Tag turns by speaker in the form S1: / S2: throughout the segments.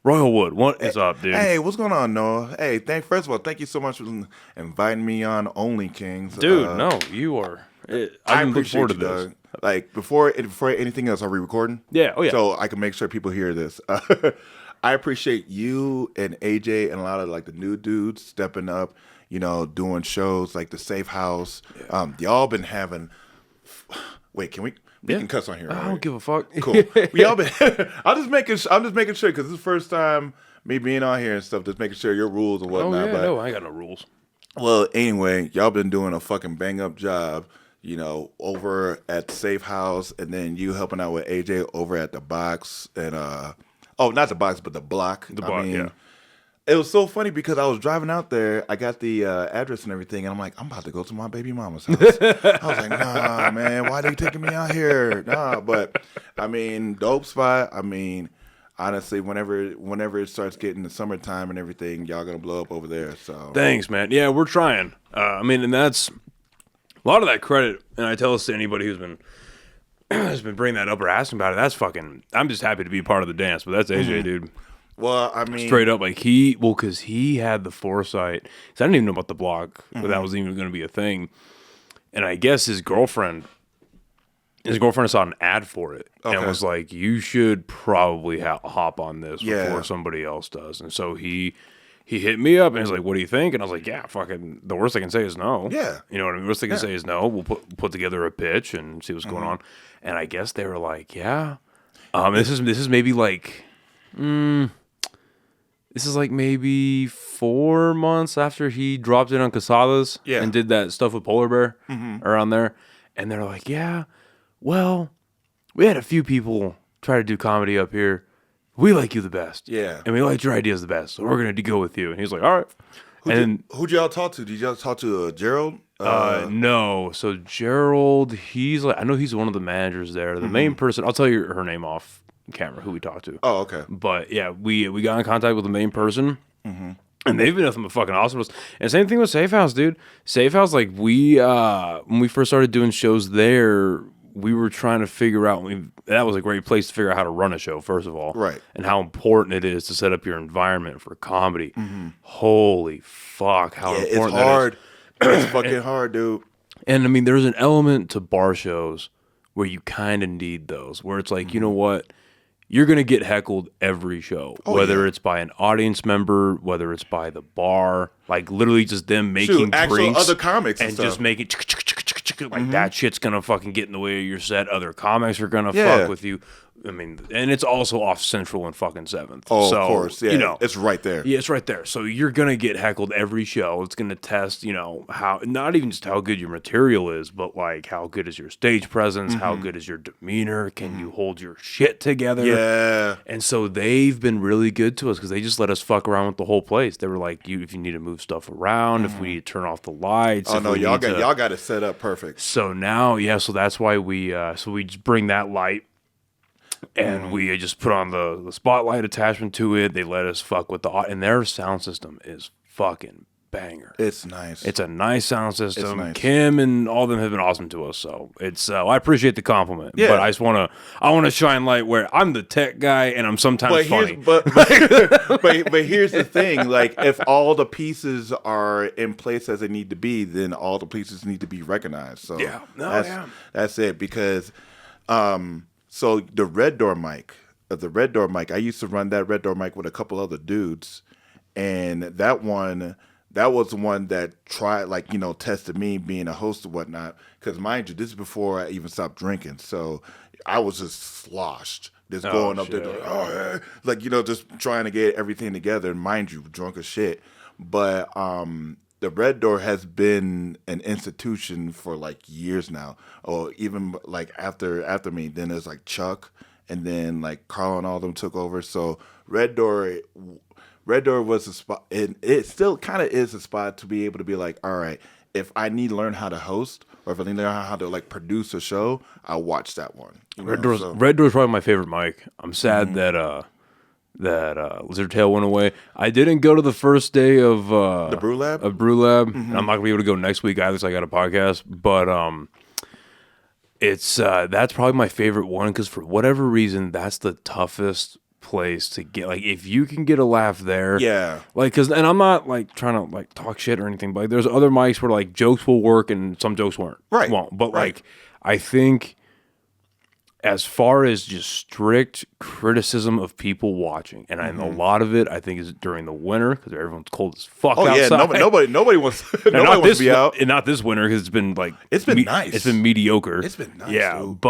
S1: Royalwood, what is up, dude?
S2: Hey, what's going on, Noah? Hey, first of all, thank you so much for inviting me on OnlyKings.
S1: Dude, no, you are.
S2: I
S1: I'm looking
S2: appreciate
S1: forward
S2: you,
S1: to this.
S2: Doug. Like before anything else, are we recording?
S1: Yeah, oh yeah.
S2: So I can make sure people hear this. I appreciate you and AJ and a lot of like the new dudes stepping up. You know, doing shows like the Safe House. Y'all been having. Wait, can we? We can cuss on here.
S1: I
S2: Right?
S1: don't give a fuck.
S2: Cool. We all been. I'm just making sure because this is the first time me being on here and stuff. Just making sure your rules and
S1: Oh
S2: whatnot.
S1: yeah,
S2: But
S1: no, I ain't got no rules.
S2: well, anyway, y'all been doing a fucking bang up job. You know, over at Safe House, and then you helping out with AJ over at the Box and not the Box, but the Block.
S1: The Block, yeah.
S2: It was so funny because I was driving out there. I got the address and everything, and I'm like, I'm about to go to my baby mama's house. I was like, nah, man, why they taking me out here? Nah, but I mean, dope spot. I mean, honestly, whenever it starts getting the summertime and everything, y'all gonna blow up over there. So
S1: Thanks, man. Yeah, we're trying. I mean, and that's a lot of that credit. And I tell this to anybody who's been bringing that up or asking about it. That's fucking. I'm just happy to be part of the dance, but that's AJ, dude.
S2: well, I mean,
S1: Straight up, like because he had the foresight. Because I didn't even know about the Block, but that was even going to be a thing. And I guess his girlfriend saw an ad for it and was like, "You should probably hop on this before somebody else does." And so he hit me up and he's like, "What do you think?" And I was like, "Yeah, fucking. The worst I can say is no."
S2: Yeah.
S1: You know what I mean? Worst I can say is no. We'll put together a pitch and see what's going on. And I guess they were like, "Yeah." This is maybe like. This is like maybe 4 months after he dropped in on Casadas and did that stuff with Polar Bear around there. And they're like, yeah, well, we had a few people try to do comedy up here. We like you the best.
S2: Yeah.
S1: And we liked your ideas the best. So we're going to go with you. And he's like, all right.
S2: Who'd y'all talk to? Did y'all talk to Gerald?
S1: No. So Gerald, he's like, I know he's one of the managers there. The main person, I'll tell you her name off camera who we talked to.
S2: Oh, okay.
S1: But yeah, we got in contact with the main person, and they've been nothing but fucking awesome. And same thing with Safe House, dude. Safe House, like we when we first started doing shows there, we were trying to figure out. That was a great place to figure out how to run a show, first of all,
S2: Right?
S1: And how important it is to set up your environment for comedy. Holy fuck, how important
S2: it's hard. It's fucking hard, dude.
S1: And I mean, there's an element to bar shows where you kind of need those, where it's like, you know what? You're going to get heckled every show, whether it's by an audience member, whether it's by the bar, like literally just them making drinks.
S2: Other comics and
S1: just making like that shit's going to fucking get in the way of your set. Other comics are going to fuck with you. I mean, and it's also off Central and fucking 7th.
S2: Oh,
S1: so,
S2: of course. Yeah,
S1: you know,
S2: it's right there.
S1: Yeah, it's right there. So you're going to get heckled every show. It's going to test, how, not even just how good your material is, but like how good is your stage presence? How good is your demeanor? Can you hold your shit together?
S2: Yeah.
S1: And so they've been really good to us because they just let us fuck around with the whole place. They were like, if you need to move stuff around, if we need to turn off the lights.
S2: Oh, no, y'all got it set up perfect.
S1: So now, so that's why we just bring that light. And we just put on the spotlight attachment to it. They let us fuck with and their sound system is fucking banger.
S2: It's nice.
S1: It's a nice sound system.
S2: Nice.
S1: Kim and all of them have been awesome to us. So it's I appreciate the compliment.
S2: Yeah.
S1: But I just want to shine light where I'm the tech guy and I'm sometimes funny.
S2: But here's the thing: like, if all the pieces are in place as they need to be, then all the pieces need to be recognized. So that's it. Because so the Red Door mic, I used to run that Red Door mic with a couple other dudes, and that was the one that tried, tested me being a host and whatnot. Because mind you, this is before I even stopped drinking, so I was just sloshed, just going up there, just trying to get everything together. And mind you, drunk as shit. But the Red Door has been an institution for like years now. Or even like after me, then there's like Chuck, and then like Carl and all them took over. So Red Door was a spot, and it still kind of is a spot to be able to be like, all right, if I need to learn how to host or if I need to learn how to like produce a show, I'll watch that one.
S1: Red Door's probably my favorite mic. I'm sad that Lizard Tail went away. I didn't go to the first day of
S2: the Brew Lab.
S1: And I'm not gonna be able to go next week either, so I got a podcast. But it's that's probably my favorite one because for whatever reason, that's the toughest place to get, like, if you can get a laugh there.
S2: Yeah.
S1: Like, and I'm not, like, trying to, like, talk shit or anything, but like, there's other mics where, like, jokes will work and some jokes won't. But, like, I think as far as just strict criticism of people watching, and a lot of it, I think, is during the winter because everyone's cold as fuck outside.
S2: Nobody wants to be out.
S1: And not this winter because it's been like
S2: it's been nice.
S1: It's been mediocre.
S2: It's been nice.
S1: Yeah, dude.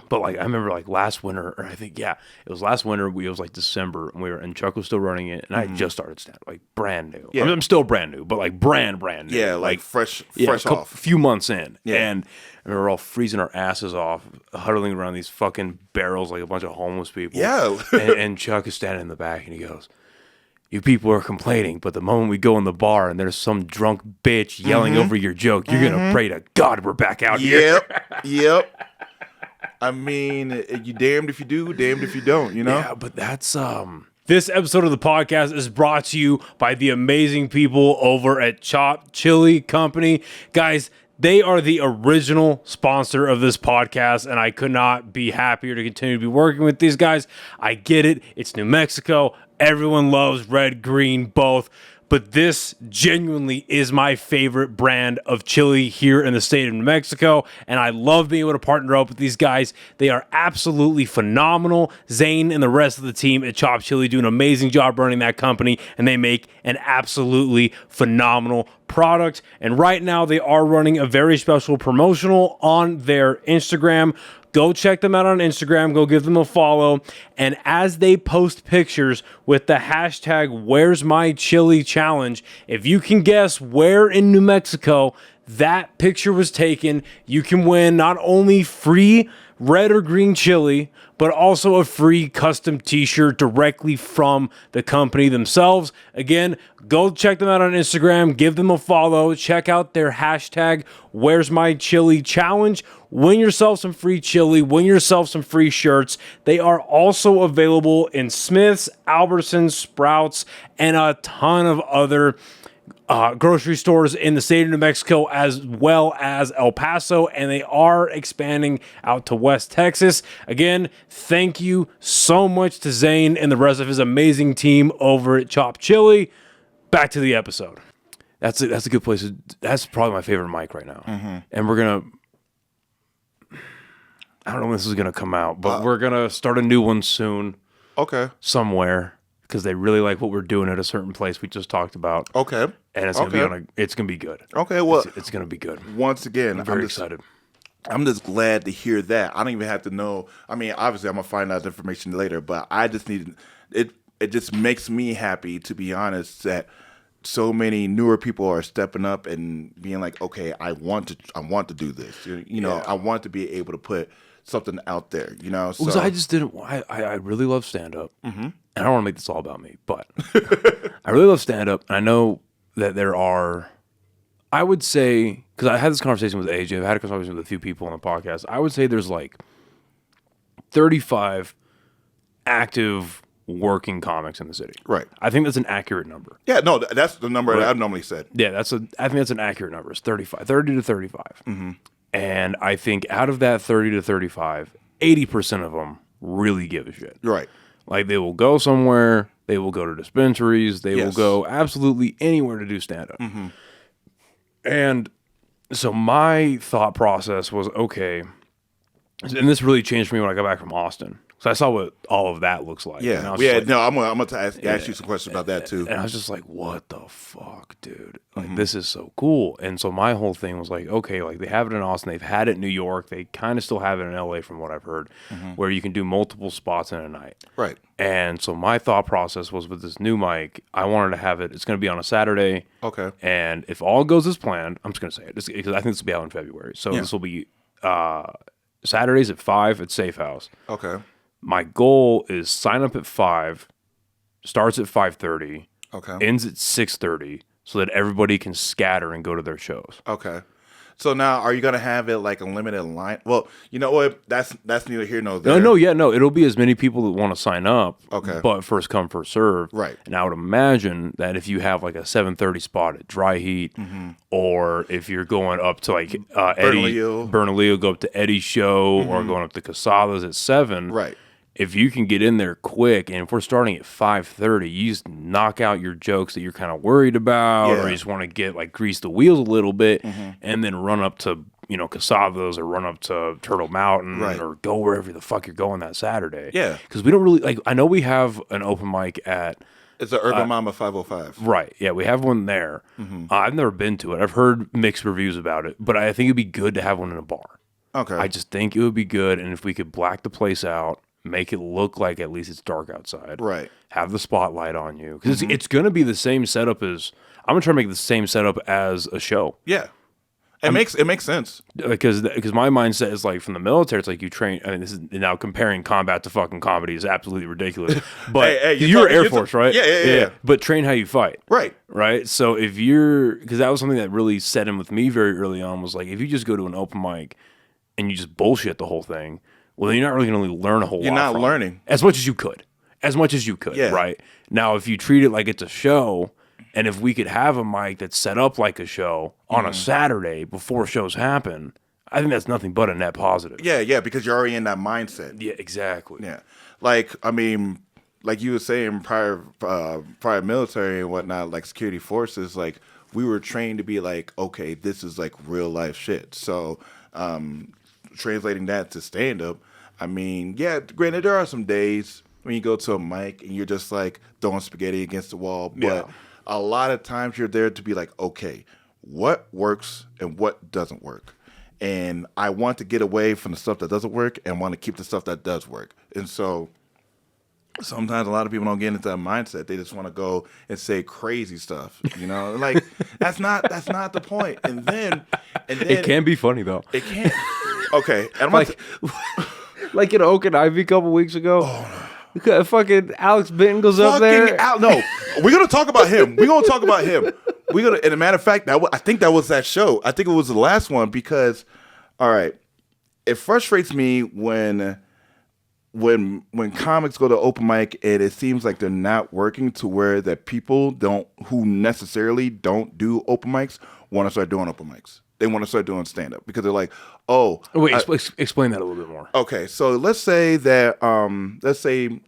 S1: But like I remember like last winter, or I think it was last winter. It was like December, and Chuck was still running it, and I had just started stand like brand new. Yeah. I mean, I'm still brand new, but like brand new.
S2: Yeah, like fresh off.
S1: A few months in, and we were all freezing our asses off, huddling around these fucking barrels like a bunch of homeless people.
S2: Yeah,
S1: and Chuck is standing in the back, and he goes, "You people are complaining, but the moment we go in the bar and there's some drunk bitch yelling over your joke, you're gonna pray to God we're back out here."
S2: Yep. I mean, you damned if you do, damned if you don't, you know?
S1: Yeah, but that's This episode of the podcast is brought to you by the amazing people over at Chop Chili Company. Guys, they are the original sponsor of this podcast, and I could not be happier to continue to be working with these guys. I get it. It's New Mexico. Everyone loves red, green, both. But this genuinely is my favorite brand of chili here in the state of New Mexico, and I love being able to partner up with these guys. They are absolutely phenomenal. Zane and the rest of the team at Chop Chili do an amazing job running that company, and they make an absolutely phenomenal product. And right now, they are running a very special promotional on their Instagram. Go check them out on Instagram. Go give them a follow. And as they post pictures with the hashtag Where's My Chili Challenge, if you can guess where in New Mexico that picture was taken, you can win not only free red or green chili, but also a free custom t-shirt directly from the company themselves. Again, go check them out on Instagram, give them a follow, check out their hashtag Where's My Chili Challenge. Win yourself some free chili, win yourself some free shirts. They are also available in Smith's, Albertsons, Sprouts, and a ton of other grocery stores in the state of New Mexico, as well as El Paso, and they are expanding out to West Texas. Again, thank you so much to Zane and the rest of his amazing team over at Chop Chili. Back to the episode. That's a good place. That's probably my favorite mic right now. And we're gonna, I don't know when this is gonna come out, but we're gonna start a new one soon.
S2: Okay.
S1: Somewhere. Because they really like what we're doing at a certain place we just talked about.
S2: Okay.
S1: And it's gonna be good.
S2: Okay, well,
S1: it's gonna be good.
S2: Once again,
S1: I'm very excited.
S2: I'm just glad to hear that. I don't even have to know. I mean, obviously, I'm gonna find out the information later, but I just need it. It just makes me happy, to be honest, that so many newer people are stepping up and being like, okay, I want to do this. You know, I want to be able to put something out there. You know,
S1: because I just didn't. I really love stand up. I don't want to make this all about me, but I really love stand-up. I know that there are, I would say, because I had this conversation with AJ, I've had a conversation with a few people on the podcast, I would say there's like 35 active working comics in the city.
S2: Right.
S1: I think that's an accurate number.
S2: Yeah, no, that's the number that I've normally said.
S1: Yeah, I think that's an accurate number. It's 30 to 35. And I think out of that 30 to 35, 80% of them really give a shit.
S2: Right.
S1: Like, they will go somewhere, they will go to dispensaries, they will go absolutely anywhere to do stand-up. And so my thought process was, okay, and this really changed for me when I got back from Austin. So I saw what all of that looks like.
S2: Yeah, I'm going to ask you some questions about that, too.
S1: And I was just like, what the fuck, dude? Like, this is so cool. And so my whole thing was like, okay, like, they have it in Austin, they've had it in New York, they kind of still have it in LA from what I've heard, where you can do multiple spots in a night.
S2: Right.
S1: And so my thought process was, with this new mic, I wanted to have it, it's going to be on a Saturday.
S2: Okay.
S1: And if all goes as planned, I'm just going to say it, because I think this will be out in February. So this will be Saturdays at 5 at Safe House.
S2: Okay.
S1: My goal is sign up at 5, starts at 5:30, ends at 6:30, so that everybody can scatter and go to their shows.
S2: Okay. So now, are you gonna have it like a limited line? Well, you know what? That's neither here nor there.
S1: No. It'll be as many people that want to sign up.
S2: Okay.
S1: But first come, first serve.
S2: Right.
S1: And I would imagine that if you have like a 7:30 spot at Dry Heat, or if you're going up to like Bernalillo, go up to Eddie's show, or going up to Casadas at 7.
S2: Right.
S1: if you can get in there quick, and if we're starting at 5:30, you just knock out your jokes that you're kind of worried about, or you just want to get like grease the wheels a little bit, and then run up to Casados or run up to Turtle Mountain or go wherever the fuck you're going that Saturday.
S2: Yeah,
S1: because we don't really like. I know we have an open mic at.
S2: It's the Urban Mama 505.
S1: Right. Yeah, we have one there. I've never been to it. I've heard mixed reviews about it, but I think it'd be good to have one in a bar.
S2: Okay.
S1: I just think it would be good, and if we could black the place out, make it look like at least it's dark outside.
S2: Right.
S1: Have the spotlight on you. Because it's going to be the same setup as... I'm going to try to make the same setup as a show.
S2: Yeah. It makes sense.
S1: Because my mindset is like from the military, it's like you train... I mean, this is now comparing combat to fucking comedy is absolutely ridiculous. But you're Air Force, right?
S2: Yeah.
S1: But train how you fight.
S2: Right.
S1: So if you're... Because that was something that really set in with me very early on, was like, if you just go to an open mic and you just bullshit the whole thing... Well, then you're not really going to learn a whole lot.
S2: You're not learning.
S1: As much as you could. Right? Now, if you treat it like it's a show, and if we could have a mic that's set up like a show on a Saturday before shows happen, I think that's nothing but a net positive.
S2: Yeah, because you're already in that mindset.
S1: Yeah, exactly.
S2: Yeah. Like, I mean, like you were saying prior military and whatnot, like security forces, like we were trained to be like, okay, this is like real life shit. So, translating that to stand-up, I mean, yeah, granted, there are some days when you go to a mic and you're just like throwing spaghetti against the wall, but a lot of times you're there to be like, okay, what works and what doesn't work? And I want to get away from the stuff that doesn't work and want to keep the stuff that does work. And so sometimes a lot of people don't get into that mindset. They just want to go and say crazy stuff, like that's not the point. And then
S1: it can be funny though.
S2: It can. Okay, and I'm
S1: like in Oak and Ivy a couple weeks ago. Fucking Alex Benton goes up there.
S2: No, we're gonna talk about him. We're gonna talk about him. And a matter of fact, I think that was that show. I think it was the last one because, all right, it frustrates me when comics go to open mic and it seems like they're not working to where that people who necessarily don't do open mics want to start doing open mics. They want to start doing stand-up because they're like, oh...
S1: Wait, explain that a little bit more.
S2: Okay, so let's say that,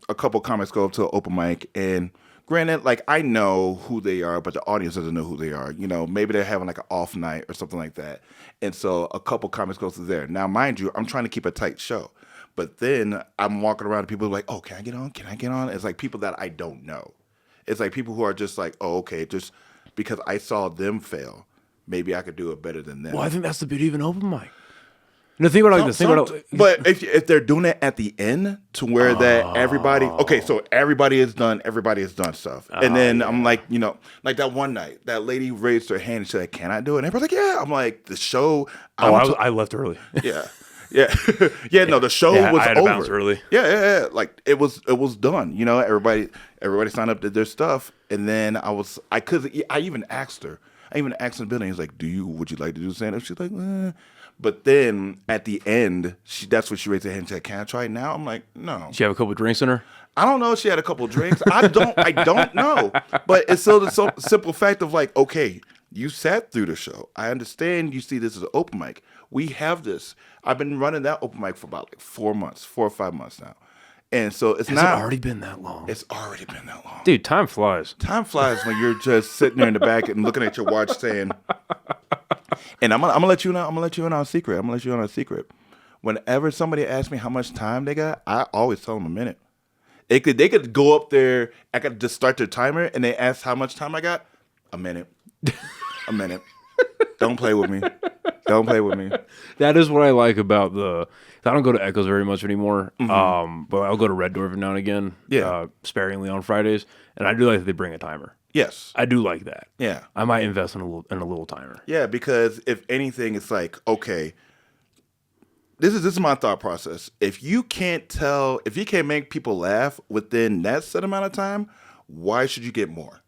S2: a couple comics go up to an open mic, and granted, like, I know who they are, but the audience doesn't know who they are. Maybe they're having, like, an off night or something like that. And so a couple comics go to there. Now, mind you, I'm trying to keep a tight show. But then I'm walking around and people are like, oh, can I get on? Can I get on? It's like people that I don't know. It's like people who are just like, oh, okay, just because I saw them fail. Maybe I could do it better than them.
S1: Well, I think that's the beauty of an open mic. The thing about
S2: but if they're doing it at the end to where that everybody, okay, so everybody has done stuff, and then I'm like, like that one night, that lady raised her hand and said, "Can I do it?" And everybody's like, "Yeah." I'm like, the show.
S1: I left early.
S2: Yeah. No, the show was
S1: I had to
S2: over.
S1: bounce early.
S2: Yeah. Like it was done. Everybody signed up to their stuff, and then I even asked her. I even asked in the building, he's like, would you like to do stand-up? She's like, eh. But then at the end, that's when she raised her hand and said, can I try it now? I'm like, no.
S1: She have a couple of drinks in her?
S2: I don't know if she had a couple of drinks. I don't know. But it's still the simple fact of like, okay, you sat through the show. I understand you see this as an open mic. We have this. I've been running that open mic for about like 4 or 5 months now. And so it's
S1: Has it already been that long?
S2: It's already been that long.
S1: Dude, time flies.
S2: Time flies when you're just sitting there in the back and looking at your watch saying, and I'm gonna let you know, I'm gonna let you in on a secret. Whenever somebody asks me how much time they got, I always tell them a minute. They could go up there, I could just start their timer and they ask how much time I got. A minute. A minute. Don't play with me.
S1: That is what I like about I don't go to Echoes very much anymore, but I'll go to Red Door every now and again, sparingly on Fridays, and I do like that they bring a timer.
S2: Yes.
S1: I do like that.
S2: Yeah.
S1: I might invest in a little timer.
S2: Yeah, because if anything, it's like, okay, this is my thought process. If you can't make people laugh within that set amount of time, why should you get more?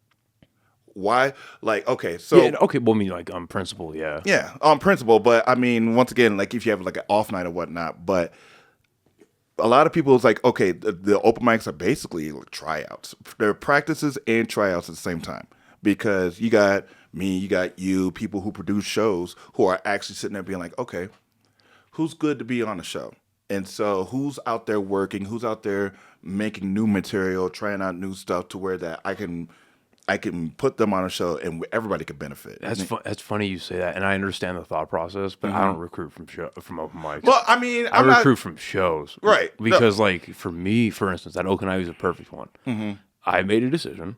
S2: Why? Like, okay, so...
S1: Yeah, okay, well, I mean, like, on principle, yeah.
S2: Yeah, on principle, but, I mean, once again, like, if you have, like, an off night or whatnot, but a lot of people is like, okay, the open mics are basically like tryouts. They're practices and tryouts at the same time. Because you got me, you got you, people who produce shows who are actually sitting there being like, okay, who's good to be on the show? And so who's out there working? Who's out there making new material, trying out new stuff to where that I can put them on a show and everybody could benefit.
S1: That's funny you say that, and I understand the thought process, but I don't recruit from open mics.
S2: Well, I mean,
S1: I recruit from shows,
S2: right?
S1: Because like for me, for instance, that Oak and Ivy is a perfect one. I made a decision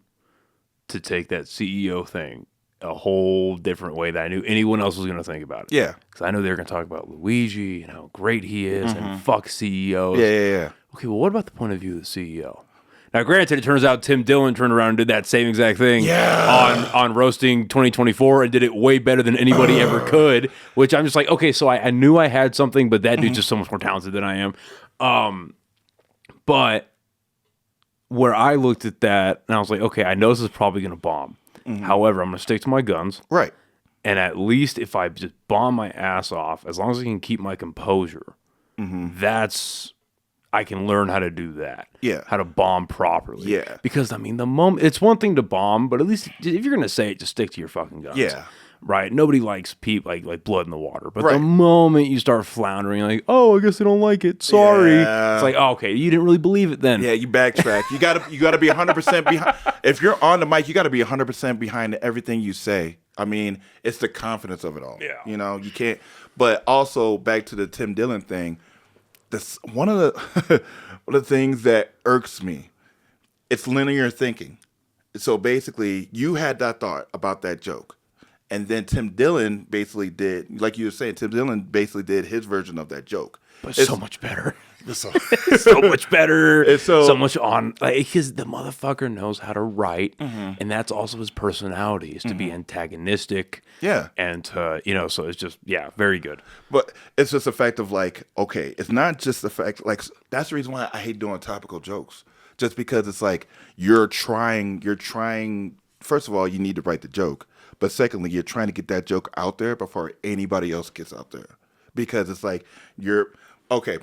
S1: to take that CEO thing a whole different way that I knew anyone else was going to think about it.
S2: Yeah,
S1: because I know they were going to talk about Luigi and how great he is and fuck CEOs.
S2: Yeah.
S1: Okay, well, what about the point of view of the CEO? Now, granted, it turns out Tim Dillon turned around and did that same exact thing on Roasting 2024 and did it way better than anybody ever could, which I'm just like, okay, so I knew I had something, but that dude's just so much more talented than I am. But where I looked at that, and I was like, okay, I know this is probably going to bomb. However, I'm going to stick to my guns.
S2: Right.
S1: And at least if I just bomb my ass off, as long as I can keep my composure, I can learn how to do that.
S2: Yeah.
S1: How to bomb properly.
S2: Yeah.
S1: Because, I mean, the moment, it's one thing to bomb, but at least if you're going to say it, just stick to your fucking guns.
S2: Yeah.
S1: Right? Nobody likes like blood in the water. But the moment you start floundering, like, oh, I guess I don't like it. Sorry.
S2: Yeah.
S1: It's like, oh, okay, you didn't really believe it then.
S2: Yeah, you backtrack. You gotta be 100% behind. If you're on the mic, you got to be 100% behind everything you say. I mean, it's the confidence of it all.
S1: Yeah.
S2: You know, you can't. But also, back to the Tim Dillon thing, this one of the things that irks me, it's linear thinking. So basically, you had that thought about that joke. And then Tim Dillon basically did, like you were saying, Tim Dillon basically did his version of that joke.
S1: But it's so much better. So much better.
S2: It's
S1: so much on, like, because the motherfucker knows how to write, and that's also his personality, is to be antagonistic.
S2: Yeah.
S1: And to, so it's just, very good.
S2: But it's just the fact of like, okay, it's not just the fact, like, that's the reason why I hate doing topical jokes. Just because it's like, you're trying, first of all, you need to write the joke. But secondly, you're trying to get that joke out there before anybody else gets out there. Because it's like, okay,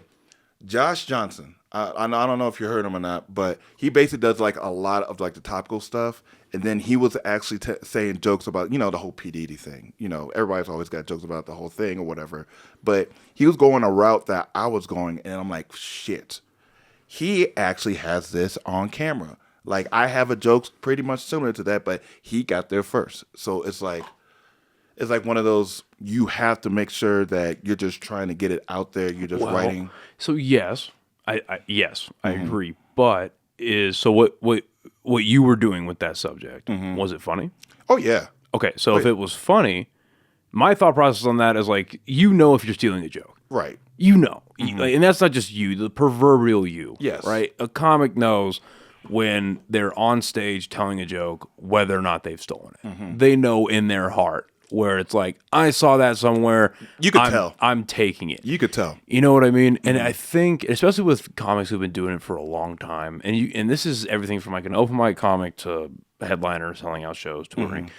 S2: Josh Johnson, I don't know if you heard him or not, but he basically does like a lot of like the topical stuff. And then he was actually saying jokes about, the whole P. Diddy thing. Everybody's always got jokes about the whole thing or whatever. But he was going a route that I was going, and I'm like, shit. He actually has this on camera. Like, I have a joke pretty much similar to that, but he got there first. So it's like one of those, you have to make sure that you're just trying to get it out there. You're just writing.
S1: So yes, I agree. But what you were doing with that subject, was it funny?
S2: Oh yeah.
S1: Okay, so if it was funny, my thought process on that is like, if you're stealing a joke.
S2: Right.
S1: And that's not just you, the proverbial you.
S2: Yes.
S1: Right? A comic knows when they're on stage telling a joke, whether or not they've stolen it. They know in their heart where it's like, I saw that somewhere.
S2: You could tell.
S1: I'm taking it.
S2: You could tell.
S1: You know what I mean? And I think, especially with comics who've been doing it for a long time, and this is everything from like an open mic comic to a headliner, selling out shows, touring.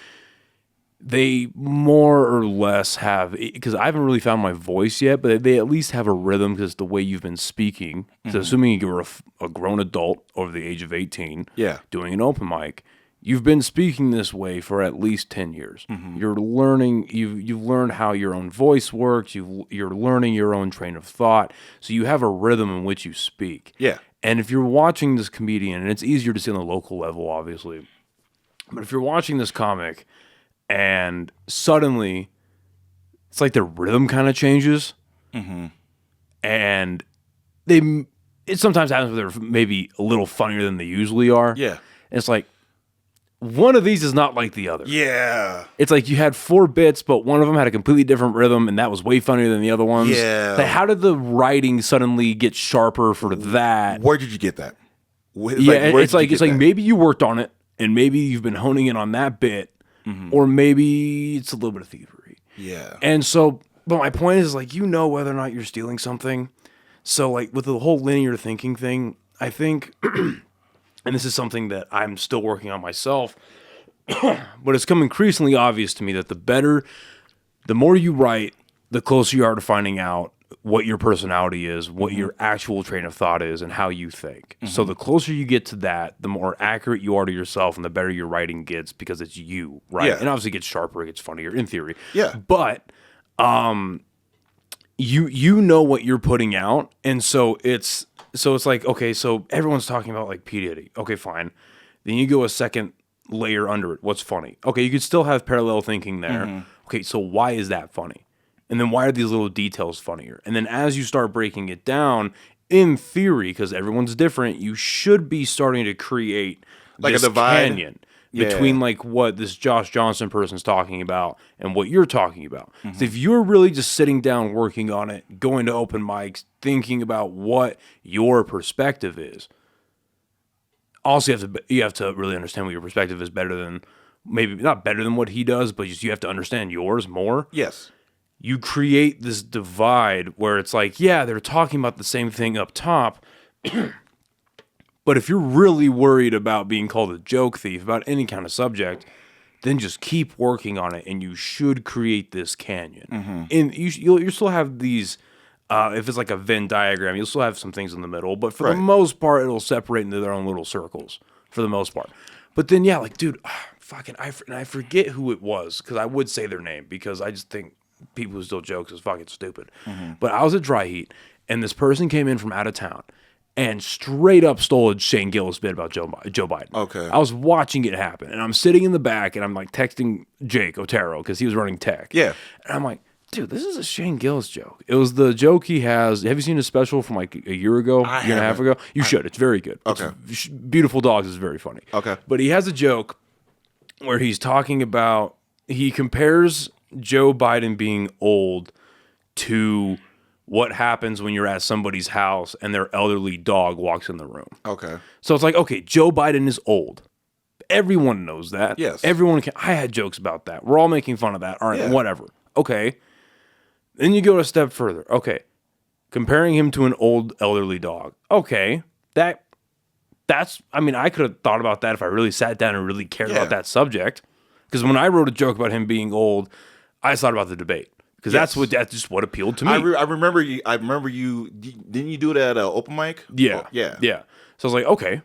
S1: They more or less have, because I haven't really found my voice yet, but they at least have a rhythm because the way you've been speaking. So assuming you're a grown adult over the age of 18, doing an open mic, you've been speaking this way for at least 10 years. You're learning, you've learned how your own voice works. You're learning your own train of thought. So you have a rhythm in which you speak.
S2: Yeah.
S1: And if you're watching this comedian, and it's easier to see on the local level, obviously, but if you're watching this comic, and suddenly, it's like their rhythm kind of changes. And it sometimes happens where they're maybe a little funnier than they usually are.
S2: Yeah.
S1: And it's like, one of these is not like the other.
S2: Yeah.
S1: It's like you had 4 bits, but one of them had a completely different rhythm, and that was way funnier than the other ones.
S2: Yeah.
S1: Like, how did the writing suddenly get sharper for that?
S2: Where did you get that?
S1: It's like maybe you worked on it, and maybe you've been honing in on that bit, or maybe it's a little bit of thievery.
S2: Yeah.
S1: And so, but my point is, like, whether or not you're stealing something. So, like, with the whole linear thinking thing, I think, and this is something that I'm still working on myself, but it's come increasingly obvious to me that the more you write, the closer you are to finding out what your personality is, what your actual train of thought is, and how you think. So the closer you get to that, the more accurate you are to yourself, and the better your writing gets because it's you, right?
S2: Yeah.
S1: And obviously it gets sharper, it gets funnier in theory.
S2: Yeah.
S1: But, you know what you're putting out, and so it's like, okay, so everyone's talking about like P. Diddy. Okay, fine. Then you go a second layer under it. What's funny? Okay, you could still have parallel thinking there. Mm-hmm. Okay, so why is that funny? And then why are these little details funnier? And then as you start breaking it down, in theory, because everyone's different, you should be starting to create
S2: like
S1: this
S2: a divide
S1: canyon between like what this Josh Johnson person's talking about and what you're talking about. Mm-hmm. So if you're really just sitting down, working on it, going to open mics, thinking about what your perspective is, also you have to really understand what your perspective is better than, maybe not better than what he does, but just you have to understand yours more.
S2: Yes.
S1: You create this divide where it's like, yeah, they're talking about the same thing up top, but if you're really worried about being called a joke thief about any kind of subject, then just keep working on it, and you should create this canyon. Mm-hmm. And you'll still have these, if it's like a Venn diagram, you'll still have some things in the middle, but for the most part, it'll separate into their own little circles, for the most part. But then, yeah, like, dude, I forget who it was, because I would say their name, because I just think people who still jokes is fucking stupid. Mm-hmm. But I was at Dry Heat, and this person came in from out of town and straight up stole a Shane Gillis bit about Joe Biden.
S2: Okay.
S1: I was watching it happen, and I'm sitting in the back, and I'm like texting Jake Otero because he was running tech.
S2: Yeah.
S1: And I'm like, dude, this is a Shane Gillis joke. It was the joke he has. Have you seen his special from like a year ago, year and a half ago? You should. It's very good.
S2: Okay.
S1: Beautiful Dogs is very funny.
S2: Okay.
S1: But he has a joke where he's talking about, he compares Joe Biden being old to what happens when you're at somebody's house and their elderly dog walks in the room.
S2: Okay.
S1: So it's like, okay, Joe Biden is old. Everyone knows that.
S2: Yes.
S1: Everyone can. I had jokes about that. We're all making fun of that. All right, whatever. Okay. Then you go a step further. Okay. Comparing him to an old elderly dog. Okay. That's, I mean, I could have thought about that if I really sat down and really cared about that subject. Because when I wrote a joke about him being old, I thought about the debate. Because that's just what appealed to me.
S2: I remember you. Didn't you do it at an open mic?
S1: Yeah.
S2: Oh, yeah.
S1: Yeah. So I was like, okay,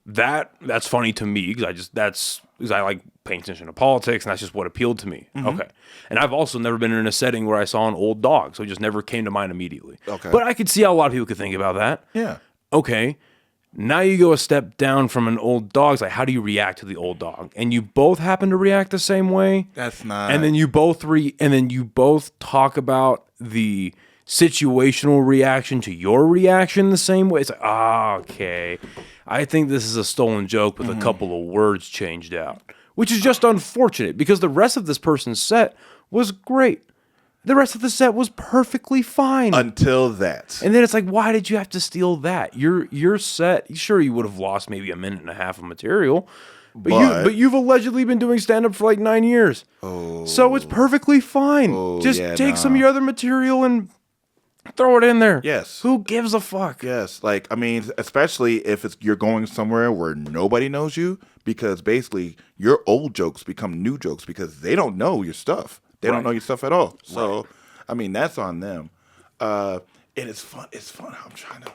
S1: that's funny to me because I like paying attention to politics, and that's just what appealed to me. Mm-hmm. Okay. And I've also never been in a setting where I saw an old dog, so it just never came to mind immediately.
S2: Okay.
S1: But I could see how a lot of people could think about that.
S2: Yeah.
S1: Okay. Now you go a step down from an old dog. It's like, how do you react to the old dog? And you both happen to react the same way.
S2: That's not.
S1: And then you both talk about the situational reaction to your reaction the same way. It's like, okay. I think this is a stolen joke with a couple of words changed out, which is just unfortunate because the rest of this person's set was great. The rest of the set was perfectly fine.
S2: Until that.
S1: And then it's like, why did you have to steal that? Your set, sure, you would have lost maybe a minute and a half of material, but you've allegedly been doing stand-up for like 9 years.
S2: Oh.
S1: So it's perfectly fine. Just take some of your other material and throw it in there.
S2: Yes.
S1: Who gives a fuck?
S2: Yes. Like, I mean, especially if you're going somewhere where nobody knows you, because basically your old jokes become new jokes because they don't know your stuff. They don't know your stuff at all. So, I mean, that's on them. And it's fun. It's fun. I'm trying to,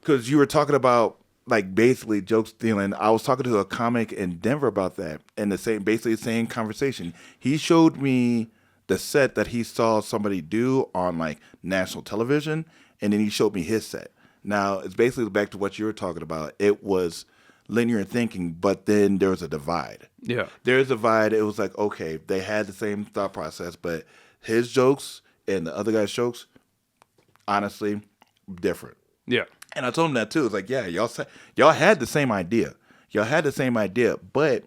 S2: because you were talking about like basically joke stealing. I was talking to a comic in Denver about that, and basically the same conversation. He showed me the set that he saw somebody do on like national television, and then he showed me his set. Now it's basically back to what you were talking about. It was linear thinking, but then there was a divide.
S1: Yeah.
S2: There's a divide. It was like, okay, they had the same thought process, but his jokes and the other guy's jokes, honestly, different.
S1: Yeah.
S2: And I told him that too. It's like, yeah, y'all had the same idea. Y'all had the same idea, but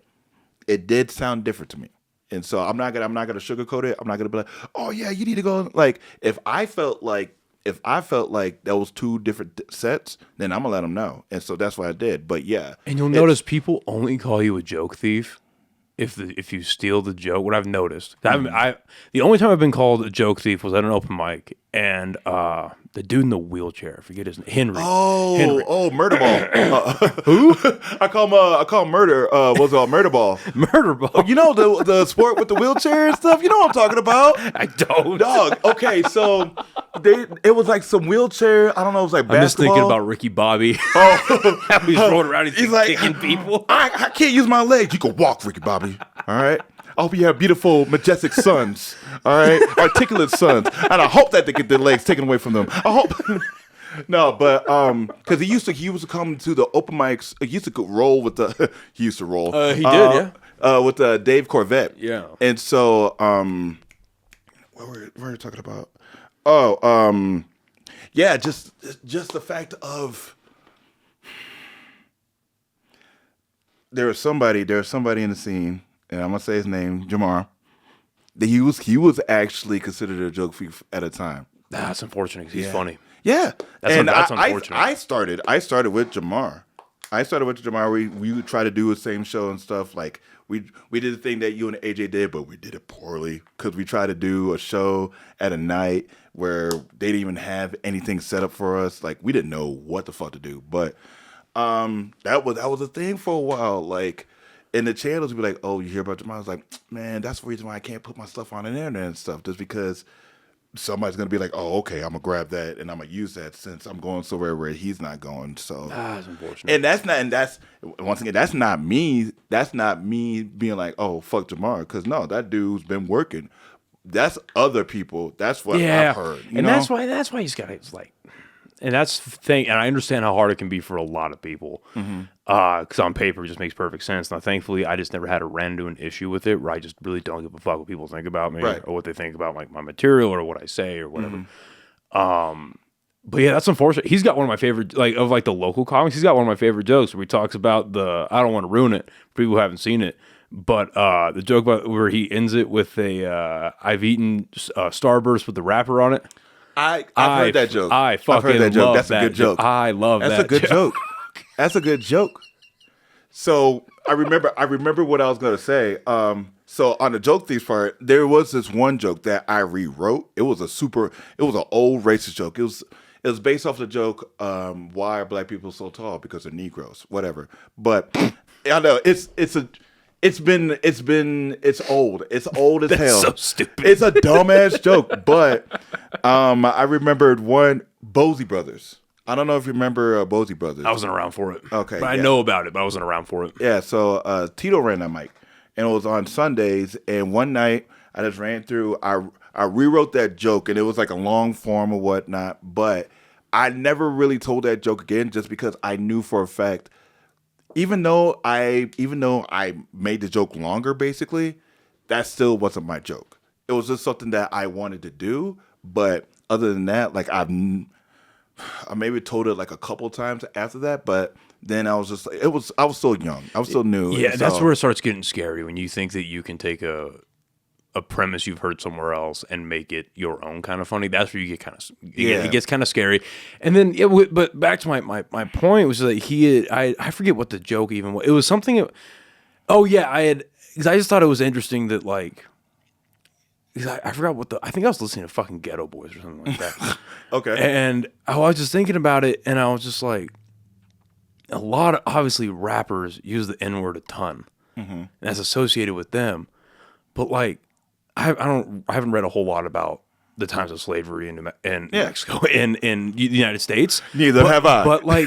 S2: it did sound different to me. And so I'm not gonna sugarcoat it. I'm not gonna be like, oh yeah, you need to go. Like, if I felt like that was two different sets, then I'm gonna let them know. And so that's what I did. But yeah,
S1: and you'll notice people only call you a joke thief if you steal the joke. What I've noticed, the only time I've been called a joke thief was at an open mic, and the dude in the wheelchair, I forget his name, Henry.
S2: Oh, Murder Ball.
S1: Who?
S2: I call him Murder. What's it called? Murder Ball.
S1: Murder Ball.
S2: Oh, you know the sport with the wheelchair and stuff. You know what I'm talking about?
S1: I don't.
S2: Dog. Okay, so it was like some wheelchair. I don't know. It was like basketball.
S1: I'm just thinking about Ricky Bobby.
S2: Oh,
S1: how he's rolling around. He's
S2: like
S1: kicking people.
S2: I can't use my legs. You can walk, Ricky Bobby. All right. I hope you have beautiful, majestic sons. All right, articulate sons, and I hope that they get their legs taken away from them. I hope. No, but because he used to come to the open mics. He used to roll with the. He used to roll.
S1: He did, yeah.
S2: With Dave Corvette.
S1: Yeah.
S2: And so, what were we talking about? Oh, yeah, just the fact of there was somebody in the scene, and I'm gonna say his name, Jamar. That he was actually considered a joke thief at a time.
S1: That's unfortunate. 'Cause he's funny.
S2: Yeah,
S1: that's unfortunate.
S2: I started with Jamar. We would try to do the same show and stuff. Like we did the thing that you and AJ did, but we did it poorly because we tried to do a show at a night where they didn't even have anything set up for us. Like we didn't know what the fuck to do. But that was a thing for a while. Like in the channels, we'd be like, "Oh, you hear about Jamar?" I was like, "Man, that's the reason why I can't put my stuff on the internet and stuff, just because." Somebody's gonna be like, "Oh, okay, I'm gonna grab that and I'm gonna use that since I'm going somewhere where he's not going." So
S1: that's unfortunate.
S2: And that's once again, that's not me. That's not me being like, "Oh, fuck Jamar," because no, that dude's been working. That's other people. That's what I've heard.
S1: And that's why he's got it's like, and that's the thing. And I understand how hard it can be for a lot of people. Because on paper it just makes perfect sense. Now, thankfully, I just never had a ran into an issue with it where I just really don't give a fuck what people think about me or what they think about like my material or what I say or whatever. But yeah, that's unfortunate. He's got one of my favorite, like of like the local comics. He's got one of my favorite jokes where he talks about the. I don't want to ruin it for people who haven't seen it, but the joke about where he ends it with a I've eaten Starburst with the wrapper on it.
S2: I've heard that joke.
S1: I fucking heard that joke.
S2: That's a good joke.
S1: I love that.
S2: That's a good joke. That's a good joke. So I remember what I was gonna say. So on the joke thieves part, there was this one joke that I rewrote. It was an old racist joke. It was based off the joke, why are black people so tall? Because they're Negroes, whatever. But I know it's old. It's old as hell.
S1: So stupid.
S2: It's a dumbass joke. But I remembered one Bosey Brothers. I don't know if you remember Bosey Brothers.
S1: I wasn't around for it.
S2: Okay.
S1: But I know about it, but I wasn't around for it.
S2: Yeah, so Tito ran that mic. And it was on Sundays. And one night, I just ran through, I rewrote that joke. And it was like a long form or whatnot. But I never really told that joke again just because I knew for a fact, even though I made the joke longer, basically, that still wasn't my joke. It was just something that I wanted to do. But other than that, like I maybe told it like a couple times after that, but then I was just like, I was still young. I was still new.
S1: Yeah, that's where it starts getting scary when you think that you can take a premise you've heard somewhere else and make it your own kind of funny. That's where you get kind of it gets kind of scary. And then but back to my point was that I forget what the joke even was. It was something. Because I just thought it was interesting that like. I forgot I think I was listening to fucking Ghetto Boys or something like that.
S2: Okay.
S1: And I was just thinking about it, and I was just like, a lot of, obviously, rappers use the N-word a ton, and that's associated with them. But like, I haven't read a whole lot about the times of slavery in Mexico, in the United States.
S2: Neither have I.
S1: But like,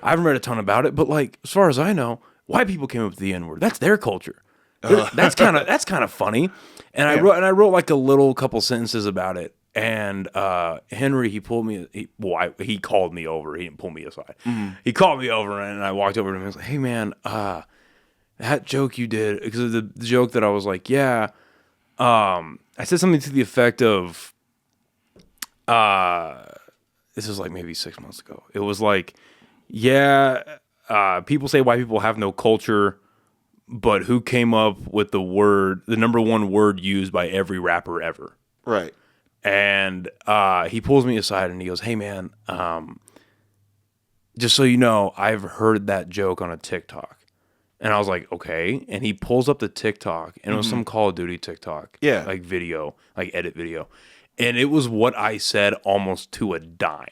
S1: I haven't read a ton about it. But like, as far as I know, white people came up with the N-word. That's their culture. That's kind of funny. And I wrote like a couple sentences about it. And Henry, he called me over. He didn't pull me aside. He called me over, and I walked over to him and was like, "Hey man, that joke you did," because the joke that I was like, "Yeah," I said something to the effect of, this is like maybe 6 months ago. It was like, "Yeah, people say white people have no culture." But who came up with the number one word used by every rapper ever?
S2: Right.
S1: And he pulls me aside and he goes, "Hey man, just so you know, I've heard that joke on a TikTok." And I was like, "Okay." And he pulls up the TikTok, and it was some Call of Duty TikTok.
S2: Yeah.
S1: Like video, like edit video. And it was what I said almost to a dime.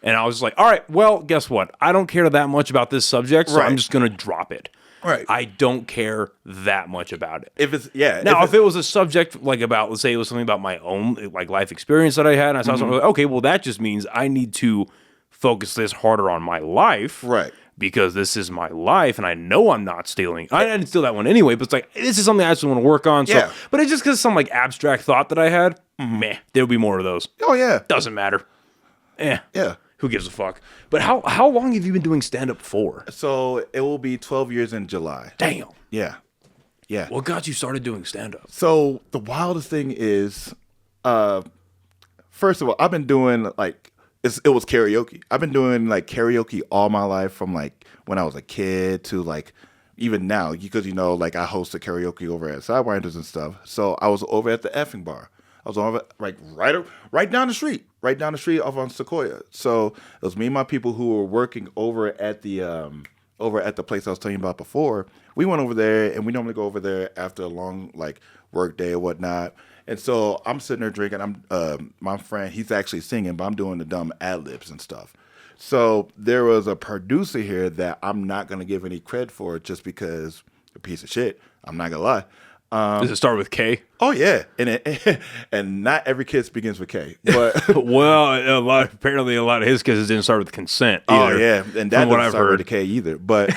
S1: And I was just like, all right, well, guess what? I don't care that much about this subject, so I'm just going to drop it.
S2: Right.
S1: I don't care that much about it.
S2: If it's
S1: if it was a subject like about, let's say it was something about my own like life experience that I had, and I saw something like, okay, well that just means I need to focus this harder on my life.
S2: Right.
S1: because this is my life and I know I'm not stealing. I didn't steal that one anyway, but it's like, this is something I actually want to work on. So, but it's just because some like abstract thought that I had, meh, there'll be more of those.
S2: Oh, yeah.
S1: Doesn't matter.
S2: Yeah.
S1: Who gives a fuck? But how long have you been doing stand-up for?
S2: So it will be 12 years in July.
S1: Damn.
S2: Yeah. Yeah.
S1: What got you started doing stand-up?
S2: So the wildest thing is, first of all, I've been doing like, it was karaoke. I've been doing like karaoke all my life, from like when I was a kid to like even now, because like I host a karaoke over at Sidewinders and stuff. So I was over at the effing bar. I was over like right down the street off on Sequoia. So it was me and my people who were working over at the place I was telling you about before. We went over there, and we normally go over there after a long like work day or whatnot. And so I'm sitting there drinking. I'm my friend, he's actually singing, but I'm doing the dumb ad-libs and stuff. So there was a producer here that I'm not gonna give any credit for, just because a piece of shit. I'm not gonna lie.
S1: Does it start with K?
S2: Oh yeah, and not every kiss begins with K. But
S1: well, apparently a lot of his kisses didn't start with consent either.
S2: Oh yeah, and that doesn't start with a K either. But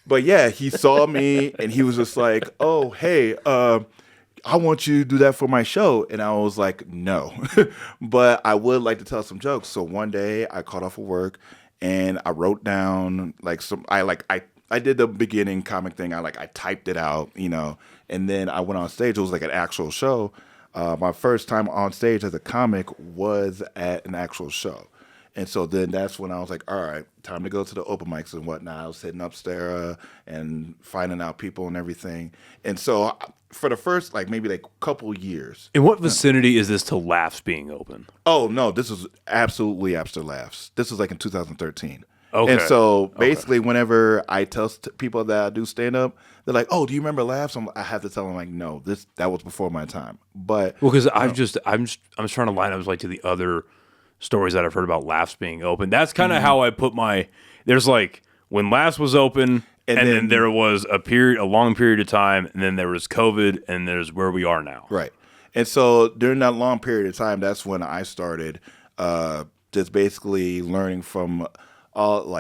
S2: but yeah, he saw me and he was just like, "Oh hey, I want you to do that for my show." And I was like, "No," but I would like to tell some jokes. So one day I called off of work and I wrote down like I did the beginning comic thing. I typed it out, and then I went on stage. It was like an actual show. My first time on stage as a comic was at an actual show. And so then that's when I was like, all right, time to go to the open mics and whatnot. I was hitting up Stara and finding out people and everything. And so for the first maybe couple years.
S1: In what vicinity is this to Laughs being open?
S2: Oh, no, this was absolutely after Laughs. This was in 2013.
S1: Okay.
S2: And so basically whenever I tell people that I do stand up, they're like, "Oh, do you remember Laughs?" I have to tell them no, that was before my time. But
S1: because I'm just trying to line up to the other stories that I've heard about Laughs being open. That's kind of how I put there's when Laughs was open, and then there was a long period of time, and then there was COVID, and there's where we are now.
S2: Right. And so during that long period of time, that's when I started just basically learning from all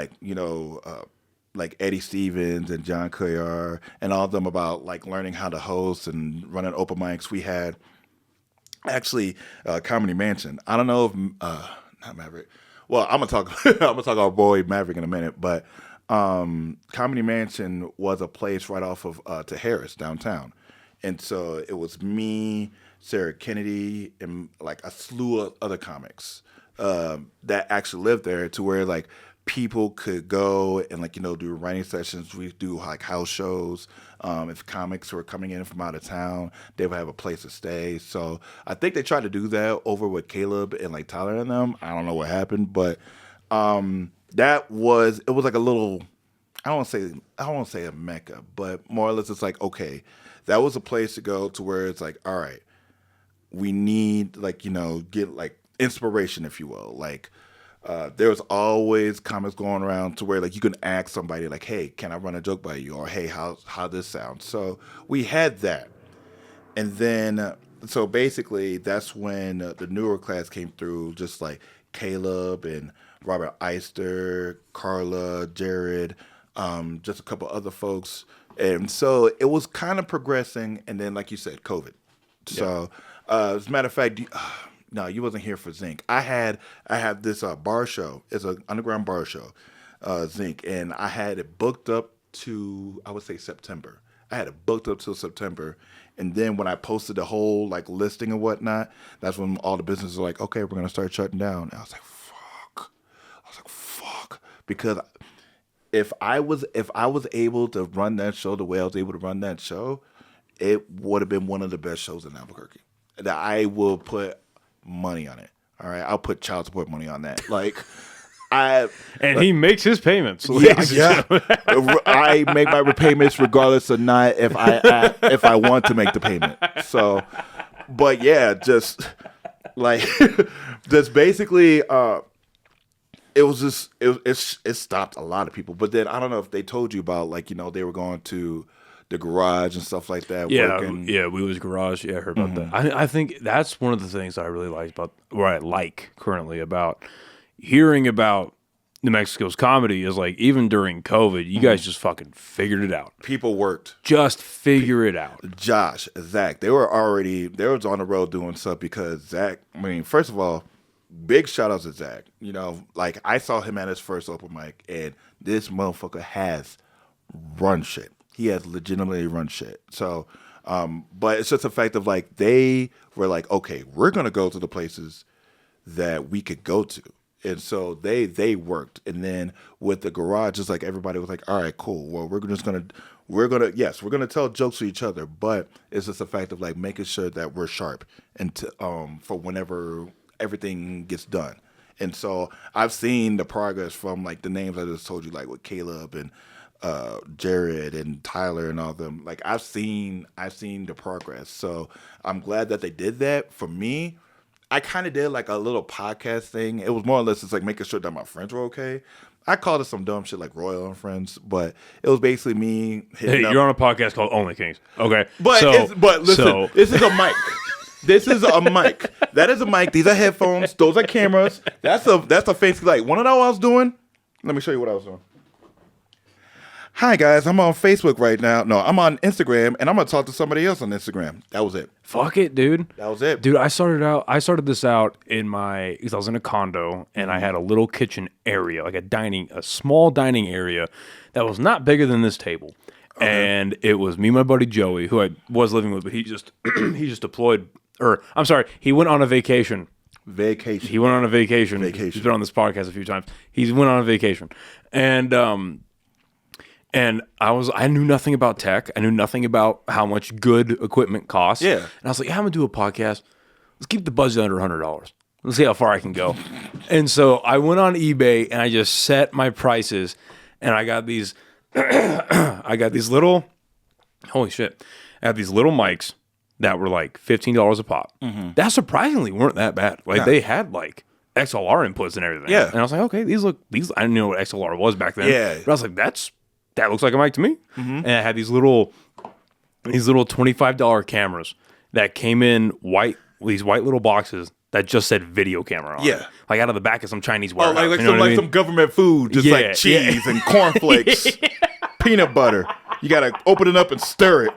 S2: Eddie Stevens and John Coyar and all of them about learning how to host and running open mics. We had actually Comedy Mansion. I don't know if not Maverick. Well, I'm gonna talk our boy Maverick in a minute, but Comedy Mansion was a place right off of Harris downtown, and so it was me, Sarah Kennedy, and a slew of other comics that actually lived there, to where people could go and do writing sessions. We do house shows. If comics were coming in from out of town, they would have a place to stay. So I think they tried to do that over with Caleb and Tyler and them. I don't know what happened, but it was a little, I don't want to say a mecca, but more or less it's okay, that was a place to go to where it's all right, we need get inspiration, if you will. There was always comics going around to where you can ask somebody hey, can I run a joke by you? Or hey, how this sounds? So we had that. And then so basically that's when the newer class came through, just Caleb and Robert Eister, Carla, Jared, just a couple other folks. And so it was kind of progressing, and then like you said, COVID. So as a matter of fact, no, you wasn't here for Zinc. I had this bar show. It's an underground bar show, Zinc, and I had it booked up to, I would say, September. I had it booked up till September, and then when I posted the whole listing and whatnot, that's when all the businesses were okay, we're gonna start shutting down. And I was like, fuck, because if I was able to run that show the way I was able to run that show, it would have been one of the best shows in Albuquerque. That I will put money on it. All right, I'll put child support money on that.
S1: He makes his payments.
S2: Yeah. I make my repayments regardless of not if I want to make the payment. So, but yeah, just basically, it stopped a lot of people. But then I don't know if they told you about they were going to the garage and stuff like that.
S1: Yeah,
S2: working.
S1: Yeah, we was garage. Yeah, I heard about that. I think that's one of the things I really like about, or I like currently, about hearing about New Mexico's comedy is like, even during COVID, you guys just fucking figured it out.
S2: People worked.
S1: Just figure it out.
S2: Josh, Zach, they was on the road doing stuff because Zach, I mean, first of all, big shout out to Zach. You know, like I saw him at his first open mic, and this motherfucker has run shit. He has legitimately run shit. So, but it's just the fact of like, they were like, okay, we're going to go to the places that we could go to. And so they worked. And then with the garage, just like everybody was like, all right, cool. Well, we're going to tell jokes to each other, but it's just the fact of like making sure that we're sharp and for whenever everything gets done. And so I've seen the progress from like the names I just told you, like with Caleb and Jared and Tyler and all of them. Like I've seen the progress. So I'm glad that they did that. For me, I kind of did like a little podcast thing. It was more or less just like making sure that my friends were okay. I called it some dumb shit like Royal and Friends, but it was basically me hitting up.
S1: You're on a podcast called OnlyKings. Okay.
S2: But listen, this is a mic. This is a mic. That is a mic. These are headphones. Those are cameras. That's a fancy light. Want to know what I was doing? Let me show you what I was doing. Hi, guys. I'm on Facebook right now. No, I'm on Instagram, and I'm going to talk to somebody else on Instagram. That was it.
S1: Fuck it, dude.
S2: That was it.
S1: Dude, I started this out because I was in a condo, and I had a little kitchen area, like a small dining area that was not bigger than this table. Okay. And it was me and my buddy Joey, who I was living with, but he just deployed, or I'm sorry, he went on a vacation. He went on a vacation. He's been on this podcast a few times. He went on a vacation. And I knew nothing about tech. I knew nothing about how much good equipment costs.
S2: Yeah.
S1: And I was like, I'm going to do a podcast. Let's keep the budget under $100. Let's see how far I can go. And so I went on eBay and I just set my prices. And I got these, holy shit. I had these little mics that were like $15 a pop. Mm-hmm. That surprisingly weren't that bad. Like they had like XLR inputs and everything.
S2: Yeah.
S1: And I was like, okay, these, I didn't know what XLR was back then.
S2: Yeah.
S1: But I was like, that looks like a mic to me. Mm-hmm. And I had these little $25 cameras that came in these white little boxes that just said video camera on it. Like out of the back of some Chinese warehouse.
S2: Oh, like some government food, just like cheese and cornflakes, peanut butter. You got to open it up and stir it.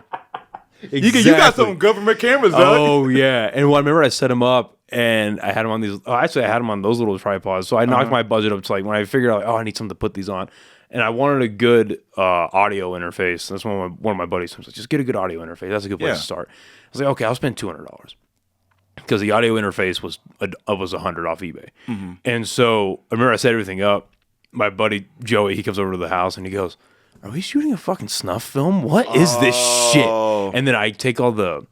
S2: Exactly. You got some government cameras, dog.
S1: Oh, yeah. And I remember I set them up and I had them on these. Oh, actually, I had them on those little tripods. So I knocked my budget up to like when I figured out, I need something to put these on. And I wanted a good audio interface. That's one of my buddies was like, just get a good audio interface. That's a good place to start. I was like, okay, I'll spend $200 because the audio interface was $100 off eBay. Mm-hmm. And so I remember I set everything up. My buddy Joey, he comes over to the house and he goes, "Are we shooting a fucking snuff film? What is this shit?" And then I take all the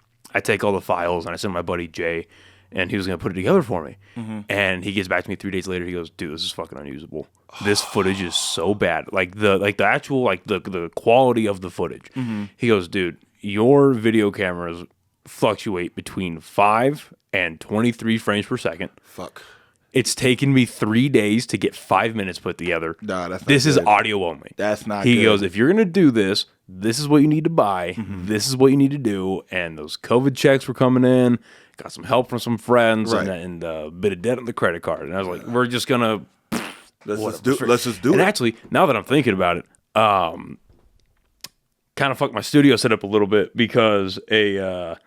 S1: files and I send my buddy Jay, and he was gonna put it together for me. Mm-hmm. And he gets back to me 3 days later. He goes, "Dude, this is fucking unusable. This footage is so bad. Like the quality of the footage." Mm-hmm. He goes, "Dude, your video cameras fluctuate between 5 and 23 frames per second.
S2: Fuck.
S1: It's taken me 3 days to get 5 minutes put together.
S2: Nah, that's not
S1: this
S2: good.
S1: is audio only.
S2: That's not
S1: He
S2: good.
S1: goes, if you're going to do this, this is what you need to buy. Mm-hmm. This is what you need to do." And those COVID checks were coming in. Got some help from some friends and a bit of debt on the credit card. And I was like, we're just going to...
S2: Let's just do it.
S1: And actually, now that I'm thinking about it, kind of fucked my studio setup a little bit because a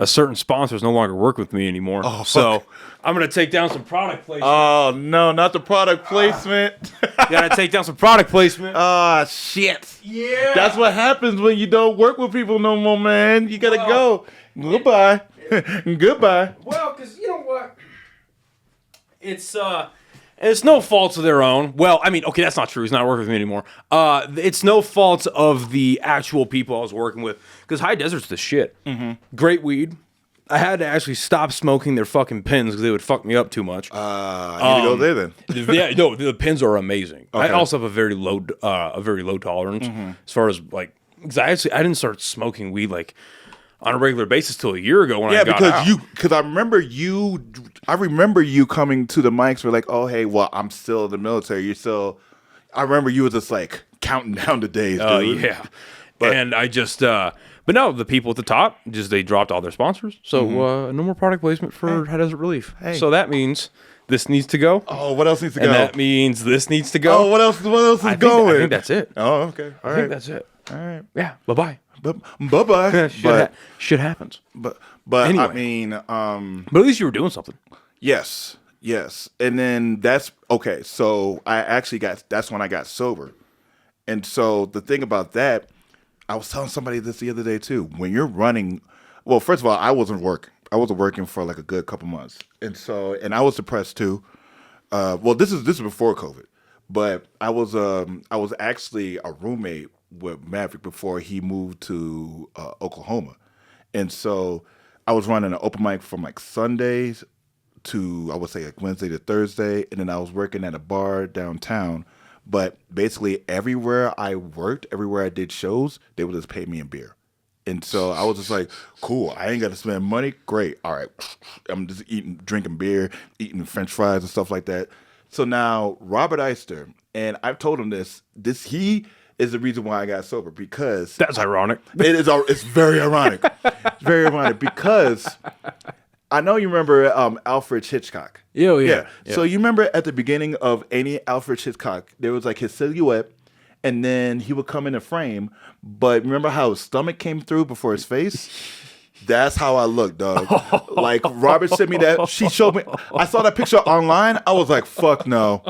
S1: certain sponsor is no longer working with me anymore.
S2: Oh,
S1: so I'm going to take down some product placement.
S2: Oh, no, not the product placement.
S1: Got to take down some product placement.
S2: Oh, shit.
S1: Yeah.
S2: That's what happens when you don't work with people no more, man. You got to go. Goodbye. Goodbye.
S1: Well, because you know what? It's no fault of their own. Well, I mean, okay, that's not true. He's not working with me anymore. It's no fault of the actual people I was working with. Because High Desert's the shit. Mm-hmm. Great weed. I had to actually stop smoking their fucking pins because they would fuck me up too much.
S2: I need to go there then.
S1: Yeah, no, the pins are amazing.
S2: Okay.
S1: I also have a very low tolerance as far as like. Because I didn't start smoking weed like on a regular basis till a year ago when I got out.
S2: Because I remember you coming to the mics for like, oh hey, well I'm still in the military. I remember you were just like counting down the days. Dude.
S1: Yeah, and I just. But no, the people at the top they dropped all their sponsors, so no more product placement for High Desert Relief.
S2: Hey.
S1: So that means this needs to go.
S2: Oh, what else needs to go?
S1: And that means this needs to go.
S2: Oh, what else is going?
S1: I think that's it.
S2: Oh, okay. All right.
S1: I think that's it.
S2: All right.
S1: Yeah. Bye-bye.
S2: Bye-bye.
S1: Shit happens.
S2: But
S1: anyway.
S2: I mean,
S1: but at least you were doing something.
S2: Yes. And then that's okay. So that's when I got sober. And so the thing about that, I was telling somebody this the other day too. When you're running, well, first of all, I wasn't working. I wasn't working for like a good couple months. And I was depressed too. Well, this is before COVID, but I was actually a roommate with Maverick before he moved to Oklahoma. And so I was running an open mic from like Sundays to, I would say, like Wednesday to Thursday, and then I was working at a bar downtown. But basically everywhere I worked, everywhere I did shows, they would just pay me in beer. And so I was just like, cool, I ain't got to spend money. Great. All right. I'm just drinking beer, eating French fries and stuff like that. So now Robert Eister, and I've told him he is the reason why I got sober, because
S1: that's ironic.
S2: It's very ironic. It's very ironic because I know you remember Alfred Hitchcock.
S1: Yeah.
S2: So you remember at the beginning of any Alfred Hitchcock, there was like his silhouette, and then he would come in a frame. But remember how his stomach came through before his face? That's how I look, dog. Like Robert sent me that. She showed me. I saw that picture online. I was like, fuck no.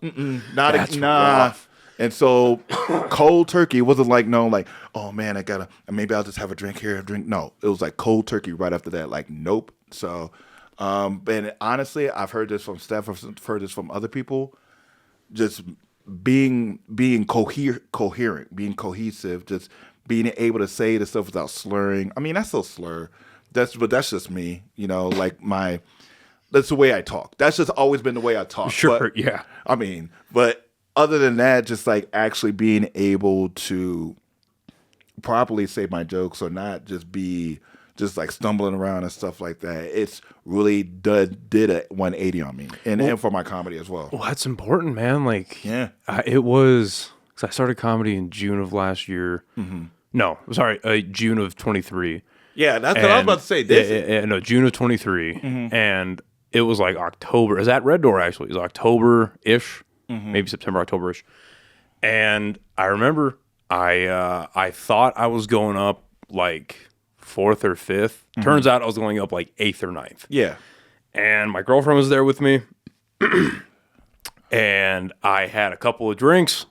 S2: Nah.
S1: Rough.
S2: And so cold turkey wasn't like, no, like, oh man, maybe I'll just have a drink here. No, it was like cold turkey right after that. Like, nope. So, and honestly, I've heard this from staff, I've heard this from other people, just being coherent, being cohesive, just being able to say the stuff without slurring. I mean, that's still slur. But that's just me, like that's the way I talk. That's just always been the way I talk.
S1: Sure,
S2: but,
S1: yeah.
S2: I mean, but other than that, just like actually being able to properly say my jokes or not just be just like stumbling around and stuff like that, it's really did a 180 on me and for my comedy as well.
S1: Well, that's important, man. Like,
S2: yeah,
S1: it was, because I started comedy in June of last year. Mm-hmm. No, sorry, June of 23.
S2: Yeah, that's what I was about to say.
S1: June of 23. Mm-hmm. And it was like October. It was at Red Door, actually. It was October-ish. Mm-hmm. Maybe September, October-ish. And I remember I thought I was going up like 4th or 5th. Mm-hmm. Turns out I was going up like 8th or 9th.
S2: Yeah.
S1: And my girlfriend was there with me. And I had a couple of drinks,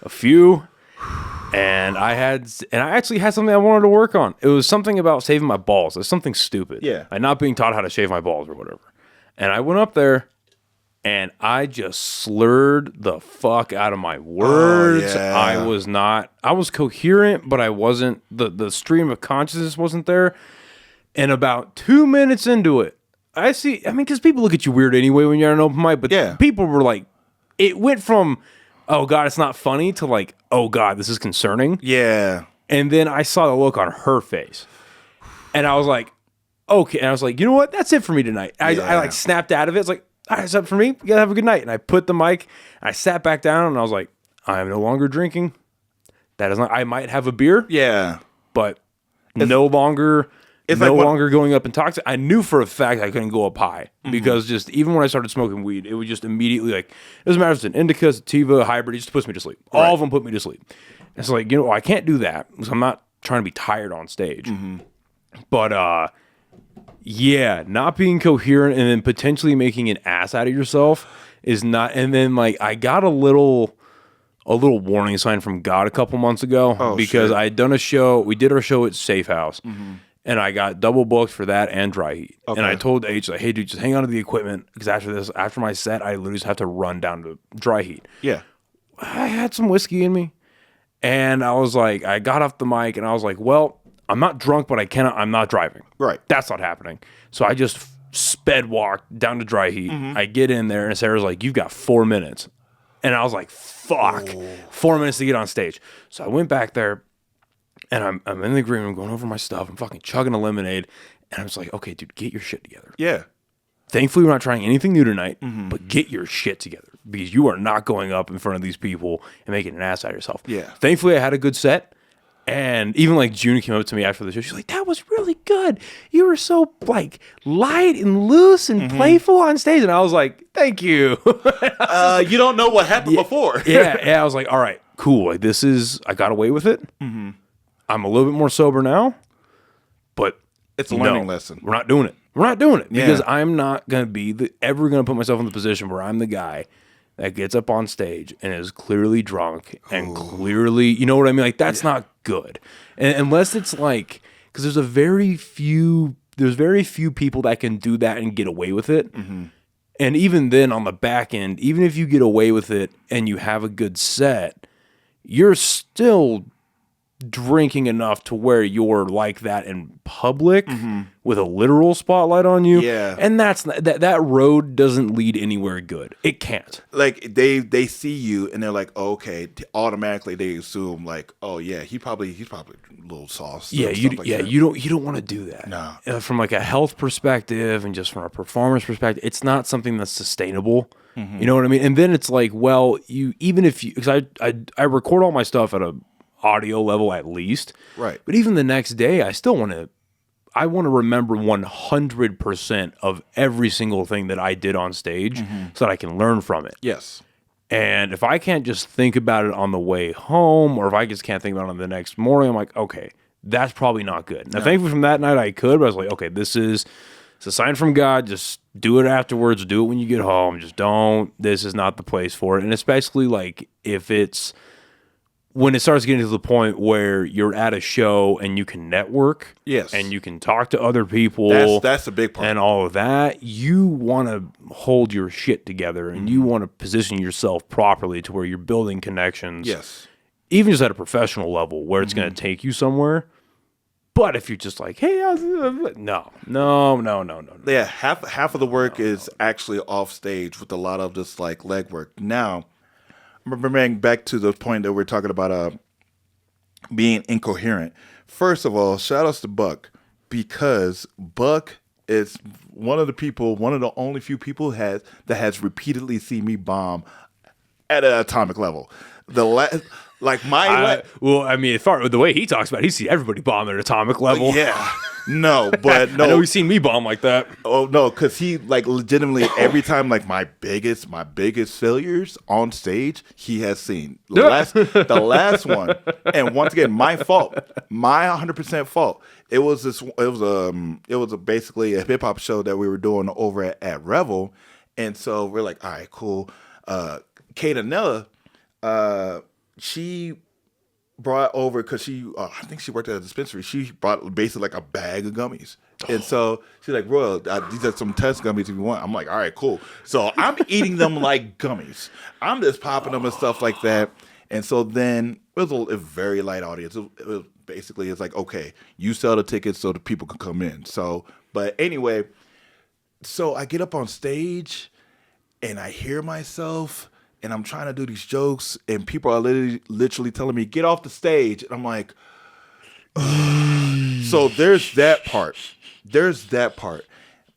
S1: a few. And I actually had something I wanted to work on. It was something about saving my balls. It's something stupid.
S2: Yeah.
S1: Like not being taught how to shave my balls or whatever. And I went up there. And I just slurred the fuck out of my words.
S2: Oh, yeah.
S1: I was coherent, but I wasn't, the stream of consciousness wasn't there. And about 2 minutes into it, because people look at you weird anyway when you're at an open mic, but people were like, it went from, oh God, it's not funny, to like, oh God, this is concerning.
S2: Yeah.
S1: And then I saw the look on her face. And I was like, okay. And I was like, you know what? That's it for me tonight. I like snapped out of it. It's like, all right, it's up for me. You gotta have a good night. And I put the mic, I sat back down, and I was like, I am no longer drinking. That is not. I might have a beer.
S2: Yeah,
S1: but no longer going up intoxicated. I knew for a fact I couldn't go up high because just even when I started smoking weed, it would just immediately like, it doesn't matter if it's an indica, sativa, a hybrid, it just puts me to sleep. All of them put me to sleep. It's like, I can't do that because I'm not trying to be tired on stage. Mm-hmm. But yeah, not being coherent and then potentially making an ass out of yourself is not. And then like I got a little warning sign from God a couple months ago because I had done a show. We did our show at Safe House, and I got double booked for that and Dry Heat. Okay. And I told H, like, hey dude, just hang on to the equipment because after my set, I literally just have to run down to Dry Heat.
S2: Yeah,
S1: I had some whiskey in me, and I was like, I got off the mic and I was like, well, I'm not drunk, but I'm not driving.
S2: Right.
S1: That's not happening. So I just sped walked down to Dry Heat. Mm-hmm. I get in there and Sarah's like, you've got 4 minutes. And I was like, fuck, 4 minutes to get on stage. So I went back there and I'm in the green room going over my stuff. I'm fucking chugging a lemonade. And I was like, okay, dude, get your shit together.
S2: Yeah.
S1: Thankfully, we're not trying anything new tonight, but get your shit together because you are not going up in front of these people and making an ass out of yourself.
S2: Yeah.
S1: Thankfully, I had a good set. And even like June came up to me after the show. She's like, "That was really good. You were so like light and loose and playful on stage." And I was like, "Thank you."
S2: You don't know what happened before.
S1: yeah. I was like, "All right, cool. Like I got away with it. Mm-hmm. I'm a little bit more sober now, but
S2: it's a learning lesson.
S1: We're not doing it. We're not doing it because I'm not gonna be ever gonna put myself in the position where I'm the guy that gets up on stage and is clearly drunk and clearly, you know what I mean? Like, that's not good. And unless it's like, because there's very few people that can do that and get away with it. Mm-hmm. And even then, on the back end, even if you get away with it and you have a good set, you're still drinking enough to where you're like that in public with a literal spotlight on you.
S2: Yeah.
S1: And that road doesn't lead anywhere good. It can't.
S2: Like they see you and they're like, oh, okay, automatically they assume like, oh yeah, he's probably a little sauce.
S1: Yeah, you don't want to do that.
S2: No.
S1: From like a health perspective and just from a performance perspective, it's not something that's sustainable. Mm-hmm. You know what I mean? And then it's like, well, because I record all my stuff at a audio level at least.
S2: Right.
S1: But even the next day, I want to remember 100% of every single thing that I did on stage so that I can learn from it.
S2: Yes.
S1: And if I can't just think about it on the way home, or if I just can't think about it on the nethis morning, I'm like, okay, that's probably not good. Now, thankfully from that night I could, but I was like, okay, it's a sign from God. Just do it afterwards. Do it when you get home. Just don't. This is not the place for it. And especially like when it starts getting to the point where you're at a show and you can network,
S2: yes,
S1: and you can talk to other people,
S2: that's the big part,
S1: and all of that, you want to hold your shit together and you want to position yourself properly to where you're building connections.
S2: Yes,
S1: even just at a professional level where it's going to take you somewhere. But if you're just like, hey, no.
S2: Yeah, half of the work is actually off stage with a lot of just like legwork. Now, remembering back to the point that we're talking about being incoherent. First of all, shout outs to Buck, because Buck is one of the only few people that has repeatedly seen me bomb at an atomic level.
S1: Well, I mean, the way he talks about it, he sees everybody bomb at atomic level.
S2: Yeah. No, but no.
S1: I know he's seen me bomb like that.
S2: Oh no, because he like legitimately every time like my biggest failures on stage he has seen. The last one, and once again my fault, my 100% fault. It was basically a hip hop show that we were doing over at Revel, and so we're like, all right, cool. Kate Anella, she brought over, because I think she worked at a dispensary. She brought basically like a bag of gummies. And so she's like, Royal, these are some test gummies if you want. I'm like, all right, cool. So I'm eating them like gummies. I'm just popping them and stuff like that. And so then it was a very light audience. It was basically, it's like, okay, you sell the tickets so the people can come in. So, but anyway, so I get up on stage and I hear myself. And I'm trying to do these jokes, and people are literally telling me, get off the stage. And I'm like, ugh. So there's that part.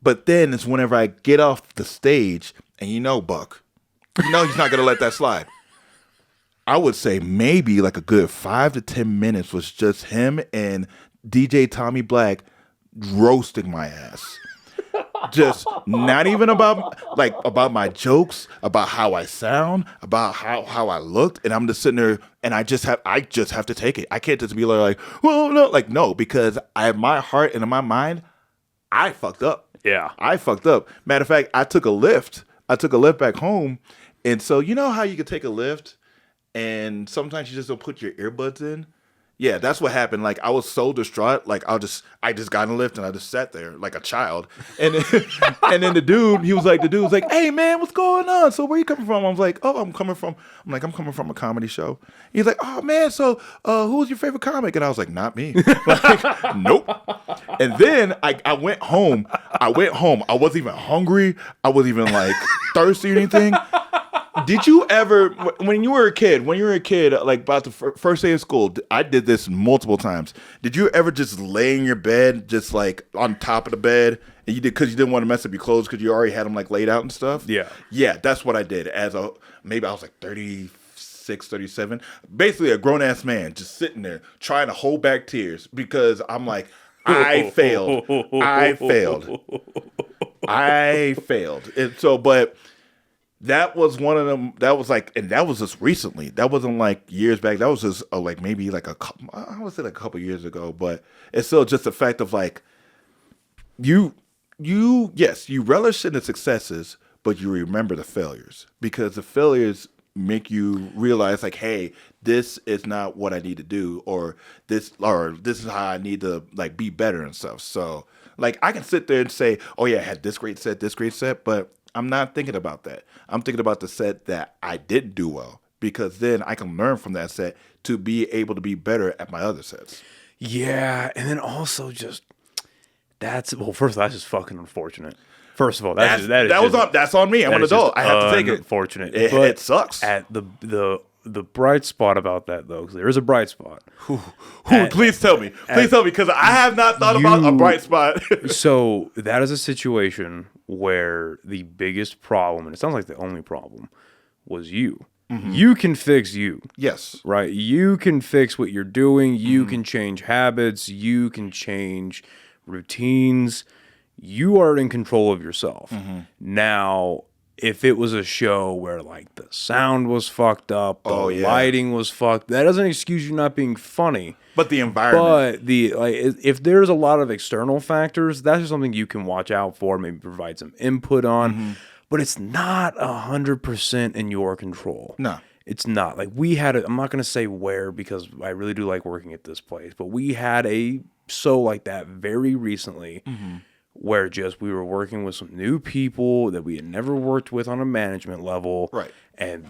S2: But then it's whenever I get off the stage, and Buck, he's not going to let that slide. I would say maybe like a good 5 to 10 minutes was just him and DJ Tommy Black roasting my ass. Just not even about my jokes, about how I sound, about how I looked, and I'm just sitting there, and I just have to take it. I can't just be like, well, no, because I have my heart and in my mind, I fucked up.
S1: Yeah,
S2: I fucked up. Matter of fact, I took a lift back home, and so you know how you could take a lift, and sometimes you just don't put your earbuds in. Yeah, that's what happened. Like, I was so distraught. Like, I just got in the lift and I just sat there like a child. And then the dude was like, hey man, what's going on? So where you coming from? I was like, I'm coming from a comedy show. He's like, oh man, so who's your favorite comic? And I was like, not me. Like, nope. And then I went home. I wasn't even hungry. I wasn't even like thirsty or anything. Did you ever, when you were a kid, like about the first day of school, I did this multiple times. Did you ever just lay in your bed, just like on top of the bed, and you did because you didn't want to mess up your clothes because you already had them like laid out and stuff?
S1: Yeah.
S2: Yeah, that's what I did. Maybe I was like 36 36, 37. Basically a grown-ass man just sitting there trying to hold back tears because I'm like, I failed. I failed. I failed. And so, but that was one of them. That was like, and that was just recently. That wasn't like years back. That was just like maybe like I would say like a couple years ago. But it's still just the fact of like, yes, you relish in the successes, but you remember the failures because the failures make you realize like, hey, this is not what I need to do, or this is how I need to like be better and stuff. So like I can sit there and say, oh yeah, I had this great set, but I'm not thinking about that. I'm thinking about the set that I didn't do well, because then I can learn from that set to be able to be better at my other sets.
S1: Yeah, and then also just first of all, that's just fucking unfortunate. First of all, that's on me. I'm an adult. I have to take it.
S2: Unfortunate. It sucks.
S1: At the bright spot about that though, because there is a bright spot.
S2: Please tell me, because I have not thought about a bright spot.
S1: So that is a situation where the biggest problem, and it sounds like the only problem, was you. Mm-hmm. You can fix you.
S2: Yes.
S1: Right? You can fix what you're doing. You can change habits. You can change routines. You are in control of yourself. Mm-hmm. Now, if it was a show where like the sound was fucked up, the lighting was fucked, that doesn't excuse you not being funny.
S2: But the environment.
S1: But if there's a lot of external factors, that's just something you can watch out for, maybe provide some input on. Mm-hmm. But it's not 100% in your control.
S2: No.
S1: It's not. Like we had I'm not going to say where because I really do like working at this place, but we had a show like that very recently. Mm-hmm. Where just we were working with some new people that we had never worked with on a management level.
S2: Right.
S1: And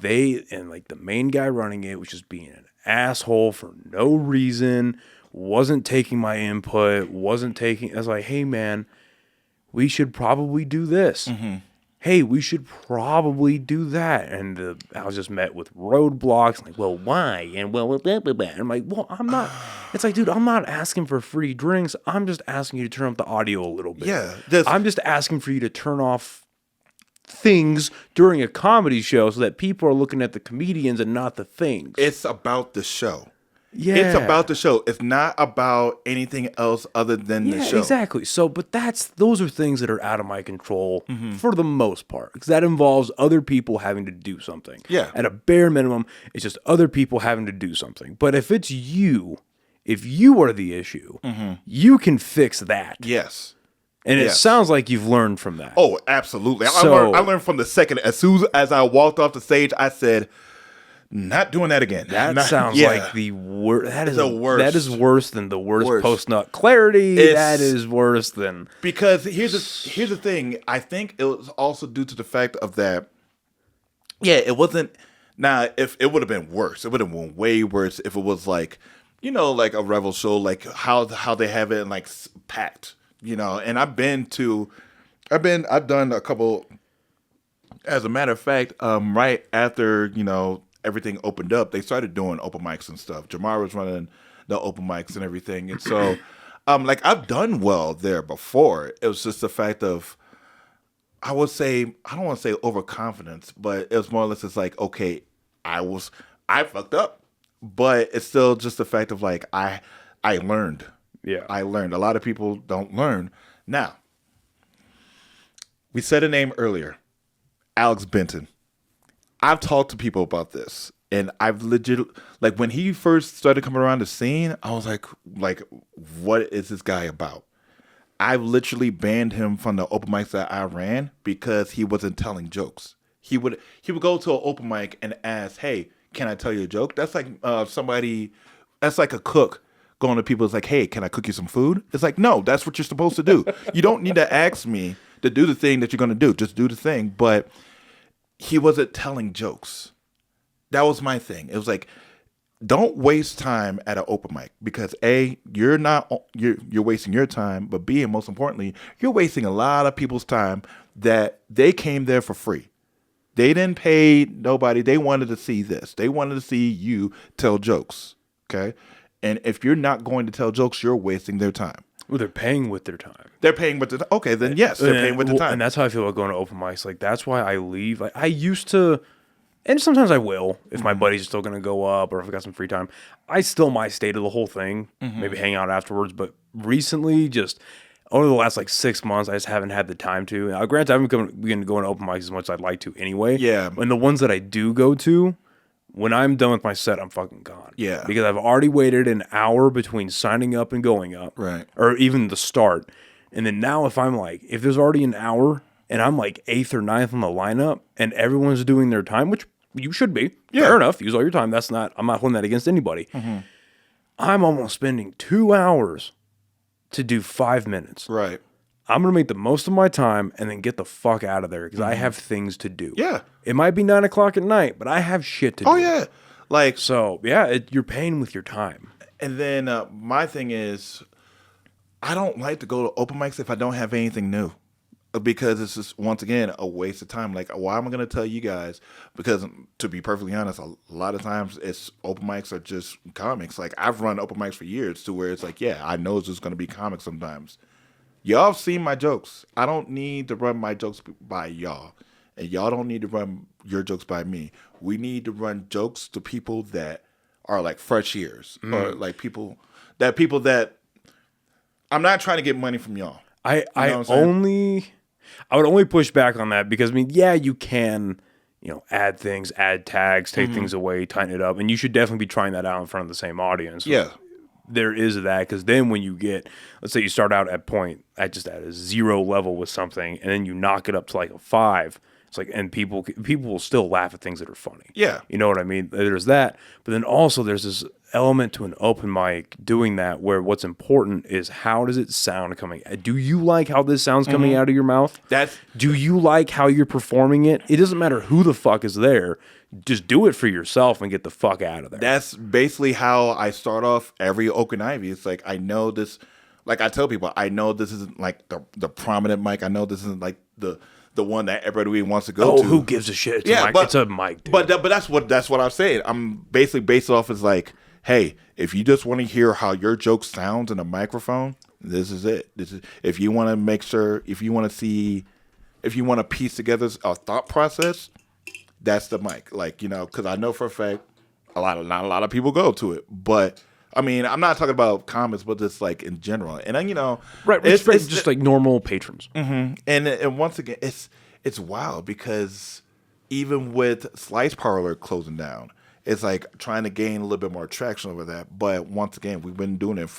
S1: like the main guy running it was just being an asshole for no reason, wasn't taking my input, I was like, hey man, we should probably do this. Mm-hmm. Hey, we should probably do that. And I was just met with roadblocks. Like, well, why? And well, blah, blah, blah. And I'm like, well, I'm not. It's like, dude, I'm not asking for free drinks. I'm just asking you to turn up the audio a little bit.
S2: Yeah.
S1: I'm just asking for you to turn off things during a comedy show so that people are looking at the comedians and not the things.
S2: It's about the show.
S1: Yeah.
S2: It's about the show. It's not about anything else other than the show.
S1: Exactly. So, but those are things that are out of my control for the most part, because that involves other people having to do something.
S2: Yeah.
S1: At a bare minimum, it's just other people having to do something. But if it's if you are the issue, you can fix that.
S2: Yes.
S1: And it sounds like you've learned from that.
S2: Oh, absolutely. I learned from the second. As soon as I walked off the stage, I said, not doing that again.
S1: That sounds like the worst. That is
S2: the worst.
S1: That is worse than the worst post-nut clarity. That is worse than...
S2: Because here's the thing. I think it was also due to the fact of that, it wasn't... Now, if it would have been worse, it would have been way worse if it was like, like a Revel show, like how they have it in like packed, and I've done a couple, as a matter of fact, right after, everything opened up, they started doing open mics and stuff. Jamar was running the open mics and everything. And so, I've done well there before. It was just the fact of, I don't want to say overconfidence, but it was more or less, it's like, okay, I fucked up, but it's still just the fact of like, I learned.
S1: Yeah.
S2: I learned. A lot of people don't learn. Now, we said a name earlier, Alex Benton. I've talked to people about this, and I've legit, like when he first started coming around the scene, I was like, what is this guy about? I've literally banned him from the open mics that I ran because he wasn't telling jokes. He would go to an open mic and ask, hey, can I tell you a joke? That's like that's like a cook going to people. It's like, hey, can I cook you some food? It's like, no, that's what you're supposed to do. You don't need to ask me to do the thing that you're going to do. Just do the thing. But he wasn't telling jokes. That was my thing. It was like, don't waste time at an open mic because A, you're wasting your time, but B, and most importantly, you're wasting a lot of people's time that they came there for free. They didn't pay nobody. They wanted to see this. They wanted to see you tell jokes. Okay? And if you're not going to tell jokes, you're wasting their time.
S1: Well, they're paying with their time.
S2: They're paying with the time. Okay, then yes, they're paying with the time.
S1: And that's how I feel about going to open mics. Like, that's why I leave. Like, I used to And sometimes I will, if my buddies are still going to go up or if I got some free time. I still might stay to the whole thing, maybe hang out afterwards. But recently, just over the last 6 months, I just haven't had the time to. Now, granted, I haven't been going to open mics as much as I'd like to anyway.
S2: Yeah.
S1: And the ones that I do go to, when I'm done with my set, I'm fucking gone.
S2: Yeah.
S1: Because I've already waited an hour between signing up and going up.
S2: Right.
S1: Or even the start. And then now if if there's already an hour and I'm 8th or 9th on the lineup and everyone's doing their time, which you should be. Yeah. Fair enough. Use all your time. I'm not holding that against anybody. I'm almost spending 2 hours to do 5 minutes.
S2: Right.
S1: I'm going to make the most of my time and then get the fuck out of there because I have things to do.
S2: Yeah.
S1: It might be 9 o'clock at night, but I have shit to do.
S2: Oh, yeah.
S1: So, yeah, you're paying with your time.
S2: And then my thing is, I don't like to go to open mics if I don't have anything new. Because it's just, once again, a waste of time. Why am I going to tell you guys? Because, to be perfectly honest, a lot of times it's open mics are just comics. I've run open mics for years to where it's I know it's just going to be comics sometimes. Y'all have seen my jokes. I don't need to run my jokes by y'all. And y'all don't need to run your jokes by me. We need to run jokes to people that are fresh ears. Or people that I'm not trying to get money from y'all.
S1: I would only push back on that because you can, add things, add tags, take things away, tighten it up, and you should definitely be trying that out in front of the same audience.
S2: Yeah,
S1: there is that because then when you get, let's say you start out at a 0 level with something, and then you knock it up to a 5. It's and people will still laugh at things that are funny.
S2: Yeah,
S1: you know what I mean. There's that, but then also there's this element to an open mic doing that where what's important is how does it sound coming. Do you like how this sounds coming out of your mouth? Do you like how you're performing it? It doesn't matter who the fuck is there. Just do it for yourself and get the fuck out of there.
S2: That's basically how I start off every Oak and Ivy. It's I know this. I tell people, I know this isn't the prominent mic. I know this isn't the one that everybody wants to go to.
S1: Who gives a shit? It's a mic, dude.
S2: But that's what I'm saying. I'm basically based off as hey, if you just want to hear how your joke sounds in a microphone, this is it. This is if you want to make sure, if you want to piece together a thought process, that's the mic. Because I know for a fact not a lot of people go to it, but. I mean, I'm not talking about comments, but just in general, and
S1: right? It's just normal patrons.
S2: Mm-hmm. And once again, it's wild because even with Slice Parlor closing down, it's trying to gain a little bit more traction over that. But once again, we've been doing it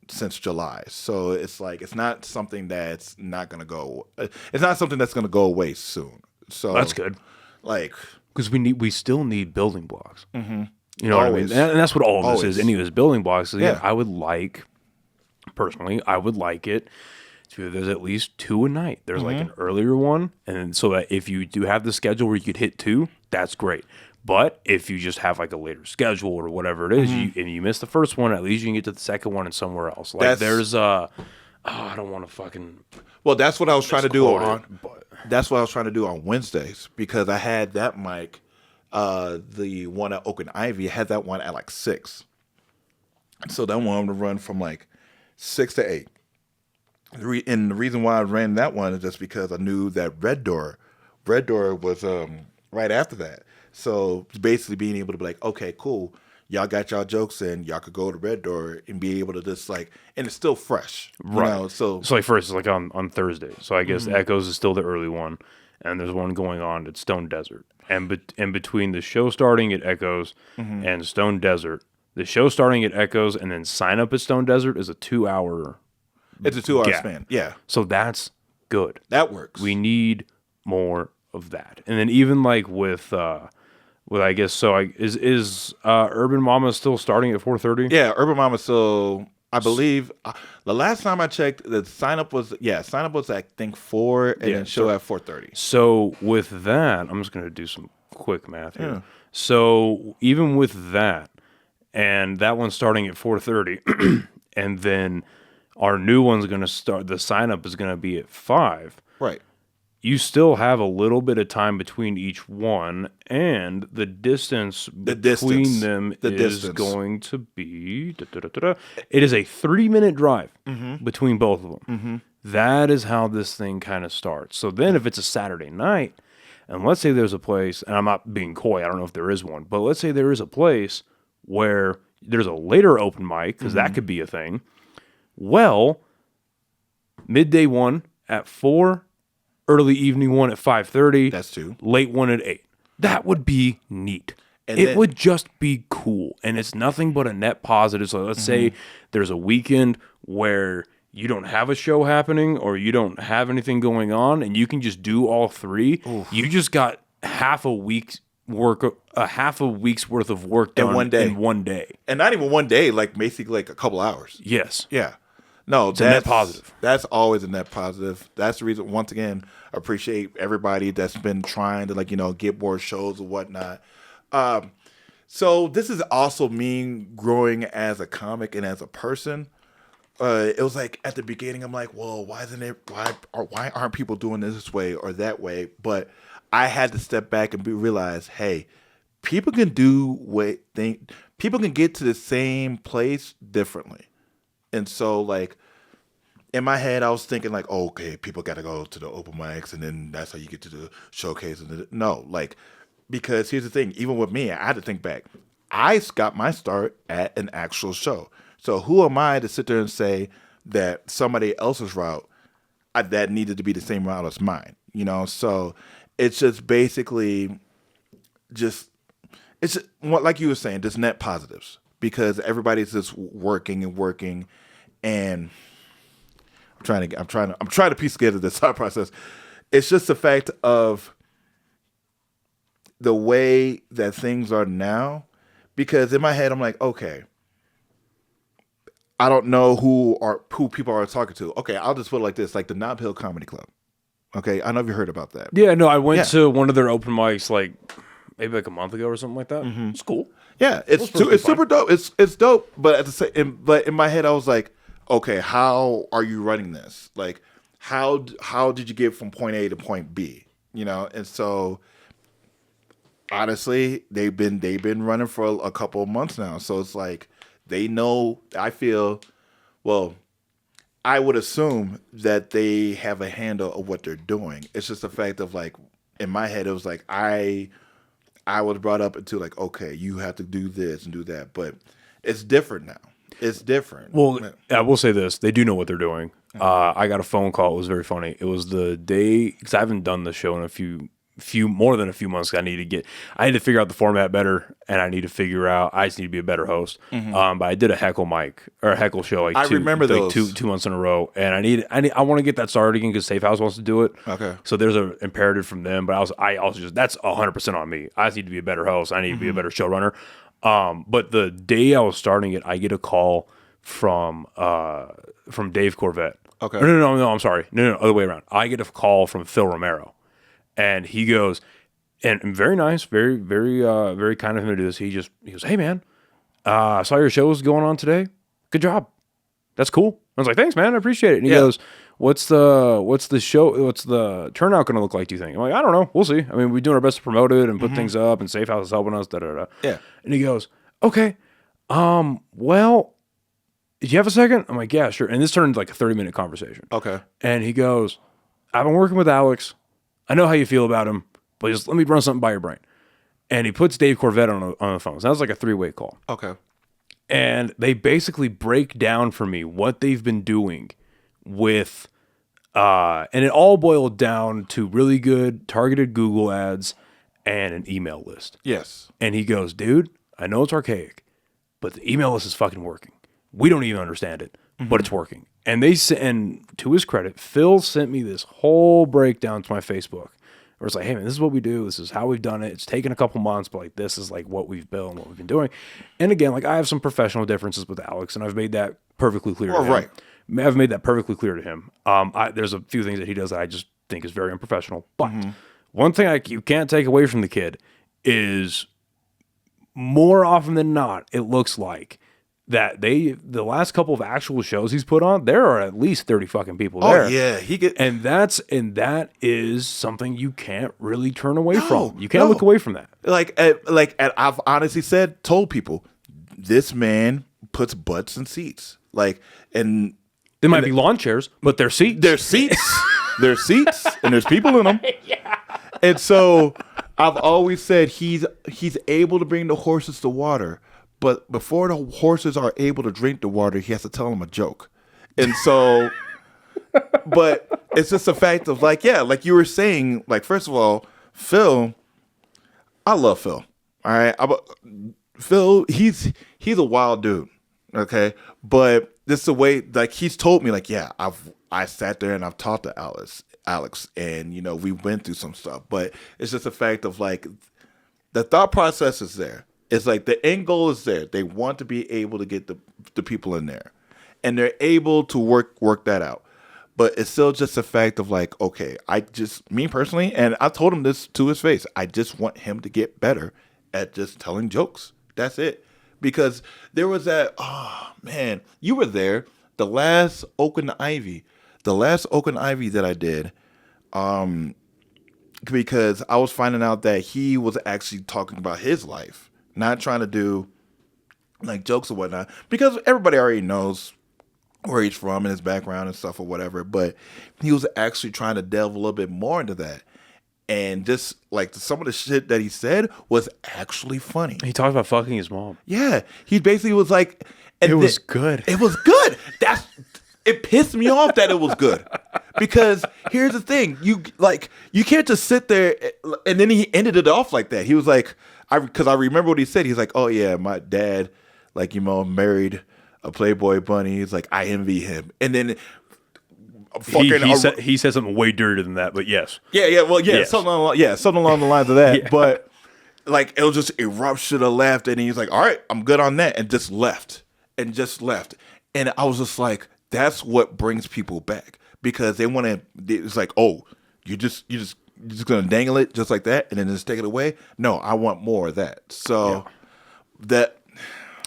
S2: since July, so it's it's not something that's not gonna go. It's not something that's gonna go away soon. So
S1: that's good. Because we still need building blocks.
S2: Mm-hmm.
S1: You know Always. What I mean? And that's what all of this is. Anyways, building blocks.
S2: Yeah.
S1: I would personally, it to there's at least 2 a night. There's an earlier one. And then so that if you do have the schedule where you could hit 2, that's great. But if you just have a later schedule or whatever it is, and you miss the first one, at least you can get to the second one and somewhere else. There's I don't want to fucking.
S2: Well, that's what I was trying to do That's what I was trying to do on Wednesdays because I had that mic. The one at Oak and Ivy had that one at 6. So that one would run from 6 to 8. And the reason why I ran that one is just because I knew that Red Door was right after that. So basically being able to be okay, cool. Y'all got y'all jokes in. Y'all could go to Red Door and be able to just and it's still fresh.
S1: Right.
S2: So
S1: first it's on Thursday. So I guess Echoes is still the early one. And there's one going on at Stone Desert. And between the show starting at Echoes and Stone Desert, the show starting at Echoes and then sign up at Stone Desert is a 2-hour.
S2: It's a 2-hour span. Yeah.
S1: So that's good.
S2: That works.
S1: We need more of that. And then even with I guess so. Is Urban Mama still starting at 4:30?
S2: Yeah, Urban Mama still. I believe the last time I checked, the sign up was I think 4 and then show at 4:30.
S1: So with that, I'm just going to do some quick math here. Yeah. So even with that, and that one's starting at 4:30, and then our new one's going to start. The sign up is going to be at 5.
S2: Right.
S1: You still have a little bit of time between each one, and the distance between them is going to be... It is a 3-minute drive between both of them. That is how this thing kind of starts. So then if it's a Saturday night, And let's say there's a place, and I'm not being coy, I don't know if there is one, but let's say there is a place where there's a later open mic, because that could be a thing. Well, midday one at 4, early evening one at 5:30.
S2: That's 2.
S1: Late one at 8. That would be neat. And it would just be cool. And it's nothing but a net positive. So let's say there's a weekend where you don't have a show happening or you don't have anything going on and you can just do all 3. Oof. You just got half a week's worth of work done in one day.
S2: And not even one day, like basically like a couple hours.
S1: Yes.
S2: Yeah. No,
S1: it's a net positive.
S2: That's always a net positive. That's the reason, once again, appreciate everybody that's been trying to get more shows or whatnot. So this is also me growing as a comic and as a person. It was like at the beginning, I'm like, well, why aren't people doing this way or that way? But I had to step back and realize, hey, people can people can get to the same place differently. And so, like, in my head, I was thinking, like, oh, okay, people got to go to the open mics, and then that's how you get to the showcase. No, like, because here's the thing. Even with me, I had to think back. I got my start at an actual show. So who am I to sit there and say that somebody else's route that needed to be the same route as mine? So it's just basically it's like you were saying, just net positives. Because everybody's just working, and I'm trying to piece together this thought process. It's just the fact of the way that things are now. Because in my head, I'm like, okay, I don't know who people are talking to. Okay, I'll just put it like this, like the Nob Hill Comedy Club. Okay, I know if you heard about that.
S1: Yeah, no, I went to one of their open mics maybe like a month ago or something like that. Mm-hmm. It's cool.
S2: Yeah, it's super dope. It's dope, but at the same, but in my head I was like, okay, how are you running this? Like, how did you get from point A to point B? And so honestly, they've been running for a couple of months now, so it's like they know. I feel, well, I would assume that they have a handle of what they're doing. It's just the fact of, like, in my head, it was like I was brought up into, like, okay, you have to do this and do that. But it's different now. It's different.
S1: Well, I will say this. They do know what they're doing. I got a phone call. It was very funny. It was the day, because I haven't done the show in a few more than a few months. I need to figure out the format better, and I just need to be a better host. Mm-hmm. But I did a heckle mic or a heckle show
S2: I remember those
S1: 2 months in a row, and I want to get that started again because Safe House wants to do it.
S2: Okay.
S1: So there's an imperative from them, but I also just, that's 100% on me. I just need to be a better host. I need to be a better showrunner. But the day I was starting it, I get a call from Dave Corvette.
S2: Okay.
S1: No, I'm sorry. No, other way around. I get a call from Phil Romero. And he goes, and very nice, very, very, very kind of him to do this. He goes, hey man, I saw your show was going on today. Good job. That's cool. I was like, thanks man, I appreciate it. And he goes, what's the turnout going to look like, do you think? I'm like, I don't know. We'll see. I mean, we're doing our best to promote it and put things up, and Safe House is helping us, da-da-da.
S2: Yeah.
S1: And he goes, okay, well, did you have a second? I'm like, yeah, sure. And this turned into like a 30-minute conversation.
S2: Okay.
S1: And he goes, I've been working with Alex. I know how you feel about him, but just let me run something by your brain. And he puts Dave Corvette on the phone. So that was like a 3-way call.
S2: Okay.
S1: And they basically break down for me what they've been doing with, and it all boiled down to really good targeted Google ads and an email list.
S2: Yes.
S1: And he goes, dude, I know it's archaic, but the email list is fucking working. We don't even understand it, but it's working. And to his credit, Phil sent me this whole breakdown to my Facebook. Where it's like, hey man, this is what we do. This is how we've done it. It's taken a couple months, but like this is like what we've built and what we've been doing. And again, like I have some professional differences with Alex, and I've made that perfectly clear to him.
S2: Right.
S1: I've made that perfectly clear to him. There's a few things that he does that I just think is very unprofessional. But one thing you can't take away from the kid is more often than not, it looks like that the last couple of actual shows he's put on, there are at least 30 fucking people there.
S2: Oh yeah,
S1: and that is something you can't really turn away from. You can't look away from that.
S2: I've honestly told people, this man puts butts in seats. And
S1: they might be lawn chairs, but they're seats.
S2: They're seats. They're seats, and there's people in them.
S1: Yeah.
S2: And so I've always said he's able to bring the horses to water, but before the horses are able to drink the water, he has to tell them a joke. And so, but it's just a fact of like, yeah, like you were saying, like, first of all, Phil, I love Phil. All right. Phil, he's a wild dude. Okay. But this is the way, like, he's told me, like, yeah, I sat there and I've talked to Alex, and, you know, we went through some stuff, but it's just a fact of like, the thought process is there. It's like the end goal is there. They want to be able to get the people in there, and they're able to work that out. But it's still just a fact of like, okay, me personally, and I told him this to his face, I just want him to get better at just telling jokes. That's it. Because there was that, oh man, you were there, the last Oak and Ivy that I did, because I was finding out that he was actually talking about his life, not trying to do like jokes or whatnot, because everybody already knows where he's from and his background and stuff or whatever, but he was actually trying to delve a little bit more into that. And just like some of the shit that he said was actually funny.
S1: He talked about fucking his mom.
S2: Yeah. He basically was like,
S1: it was good.
S2: It was good. It pissed me off that it was good. Because here's the thing. You can't just sit there, and then he ended it off like that. He was like, because I remember what he said. He's like, oh yeah, my dad, like, you know, married a Playboy bunny. He's like, I envy him. And then
S1: he said something way dirtier than that, but yes.
S2: Yeah, yes. something along the lines of that. Yeah. But like, it was just eruption of laughter, and he's like, all right, I'm good on that, and just left. And I was just like, that's what brings people back, because they want to. It's like, oh, you're just gonna dangle it just like that, and then just take it away. No, I want more of that. So that.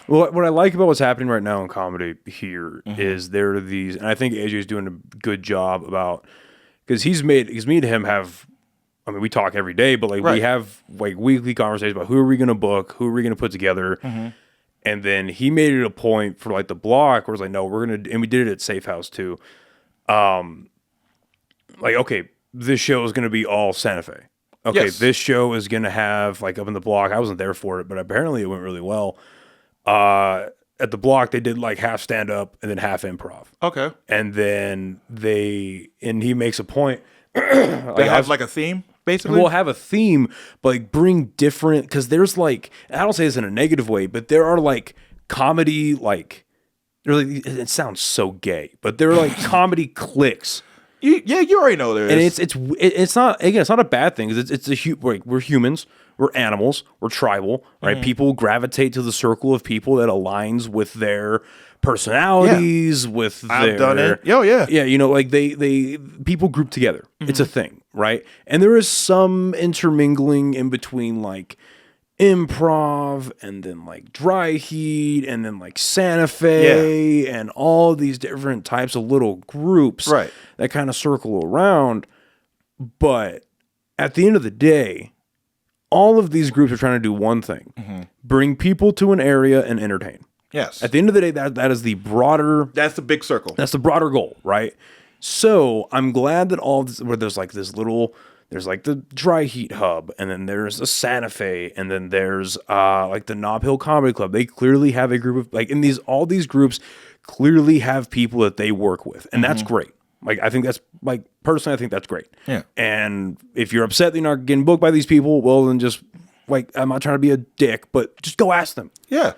S1: Well, what I like about what's happening right now in comedy here is there are these, and I think AJ's doing a good job about, because me and him have, I mean, we talk every day, but like we have like weekly conversations about who are we going to book, who are we going to put together, and then he made it a point for like the block where it's like, no, we're gonna, and we did it at Safe House too, like, okay, this show is going to be all Santa Fe. Okay, this show is going to have like up in the block. I wasn't there for it, but apparently it went really well. At the block, they did like half stand up and then half improv. Okay. And then he makes a point.
S2: They have like a theme, basically?
S1: We'll have a theme, but like bring different, because there's like, I don't say this in a negative way, but there are like comedy, like, it sounds so gay, but there are like comedy cliques.
S2: You already know there is.
S1: And it's not, again, it's not a bad thing, because we're humans. We're animals. We're tribal, right? People gravitate to the circle of people that aligns with their personalities, with their...
S2: I've done it. Oh, yeah.
S1: Yeah, you know, like people group together. It's a thing, right? And there is some intermingling in between, like, improv and then, like, dry heat and then, like, Santa Fe and all these different types of little groups that kind of circle around. But at the end of the day, all of these groups are trying to do one thing: bring people to an area and entertain.
S2: Yes.
S1: At the end of the day, that is the broader...
S2: That's the big circle.
S1: That's the broader goal, right? So I'm glad that all this, where there's like this little... There's like the Dry Heat Hub, and then there's the Santa Fe, and then there's like the Nob Hill Comedy Club. They clearly have a group of... like, in all these groups clearly have people that they work with, and that's great. Like, I think that's, like, personally, I think that's great. Yeah. And if you're upset that you're not getting booked by these people, well, then just, like, I'm not trying to be a dick, but just go ask them.
S2: Yeah.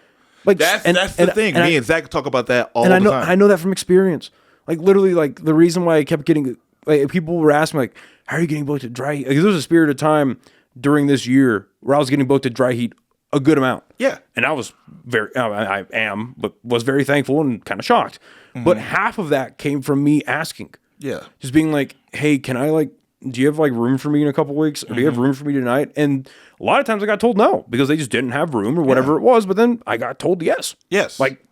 S2: Like, that's the thing. Me and Zach talk about that all the time.
S1: I know that from experience. Like, literally, like, the reason why I kept getting, like, people were asking me, like, how are you getting booked at Dry Heat? Like, there was a period of time during this year where I was getting booked at Dry Heat a good amount. Yeah. And I was I am, but was very thankful and kind of shocked. But half of that came from me asking. Yeah. Just being like, hey, can I, like, do you have, like, room for me in a couple weeks? Or do you have room for me tonight? And a lot of times I got told no, because they just didn't have room or whatever it was. But then I got told yes. Yes. Like,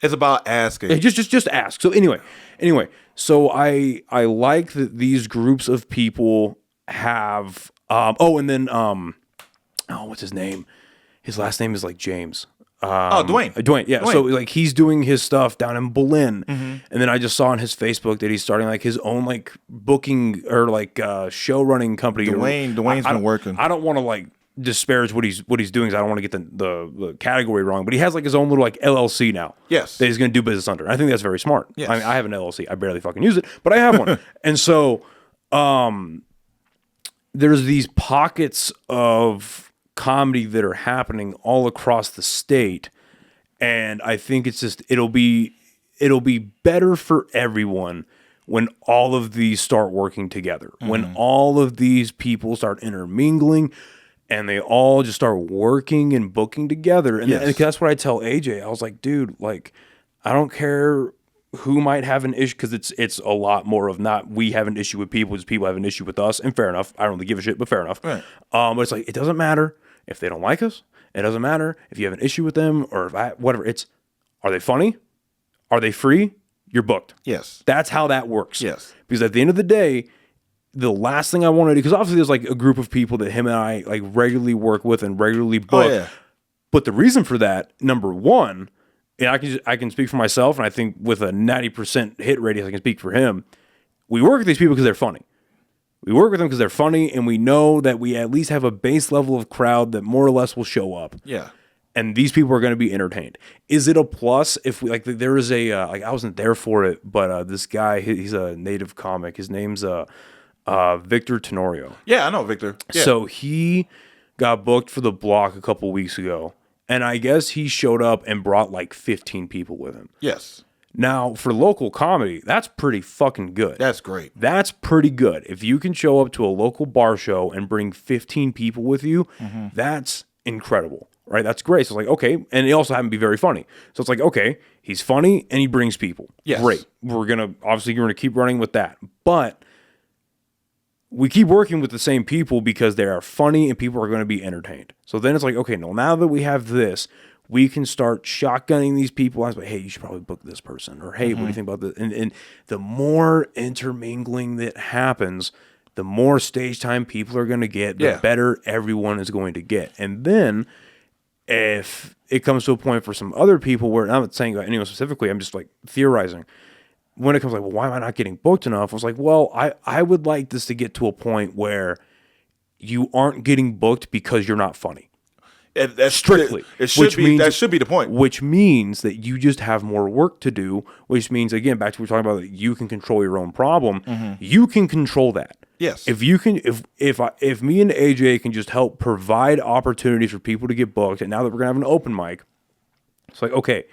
S2: it's about asking.
S1: Just ask. So anyway, so I like that these groups of people have, and then, what's his name? His last name is like James.
S2: Dwayne.
S1: Yeah. Dwayne. So like he's doing his stuff down in Berlin, and then I just saw on his Facebook that he's starting like his own like booking or like show running company.
S2: Dwayne's been working.
S1: I don't want to like disparage what he's doing. 'Cause I don't want to get the category wrong, but he has like his own little like LLC now.
S2: Yes,
S1: that he's going to do business under. I think that's very smart.
S2: Yes.
S1: I mean, I have an LLC. I barely fucking use it, but I have one. And so, there's these pockets of comedy that are happening all across the state, and I think it's just it'll be better for everyone when all of these start working together, when all of these people start intermingling and they all just start working and booking together. And, and that's what I tell AJ. I was like, dude, like, I don't care who might have an issue, because it's a lot more of not we have an issue with people, it's people have an issue with us, and fair enough. I don't really give a shit, but fair enough.
S2: Right.
S1: But it's like, it doesn't matter if they don't like us. It doesn't matter if you have an issue with them or whatever. It's, are they funny? Are they free? You're booked.
S2: Yes.
S1: That's how that works.
S2: Yes.
S1: Because at the end of the day, the last thing I want to do, because obviously there's like a group of people that him and I like regularly work with and regularly book. Oh, yeah. But the reason for that, number one, and I can speak for myself, and I think with a 90% hit radius, I can speak for him. We work with these people because they're funny. We work with them because they're funny, and we know that we at least have a base level of crowd that more or less will show up.
S2: Yeah.
S1: And these people are going to be entertained. Is it a plus if we like? There is a like I wasn't there for it, but this guy, he's a native comic. His name's Victor Tenorio.
S2: Yeah, I know Victor. Yeah.
S1: So he got booked for the Block a couple weeks ago, and I guess he showed up and brought like 15 people with him.
S2: Yes.
S1: Now, for local comedy, that's pretty fucking good.
S2: That's great.
S1: That's pretty good. If you can show up to a local bar show and bring 15 people with you, that's incredible, right? That's great. So it's like, okay, and he also happened to be very funny. So it's like, okay, he's funny and he brings people.
S2: Yes.
S1: Great. We're going to keep running with that. But we keep working with the same people because they are funny and people are going to be entertained. So then it's like, okay, now that we have this, we can start shotgunning these people. I was like, hey, you should probably book this person. Or, hey, what do you think about this? And the more intermingling that happens, the more stage time people are going to get, the better everyone is going to get. And then if it comes to a point for some other people where, I'm not saying about anyone specifically, I'm just like theorizing. When it comes like, well, why am I not getting booked enough? I was like, well, I would like this to get to a point where you aren't getting booked because you're not funny.
S2: That's strictly. That should be the point.
S1: Which means that you just have more work to do, which means, again, back to what we're talking about, that you can control your own problem. You can control that.
S2: Yes.
S1: If you can, if me and AJ can just help provide opportunities for people to get booked, and now that we're going to have an open mic, it's like, okay,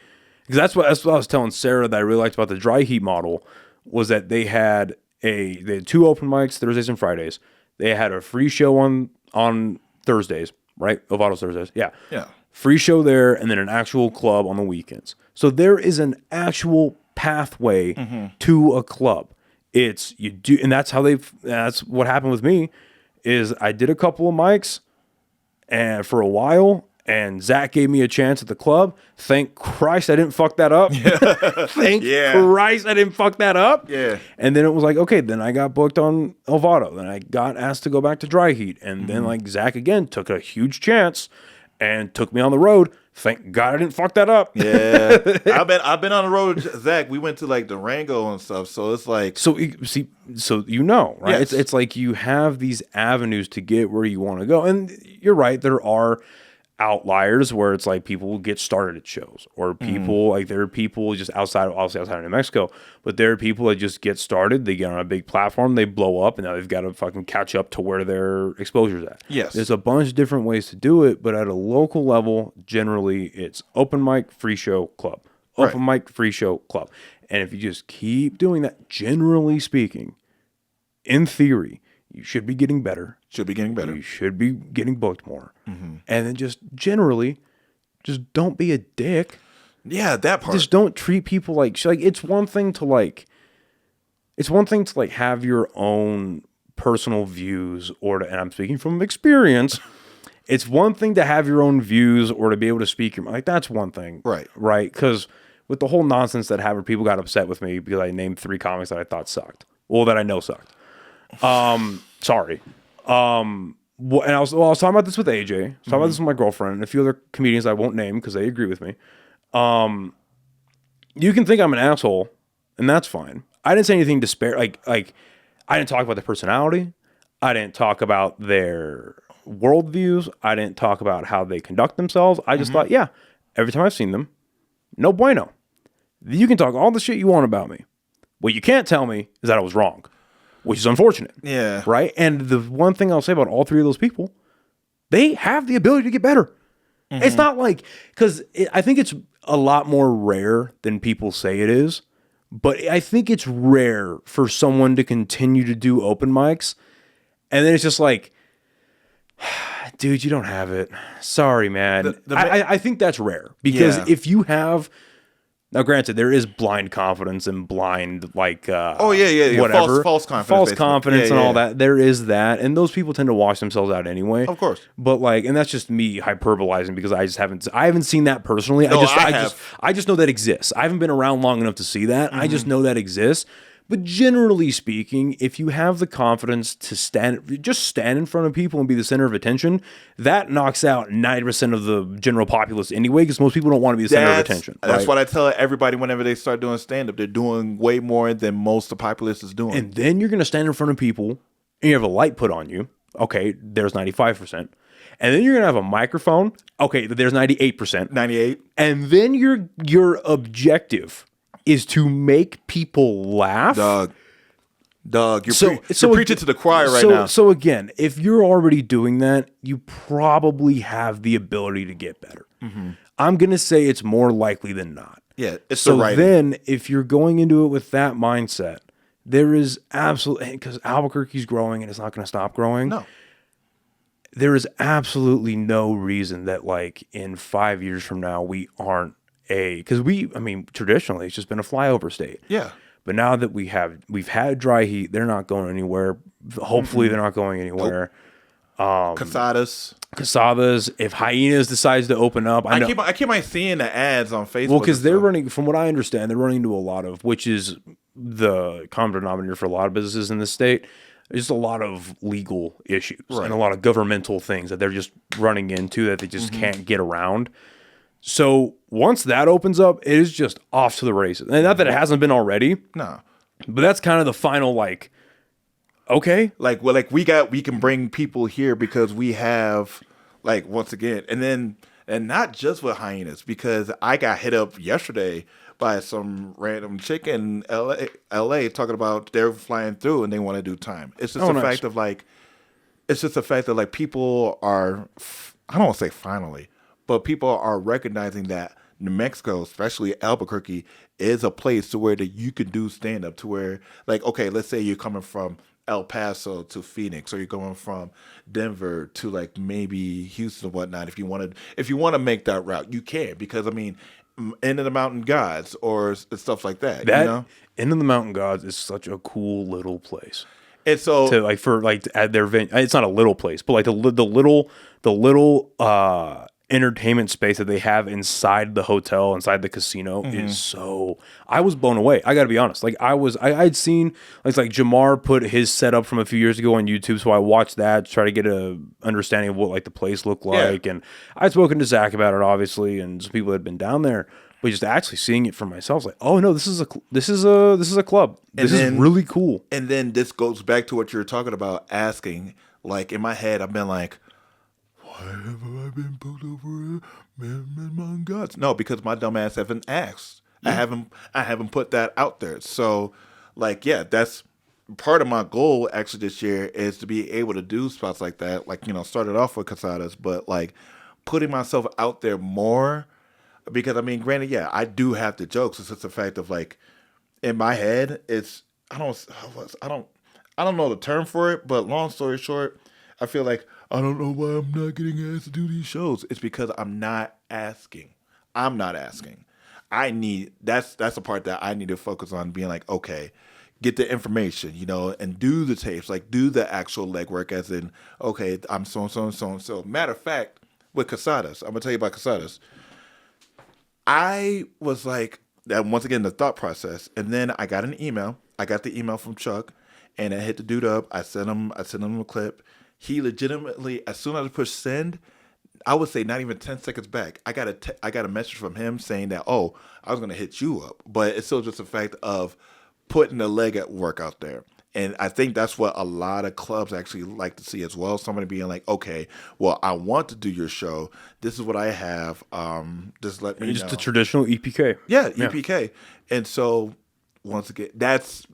S1: because that's what I was telling Sarah that I really liked about the dry heat model, was that they had 2 open mics, Thursdays and Fridays. They had a free show on Thursdays. Right? Ovato's Thursdays. Yeah.
S2: Yeah.
S1: Free show there, and then an actual club on the weekends. So there is an actual pathway to a club. It's you do, and that's what happened with me, is I did a couple of mics and for a while, and Zach gave me a chance at the club. Thank Christ I didn't fuck that up. Thank Christ I didn't fuck that up.
S2: Yeah.
S1: And then it was like, okay, then I got booked on Alvato. Then I got asked to go back to Dry Heat. And then like Zach again took a huge chance and took me on the road. Thank God I didn't fuck that up.
S2: Yeah. I've been on the road with Zach. We went to like Durango and stuff. So it's like,
S1: so you know, right?
S2: Yes.
S1: It's like you have these avenues to get where you want to go. And you're right, there are outliers where it's like people get started at shows, or people like there are people just outside of New Mexico, but there are people that just get started, they get on a big platform, they blow up, and now they've got to fucking catch up to where their exposure's at.
S2: Yes.
S1: There's a bunch of different ways to do it, but at a local level, generally it's open mic, free show, club. Open mic, free show, club. And if you just keep doing that, generally speaking, in theory, you should be getting better. You should be getting booked more. And then just generally, just don't be a dick.
S2: Yeah, that part.
S1: Just don't treat people like it's one thing to have your own personal views, and I'm speaking from experience. It's one thing to have your own views or to be able to speak your mind. Like, that's one thing. Right? Because with the whole nonsense that happened, people got upset with me because I named 3 comics that I thought sucked. Well, that I know sucked. Sorry. and I was talking about this with AJ. I was talking about this with my girlfriend and a few other comedians I won't name because they agree with me. You can think I'm an asshole, and that's fine. I didn't say anything like I didn't talk about their personality. I didn't talk about their worldviews. I didn't talk about how they conduct themselves. I just thought, yeah, every time I've seen them, no bueno. You can talk all the shit you want about me. What you can't tell me is that I was wrong, which is unfortunate.
S2: Yeah.
S1: Right? And the one thing I'll say about all three of those people, they have the ability to get better. It's not like, because I think it's a lot more rare than people say it is, but I think it's rare for someone to continue to do open mics, and then it's just like, dude, you don't have it. Sorry, man. I think that's rare, because if you have... Now, granted, there is blind confidence and blind, like, whatever.
S2: False confidence.
S1: False confidence and all that. There is that. And those people tend to wash themselves out anyway.
S2: Of course.
S1: But, like, and that's just me hyperbolizing because I haven't seen that personally.
S2: No,
S1: I just know that exists. I haven't been around long enough to see that. I just know that exists. But generally speaking, if you have the confidence to stand in front of people and be the center of attention, that knocks out 90% of the general populace anyway, because most people don't want to be the center of attention.
S2: That's what I tell everybody whenever they start doing stand-up. They're doing way more than most of the populace is doing.
S1: And then you're going to stand in front of people and you have a light put on you. Okay, there's 95%. And then you're going to have a microphone. Okay, there's 98%.
S2: 98.
S1: And then your objective is to make people laugh.
S2: Dog, you're preaching to the choir right now.
S1: So again, if you're already doing that, you probably have the ability to get better. I'm going to say it's more likely than not.
S2: Yeah, it's
S1: so
S2: the right.
S1: Then, if you're going into it with that mindset, there is absolutely, because Albuquerque's growing and it's not going to stop growing.
S2: No.
S1: There is absolutely no reason that, like, in 5 years from now, we aren't because traditionally it's just been a flyover state.
S2: Yeah.
S1: But now that we've had dry heat, they're not going anywhere. Hopefully they're not going anywhere.
S2: Nope. Casadas. If
S1: Hyenas decides to open up,
S2: I keep on seeing the ads on Facebook.
S1: Well, because they're running, from what I understand, they're running into a lot of, which is the common denominator for a lot of businesses in this state. There's a lot of legal issues and a lot of governmental things that they're just running into that they just can't get around. So once that opens up, it is just off to the races. And not that it hasn't been already.
S2: No.
S1: But that's kind of the final, like, okay.
S2: We can bring people here because we have, like, once again, and not just with Hyenas, because I got hit up yesterday by some random chick in LA talking about they're flying through and they want to do time. It's just the fact that people are, I don't want to say finally, but people are recognizing that New Mexico, especially Albuquerque, is a place to where you can do stand-up, to where, like, okay, let's say you're coming from El Paso to Phoenix, or you're going from Denver to, like, maybe Houston or whatnot. If you want to make that route, you can, because, I mean, End of the Mountain Gods or stuff like that. You know?
S1: End of the Mountain Gods is such a cool little place.
S2: And so,
S1: at their venue, it's not a little place, but like the little entertainment space that they have inside the hotel, inside the casino is so... I was blown away. I got to be honest. Like, I'd seen, like Jamar put his setup from a few years ago on YouTube, so I watched that to try to get a understanding of what, like, the place looked like. And I'd spoken to Zach about it, obviously, and some people that had been down there. But just actually seeing it for myself, like, oh no, this is a club. This is really cool.
S2: And then this goes back to what you were talking about, asking. Like, in my head, I've been like, why have I been put over Mountain Gods? No, because my dumb ass haven't asked. Yeah. I haven't put that out there. So, like, yeah, that's part of my goal actually this year, is to be able to do spots like that. Like, you know, started off with Casadas, but like putting myself out there more, because I mean, granted, yeah, I do have the jokes. It's just the fact of, like, in my head, it's I don't know the term for it, but long story short, I feel like I don't know why I'm not getting asked to do these shows. It's because I'm not asking. That's the part that I need to focus on, being like, okay, get the information, you know, and do the tapes, like do the actual legwork, as in, okay, I'm so. Matter of fact, with Casadas, I'm gonna tell you about Casadas. I was like, that once again, the thought process, and then I got an email. I got the email from Chuck, and I hit the dude up. I sent him a clip. he legitimately, as soon as I pushed send, I would say not even 10 seconds back, I got a message from him saying that, oh, I was going to hit you up. But it's still just the fact of putting the leg at work out there. And I think that's what a lot of clubs actually like to see as well. Somebody being like, okay, well, I want to do your show. This is what I have. Just let me know.
S1: Just the traditional EPK.
S2: Yeah, EPK. And so once again, it's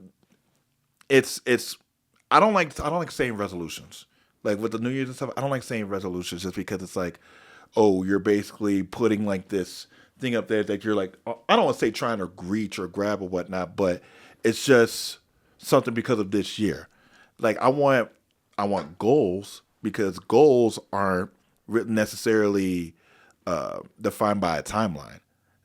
S2: I don't like saying resolutions. Like with the New Year's and stuff, I don't like saying resolutions just because it's like, oh, you're basically putting like this thing up there that you're like, I don't want to say trying to reach or grab or whatnot, but it's just something because of this year. Like I want goals, because goals aren't necessarily defined by a timeline.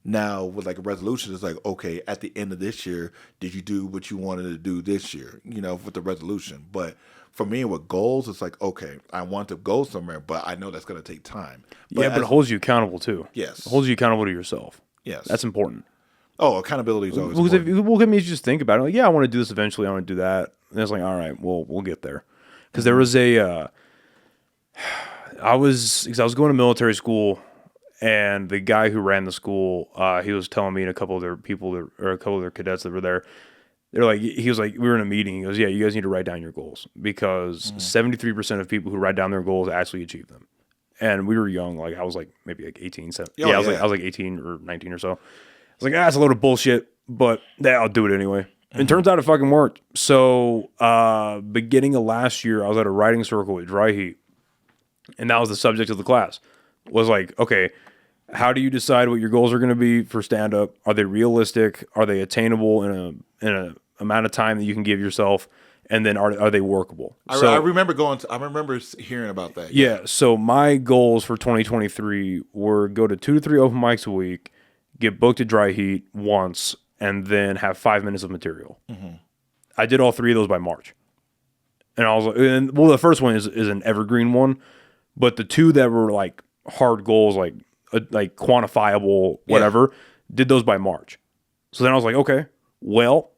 S2: Now with like a resolution, it's like, okay, at the end of this year, did you do what you wanted to do this year? With the resolution. But for me with goals, it's like, okay, I want to go somewhere, but I know that's going to take time.
S1: But it holds you accountable too.
S2: Yes.
S1: It holds you accountable to yourself.
S2: Yes.
S1: That's important.
S2: Oh, accountability is always
S1: important.
S2: Because
S1: if you just think about it, like, yeah, I want to do this eventually, I want to do that. And it's like, all right, well, we'll get there. Because there was I was going to military school, and the guy who ran the school, he was telling me and a couple of their people, or a couple of their cadets that were there, he was like, we were in a meeting. He goes, yeah, you guys need to write down your goals, because 73% of people who write down their goals actually achieve them. And we were young. Like I was like maybe like 18. So, I was like 18 or 19 or so. I was like, that's a load of bullshit, but I'll do it anyway. And it turns out it fucking worked. So beginning of last year, I was at a writing circle at Dry Heat, and that was the subject of the class. Was like, okay, how do you decide what your goals are going to be for stand-up? Are they realistic? Are they attainable in a amount of time that you can give yourself? And then are they workable?
S2: I remember hearing about that.
S1: Yeah. So my goals for 2023 were go to 2 to 3 open mics a week, get booked at Dry Heat once, and then have 5 minutes of material. Mm-hmm. I did all 3 of those by March. And I was like, the first one is an evergreen one, but the 2 that were like hard goals, like quantifiable, whatever, did those by March. So then I was like, okay, well,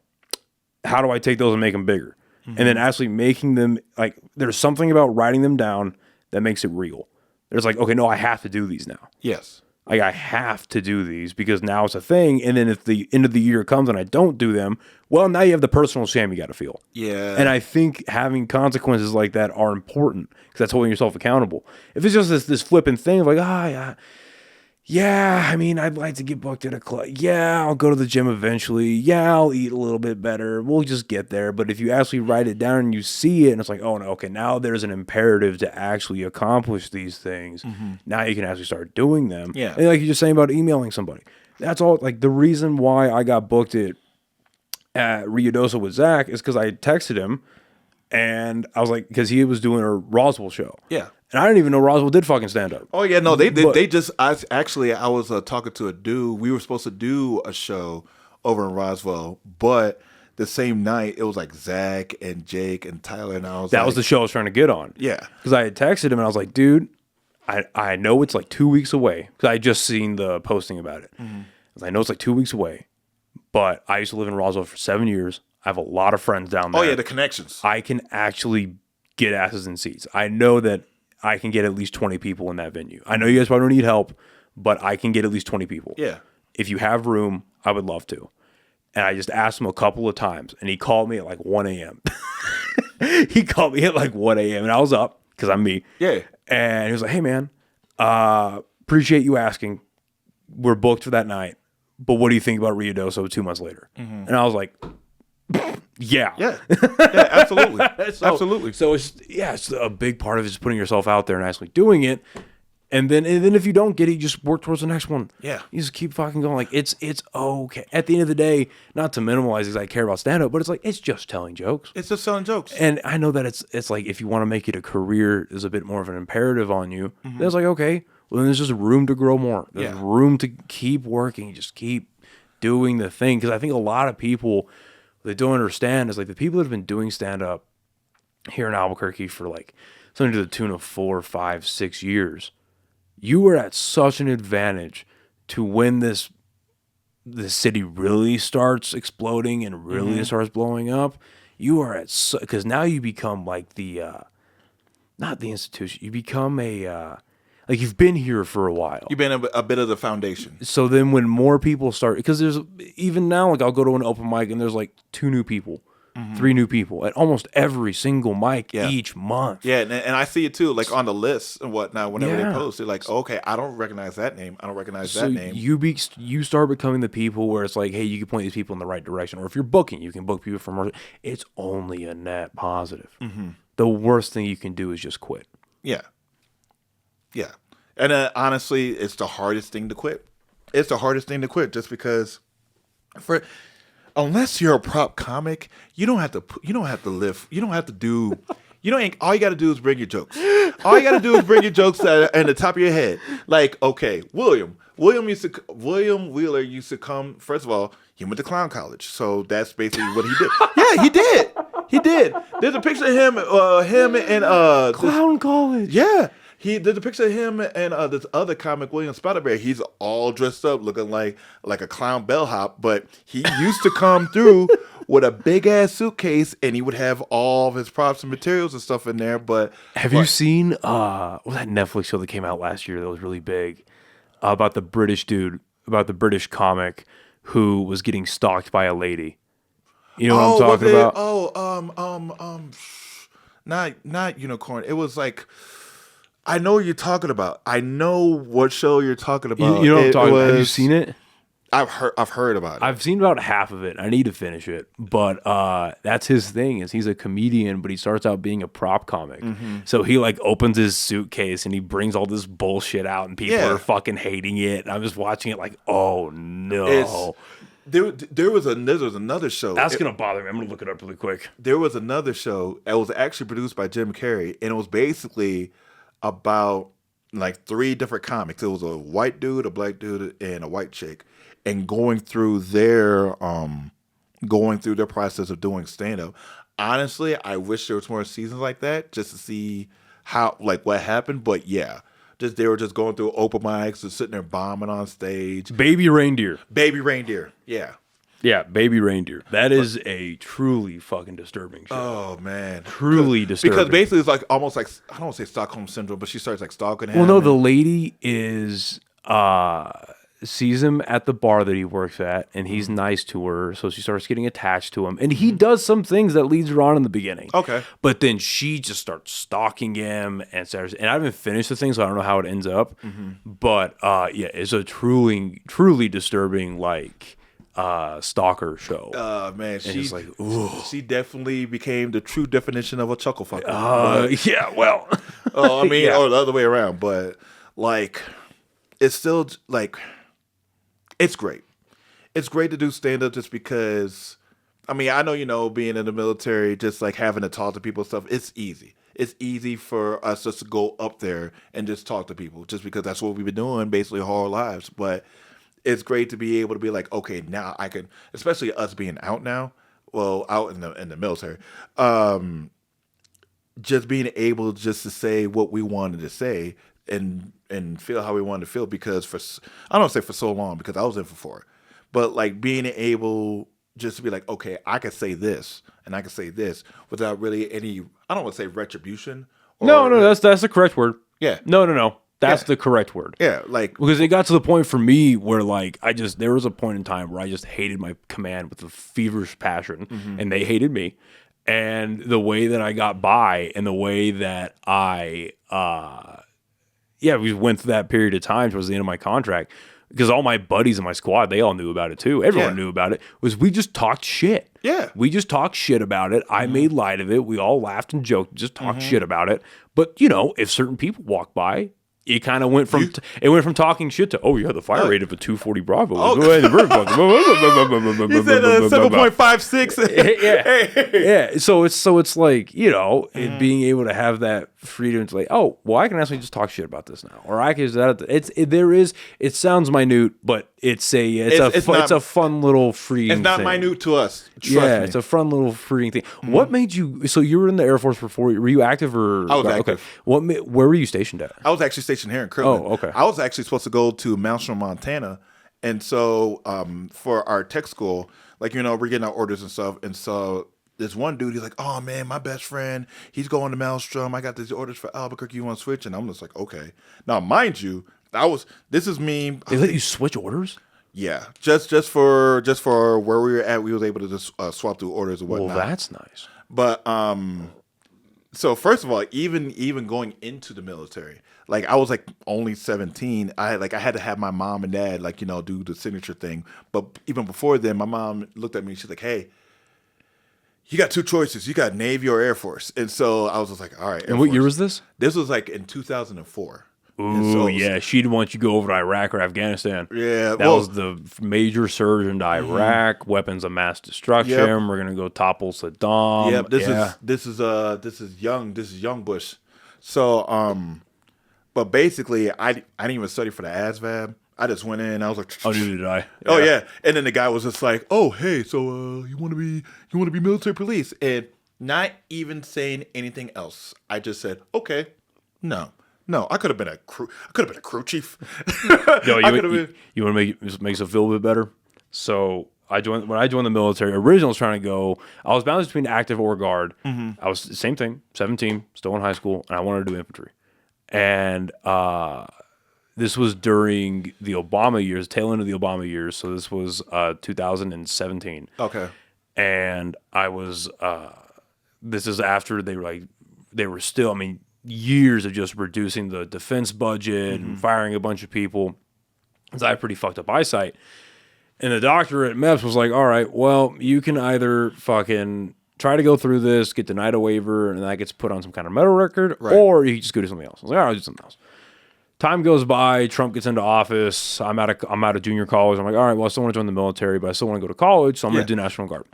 S1: how do I take those and make them bigger? Mm-hmm. And then actually making them, like, there's something about writing them down that makes it real. There's like, okay, no, I have to do these now.
S2: Yes.
S1: Like, I have to do these because now it's a thing. And then if the end of the year comes and I don't do them, well, now you have the personal shame you got to feel.
S2: Yeah.
S1: And I think having consequences like that are important because that's holding yourself accountable. If it's just this flippant thing of like, yeah, I mean, I'd like to get booked at a club. Yeah, I'll go to the gym eventually. Yeah, I'll eat a little bit better. We'll just get there. But if you actually write it down and you see it, and it's like, oh, no, okay, now there's an imperative to actually accomplish these things. Mm-hmm. Now you can actually start doing them.
S2: Yeah.
S1: And like you're just saying about emailing somebody. That's all. Like the reason why I got booked at Riodosa with Zach is because I texted him, and I was like, because he was doing a Roswell show.
S2: Yeah.
S1: And I didn't even know Roswell did fucking stand up.
S2: Oh yeah, no, they did. They just. I was talking to a dude. We were supposed to do a show over in Roswell, but the same night it was like Zach and Jake and Tyler, and I was.
S1: That was the show I was trying to get on.
S2: Yeah,
S1: because I had texted him and I was like, dude, I know it's like 2 weeks away because I had just seen the posting about it. Mm-hmm. I know it's like 2 weeks away, but I used to live in Roswell for 7 years. I have a lot of friends down there.
S2: Oh yeah, the connections.
S1: I can actually get asses in seats. I know that. I can get at least 20 people in that venue. I know you guys probably don't need help, but I can get at least 20 people.
S2: Yeah.
S1: If you have room, I would love to. And I just asked him a couple of times, and he called me at like 1 a.m. He called me at like 1 a.m., and I was up because I'm me.
S2: Yeah.
S1: And he was like, hey, man, appreciate you asking. We're booked for that night, but what do you think about Riodosa 2 months later? Mm-hmm. And I was like... Yeah,
S2: absolutely, absolutely.
S1: So it's a big part of it is putting yourself out there and actually doing it, and then if you don't get it, you just work towards the next one.
S2: Yeah,
S1: you just keep fucking going. Like it's okay. At the end of the day, not to minimize because I care about stand up, but it's like it's just telling jokes.
S2: It's just telling jokes.
S1: And I know that it's like if you want to make it a career, there's a bit more of an imperative on you. Mm-hmm. Then it's like okay, well then there's just room to grow more. There's room to keep working. Just keep doing the thing because I think a lot of people. They don't understand is like the people that have been doing stand-up here in Albuquerque for like something to the tune of 4, 5, 6 years. You are at such an advantage to when the city really starts exploding and really starts blowing up. You are at because now you become like the not the institution. You become like you've been here for a while.
S2: You've been a bit of the foundation.
S1: So then when more people start, because there's even now, like I'll go to an open mic and there's like 2 new people, 3 new people at almost every single mic each month.
S2: Yeah, and I see it too, like on the list and whatnot. Whenever they post, they're like, okay, I don't recognize that name. I don't recognize that name.
S1: You start becoming the people where it's like, hey, you can point these people in the right direction. Or if you're booking, you can book people from. It's only a net positive. The worst thing you can do is just quit.
S2: Yeah. Yeah. And honestly, it's the hardest thing to quit. It's the hardest thing to quit just because unless you're a prop comic, you don't have to live. You don't have to do. All you got to do is bring your jokes. All you got to do is bring your jokes at the top of your head. Like, okay, William Wheeler used to come. First of all, he went to clown college, so that's basically what he did. Yeah, he did. He did. There's a picture of him and
S1: clown college.
S2: Yeah. There's a picture of him and this other comic, William Spotterberry. He's all dressed up, looking like a clown bellhop. But he used to come through with a big ass suitcase, and he would have all of his props and materials and stuff in there. But
S1: have you seen what was that Netflix show that came out last year that was really big about the British comic who was getting stalked by a lady? You know what I'm talking about?
S2: Not Unicorn. It was like. I know what you're talking about. I know what show you're talking about.
S1: You know what I'm talking about. Have you seen it?
S2: I've heard about it.
S1: I've seen about half of it. I need to finish it. But that's his thing is he's a comedian, but he starts out being a prop comic. So he like opens his suitcase and he brings all this bullshit out and people are fucking hating it. And I'm just watching it like, oh no.
S2: There was another show.
S1: That's going to bother me. I'm going to look it up really quick.
S2: There was another show that was actually produced by Jim Carrey, and it was basically about like 3 different comics. It was a white dude, a black dude, and a white chick, and going through their process of doing stand up. Honestly, I wish there was more seasons like that just to see how what happened. But yeah, they were just going through open mics and sitting there bombing on stage.
S1: Baby Reindeer.
S2: Yeah.
S1: Yeah, Baby Reindeer. That is a truly fucking disturbing show.
S2: Oh, man.
S1: Truly disturbing.
S2: Because basically it's like almost like, I don't want to say Stockholm Syndrome, but she starts like stalking him.
S1: Well, no, the lady sees him at the bar that he works at, and he's nice to her, so she starts getting attached to him. And he does some things that leads her on in the beginning.
S2: Okay.
S1: But then she just starts stalking him, and I haven't finished the thing, so I don't know how it ends up. But yeah, it's a truly, truly disturbing, stalker show.
S2: Man,
S1: she's like, ooh.
S2: She definitely became the true definition of a chuckle fucker.
S1: Yeah, well,
S2: I mean, or the other way around. But it's still it's great. It's great to do stand up just because. I mean, I know being in the military, just having to talk to people and stuff. It's easy. It's easy for us just to go up there and just talk to people, just because that's what we've been doing basically our whole lives. But it's great to be able to be like, okay, now I can, especially us being out now, out in the military, just being able just to say what we wanted to say and feel how we wanted to feel. Because I don't say for so long, because I was in for 4, but being able just to be like, okay, I can say this and I can say this without really any, I don't want to say retribution.
S1: No, that's the correct word.
S2: Yeah.
S1: No. That's the correct word.
S2: Yeah,
S1: because it got to the point for me where there was a point in time where I just hated my command with a feverish passion, and they hated me, and the way that I got by, and the way that I, we went through that period of time towards the end of my contract, because all my buddies in my squad, they all knew about it too. Everyone knew about it. Was we just talked shit.
S2: Yeah,
S1: we just talked shit about it. I made light of it. We all laughed and joked, just talked shit about it. But if certain people walk by, it kind of went from talking shit to the fire rate of a 240 Bravo.
S2: You said 7.56.
S1: Yeah. So it's it being able to have that freedom to I can actually just talk shit about this now, or I can it sounds minute, but it's a fun little freeing.
S2: It's not
S1: thing.
S2: Minute to us. Trust me.
S1: It's a fun little freeing thing. What made you? So you were in the Air Force for 4 years. Were you active or?
S2: I was active.
S1: Okay. Where were you stationed at?
S2: I was actually stationed here in Kirtland.
S1: Oh, okay.
S2: I was actually supposed to go to Malmstrom, Montana, and so for our tech school, we're getting our orders and stuff, and so this one dude, he's like, oh man, my best friend, he's going to Maelstrom. I got these orders for Albuquerque. You want to switch? And I'm just like, okay. Now, mind you, this is me.
S1: They let you switch orders?
S2: Yeah, just for where we were at, we was able to just swap through orders and whatnot.
S1: Well, that's nice.
S2: But so first of all, even going into the military, like I was like only 17. I had to have my mom and dad do the signature thing. But even before then, my mom looked at me and she's like, "Hey, you got two choices. You got Navy or Air Force." And so I was just like, "All right."
S1: And what year was this?
S2: This was like in 2004.
S1: Ooh, so yeah. She didn't want you to go over to Iraq or Afghanistan.
S2: Yeah.
S1: That was the major surge into Iraq, weapons of mass destruction. Yep. We're going to go topple Saddam.
S2: Yep. This is young Bush. So, but basically, I didn't even study for the ASVAB. I just went in. I was like,
S1: oh, neither did I.
S2: Oh yeah. And then the guy was just like, oh hey, so you want to be military police? And not even saying anything else. I just said, okay, no. No, I could have been a crew. I could have been a crew chief.
S1: Yo, you want to make us feel a bit better? So when I joined the military. Originally, I was trying to go. I was balanced between active or guard. Mm-hmm. I was the same thing, 17, still in high school, and I wanted to do infantry. And this was during the Obama years, tail end of the Obama years. So this was 2017.
S2: Okay.
S1: And I was. This is after they were still. I mean, years of just reducing the defense budget and firing a bunch of people. Because I had pretty fucked up eyesight. And the doctor at MEPS was like, all right, well, you can either fucking try to go through this, get denied a waiver, and that gets put on some kind of medical record, or you can just go do something else. I was like, all right, I'll do something else. Time goes by, Trump gets into office, I'm out of junior college. I'm like, all right, well, I still want to join the military, but I still want to go to college, so I'm going to do National Guard.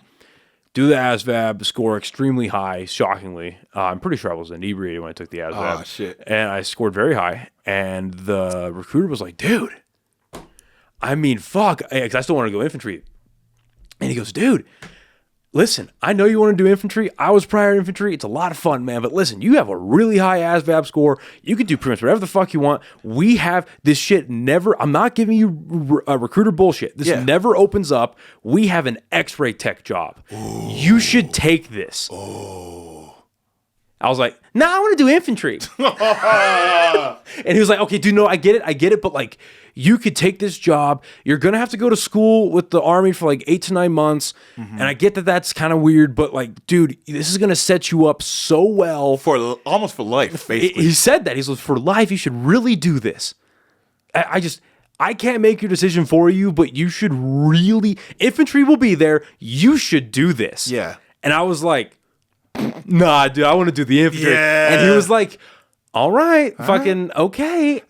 S1: Do the ASVAB, score extremely high, shockingly. I'm pretty sure I was inebriated when I took the ASVAB.
S2: Oh, shit.
S1: And I scored very high. And the recruiter was like, dude, I mean, fuck. Because I still want to go infantry. And he goes, dude, listen, I know you want to do infantry. I was prior infantry. It's a lot of fun, man. But listen, you have a really high ASVAB score. You can do pretty much whatever the fuck you want. We have this shit never. I'm not giving you recruiter bullshit. This never opens up. We have an X-ray tech job. Ooh. You should take this. Oh. I was like, nah, I want to do infantry. And he was like, okay, dude, no, I get it. But like, you could take this job. You're going to have to go to school with the Army for like 8 to 9 months. Mm-hmm. And I get that that's kind of weird, but like, dude, this is going to set you up so well.
S2: Almost for life, basically.
S1: He said that. He said, for life, you should really do this. I can't make your decision for you, but you should really, infantry will be there. You should do this.
S2: Yeah.
S1: And I was like, nah, dude, I want to do the infantry.
S2: Yeah.
S1: And he was like, all right, fucking okay.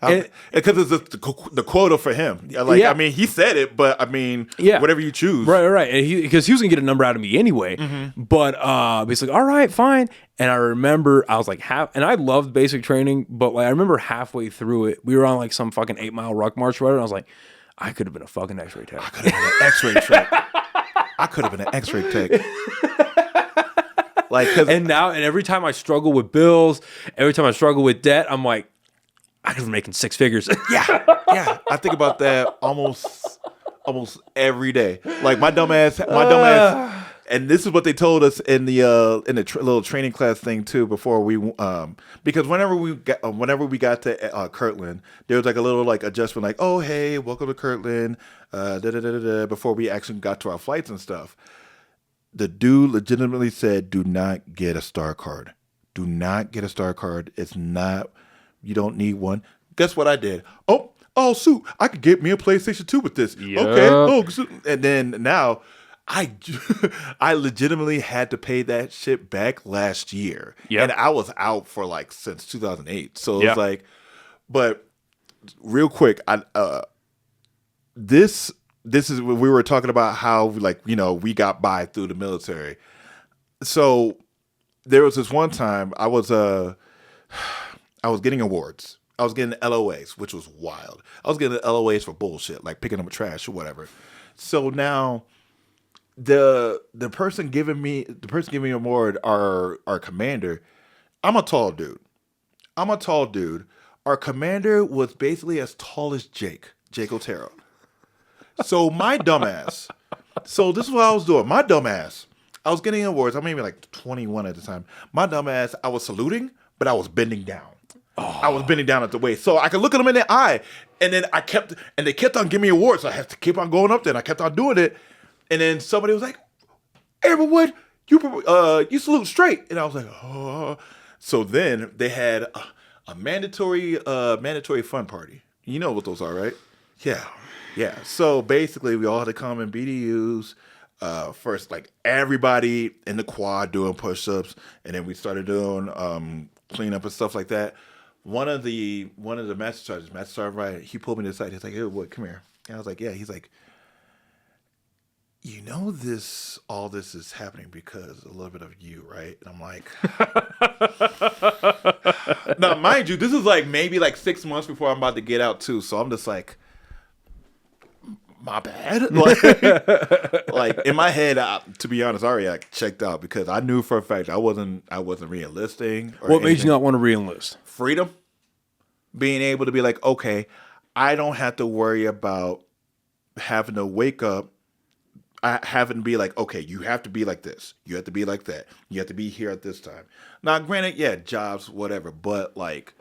S2: Because it's the quota for him. I mean, he said it, but I mean, whatever you choose.
S1: Right. And because he was going to get a number out of me anyway. Mm-hmm. But he's like, all right, fine. And I remember I was like, and I loved basic training, but like I remember halfway through it, we were on like some fucking 8-mile ruck march, right? And I was like, I could have been a fucking X-ray tech.
S2: I could have been an X-ray tech.
S1: And every time I struggle with bills, every time I struggle with debt, I'm like, I could be making 6 figures.
S2: Yeah. I think about that almost every day. Like my dumb ass, and this is what they told us in the little training class thing too. Before we, because whenever we got to Kirtland, there was like a little like adjustment, like, oh hey, welcome to Kirtland, before we actually got to our flights and stuff. The dude legitimately said, do not get a star card. Do not get a star card. It's not, you don't need one. Guess what I did? Oh, shoot. I could get me a PlayStation 2 with this. Yep. Okay. And then now, I legitimately had to pay that shit back last year. Yep. And I was out for like since 2008. So it's like, but real quick, this is what we were talking about, how we got by through the military. So there was this one time I was getting awards. I was getting LOAs, which was wild. I was getting LOAs for bullshit, like picking up trash or whatever. So now the person giving me an award, our commander, I'm a tall dude. Our commander was basically as tall as Jake Otero. So my dumbass. So this is what I was doing. My dumbass. I was getting awards. I'm maybe like 21 at the time. My dumb ass, I was saluting, but I was bending down. Oh. I was bending down at the waist, so I could look at them in the eye, and then they kept on giving me awards. So I had to keep on going up there, and I kept on doing it, and then somebody was like, "Everwood, you salute straight," and I was like, "Oh." So then they had a mandatory fun party. You know what those are, right? Yeah. So basically, we all had to come in BDUs. First, like everybody in the quad doing push-ups, and then we started doing cleanup and stuff like that. One of the master sergeant, right? He pulled me to the side. He's like, "Hey, what? Come here." And I was like, "Yeah." He's like, "You know all this is happening because a little bit of you, right?" And I'm like, now, mind you, this is like maybe like 6 months before I'm about to get out too. So I'm just like, my bad. Like in my head, to be honest, I already like checked out because I knew for a fact I wasn't re-enlisting.
S1: What made you not want to re-enlist?
S2: Freedom. Being able to be like, okay, I don't have to worry about having to wake up. Having to be like, okay, you have to be like this. You have to be like that. You have to be here at this time. Now, granted, yeah, jobs, whatever. But like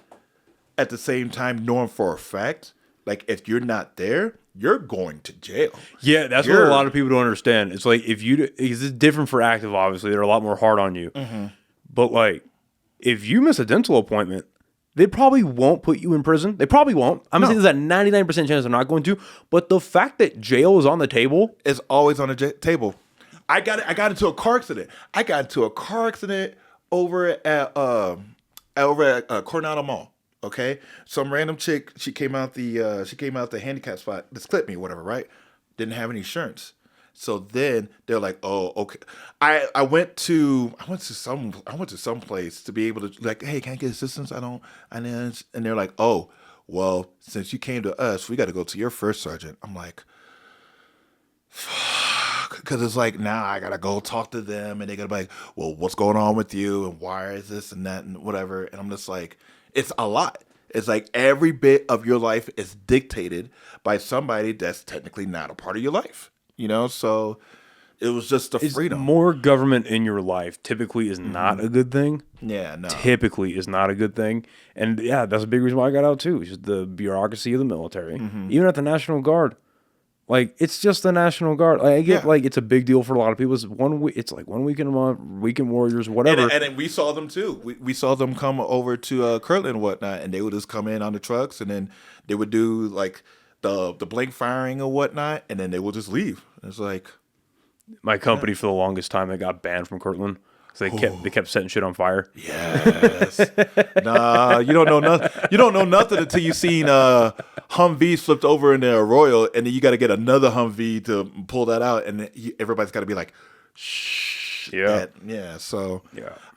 S2: at the same time, knowing for a fact, like if you're not there, you're going to jail.
S1: Yeah, that's what a lot of people don't understand. It's like it's different for active, obviously. They're a lot more hard on you. Mm-hmm. But like, if you miss a dental appointment, they probably won't put you in prison. They probably won't. I'm saying there's a 99% chance they're not going to. But the fact that jail is on the table
S2: is always on the table. I got into a car accident. I got into a car accident over at Coronado Mall. Okay, some random chick. She came out the handicap spot. Just clipped me, whatever. Right? Didn't have any insurance. So then they're like, "Oh, okay." I went to some place to be able to like, "Hey, can I get assistance?" And they're like, "Oh, well, since you came to us, we got to go to your first sergeant." I'm like, "Fuck," because it's like now I gotta go talk to them, and they gotta be like, "Well, what's going on with you, and why is this and that and whatever?" And I'm just like, it's a lot. It's like every bit of your life is dictated by somebody that's technically not a part of your life. You know, so it was just the freedom.
S1: More government in your life typically is not a good thing.
S2: Yeah, no.
S1: Typically is not a good thing. And yeah, that's a big reason why I got out too. It's just the bureaucracy of the military. Mm-hmm. Even at the National Guard. Like, it's just the National Guard. Like, I get, like, it's a big deal for a lot of people. It's like 1 week in a month, Weekend Warriors, whatever.
S2: And then we saw them, too. We saw them come over to Kirtland and whatnot, and they would just come in on the trucks, and then they would do, like, the blank firing or whatnot, and then they would just leave. It's like...
S1: My company, for the longest time, they got banned from Kirtland. So they kept setting shit on fire.
S2: Yes. Nah, you don't know nothing. You don't know nothing until you seen Humvees flipped over in the Royal, and then you got to get another Humvee to pull that out, and everybody's got to be like, shh.
S1: Yeah.
S2: So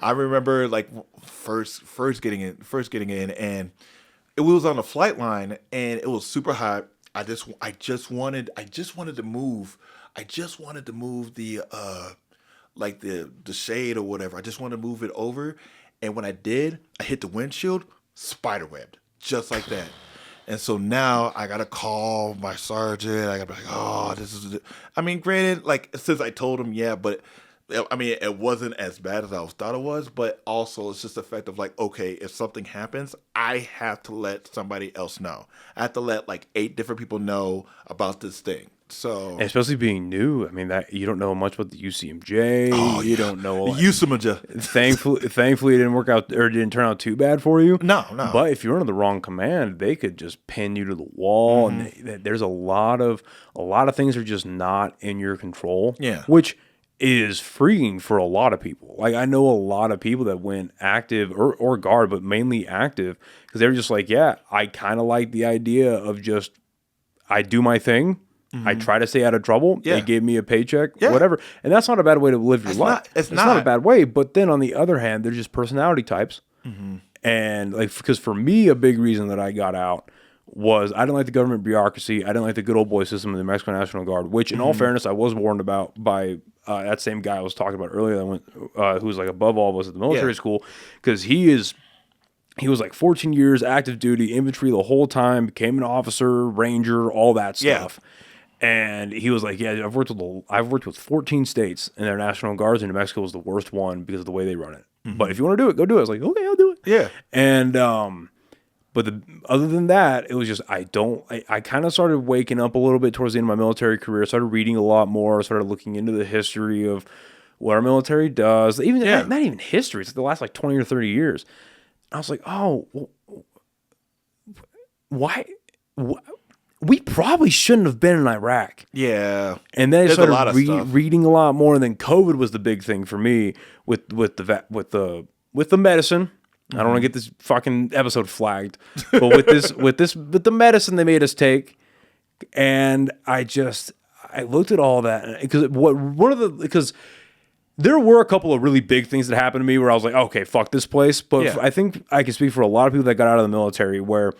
S2: I remember like first getting in, and it was on the flight line, and it was super hot. I just wanted to move. I just wanted to move the like the shade or whatever. I just wanted to move it over. And when I did, I hit the windshield, spiderwebbed, just like that. And so now I got to call my sergeant. I got to be like, oh, this is... I mean, granted, like, since I told him, yeah, but... I mean, it wasn't as bad as I thought it was, but also it's just the fact of like, okay, if something happens, I have to let somebody else know. I have to let like 8 different people know about this thing. So,
S1: and especially being new, I mean that you don't know much about the UCMJ.
S2: Oh,
S1: you don't know
S2: UCMJ.
S1: Thankfully, it didn't work out or didn't turn out too bad for you.
S2: No.
S1: But if you're under the wrong command, they could just pin you to the wall, and there's a lot of things are just not in your control.
S2: Yeah,
S1: which is freeing for a lot of people. Like, I know a lot of people that went active or guard, but mainly active, because they were just like, yeah, I kind of like the idea of just, I do my thing. I try to stay out of trouble. Yeah. They gave me a paycheck, whatever. And that's not a bad way to live your life. It's not a bad way. But then on the other hand, they're just personality types. Mm-hmm. And like, because for me, a big reason that I got out was I didn't like the government bureaucracy. I didn't like the good old boy system of the Mexican National Guard, which in all fairness, I was warned about by that same guy I was talking about earlier who was like above all of us at the military school, because he was like 14 years active duty, infantry the whole time, became an officer, ranger, all that stuff. And he was like, yeah, I've worked with 14 states, and their national guards, and New Mexico was the worst one because of the way they run it. But if you want to do it, go do it. I was like, okay, I'll do it.
S2: Yeah.
S1: And but other than that, it was just I kind of started waking up a little bit towards the end of my military career. I started reading a lot more. I started looking into the history of what our military does. Even not even history. It's the last like 20 or 30 years. I was like, oh, why? We probably shouldn't have been in Iraq.
S2: Yeah.
S1: And then I started reading a lot more. And then COVID was the big thing for me with the medicine. I don't want to get this fucking episode flagged, but with the medicine they made us take, and I looked at all that because there were a couple of really big things that happened to me where I was like, okay, fuck this place. But I think I can speak for a lot of people that got out of the military where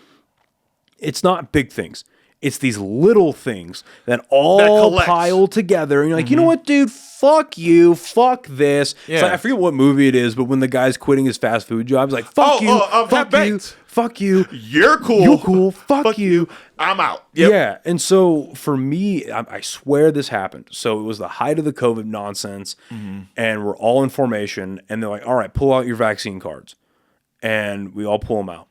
S1: it's not big things. It's these little things that all pile together. And you're like, you know what, dude? Fuck you. Fuck this. Yeah. Like, I forget what movie it is, but when the guy's quitting his fast food job, he's like, fuck you. Fuck you. Fuck you.
S2: You're cool.
S1: You're cool. Fuck you.
S2: I'm out. Yep.
S1: Yeah. And so for me, I swear this happened. So it was the height of the COVID nonsense, and we're all in formation. And they're like, all right, pull out your vaccine cards. And we all pull them out.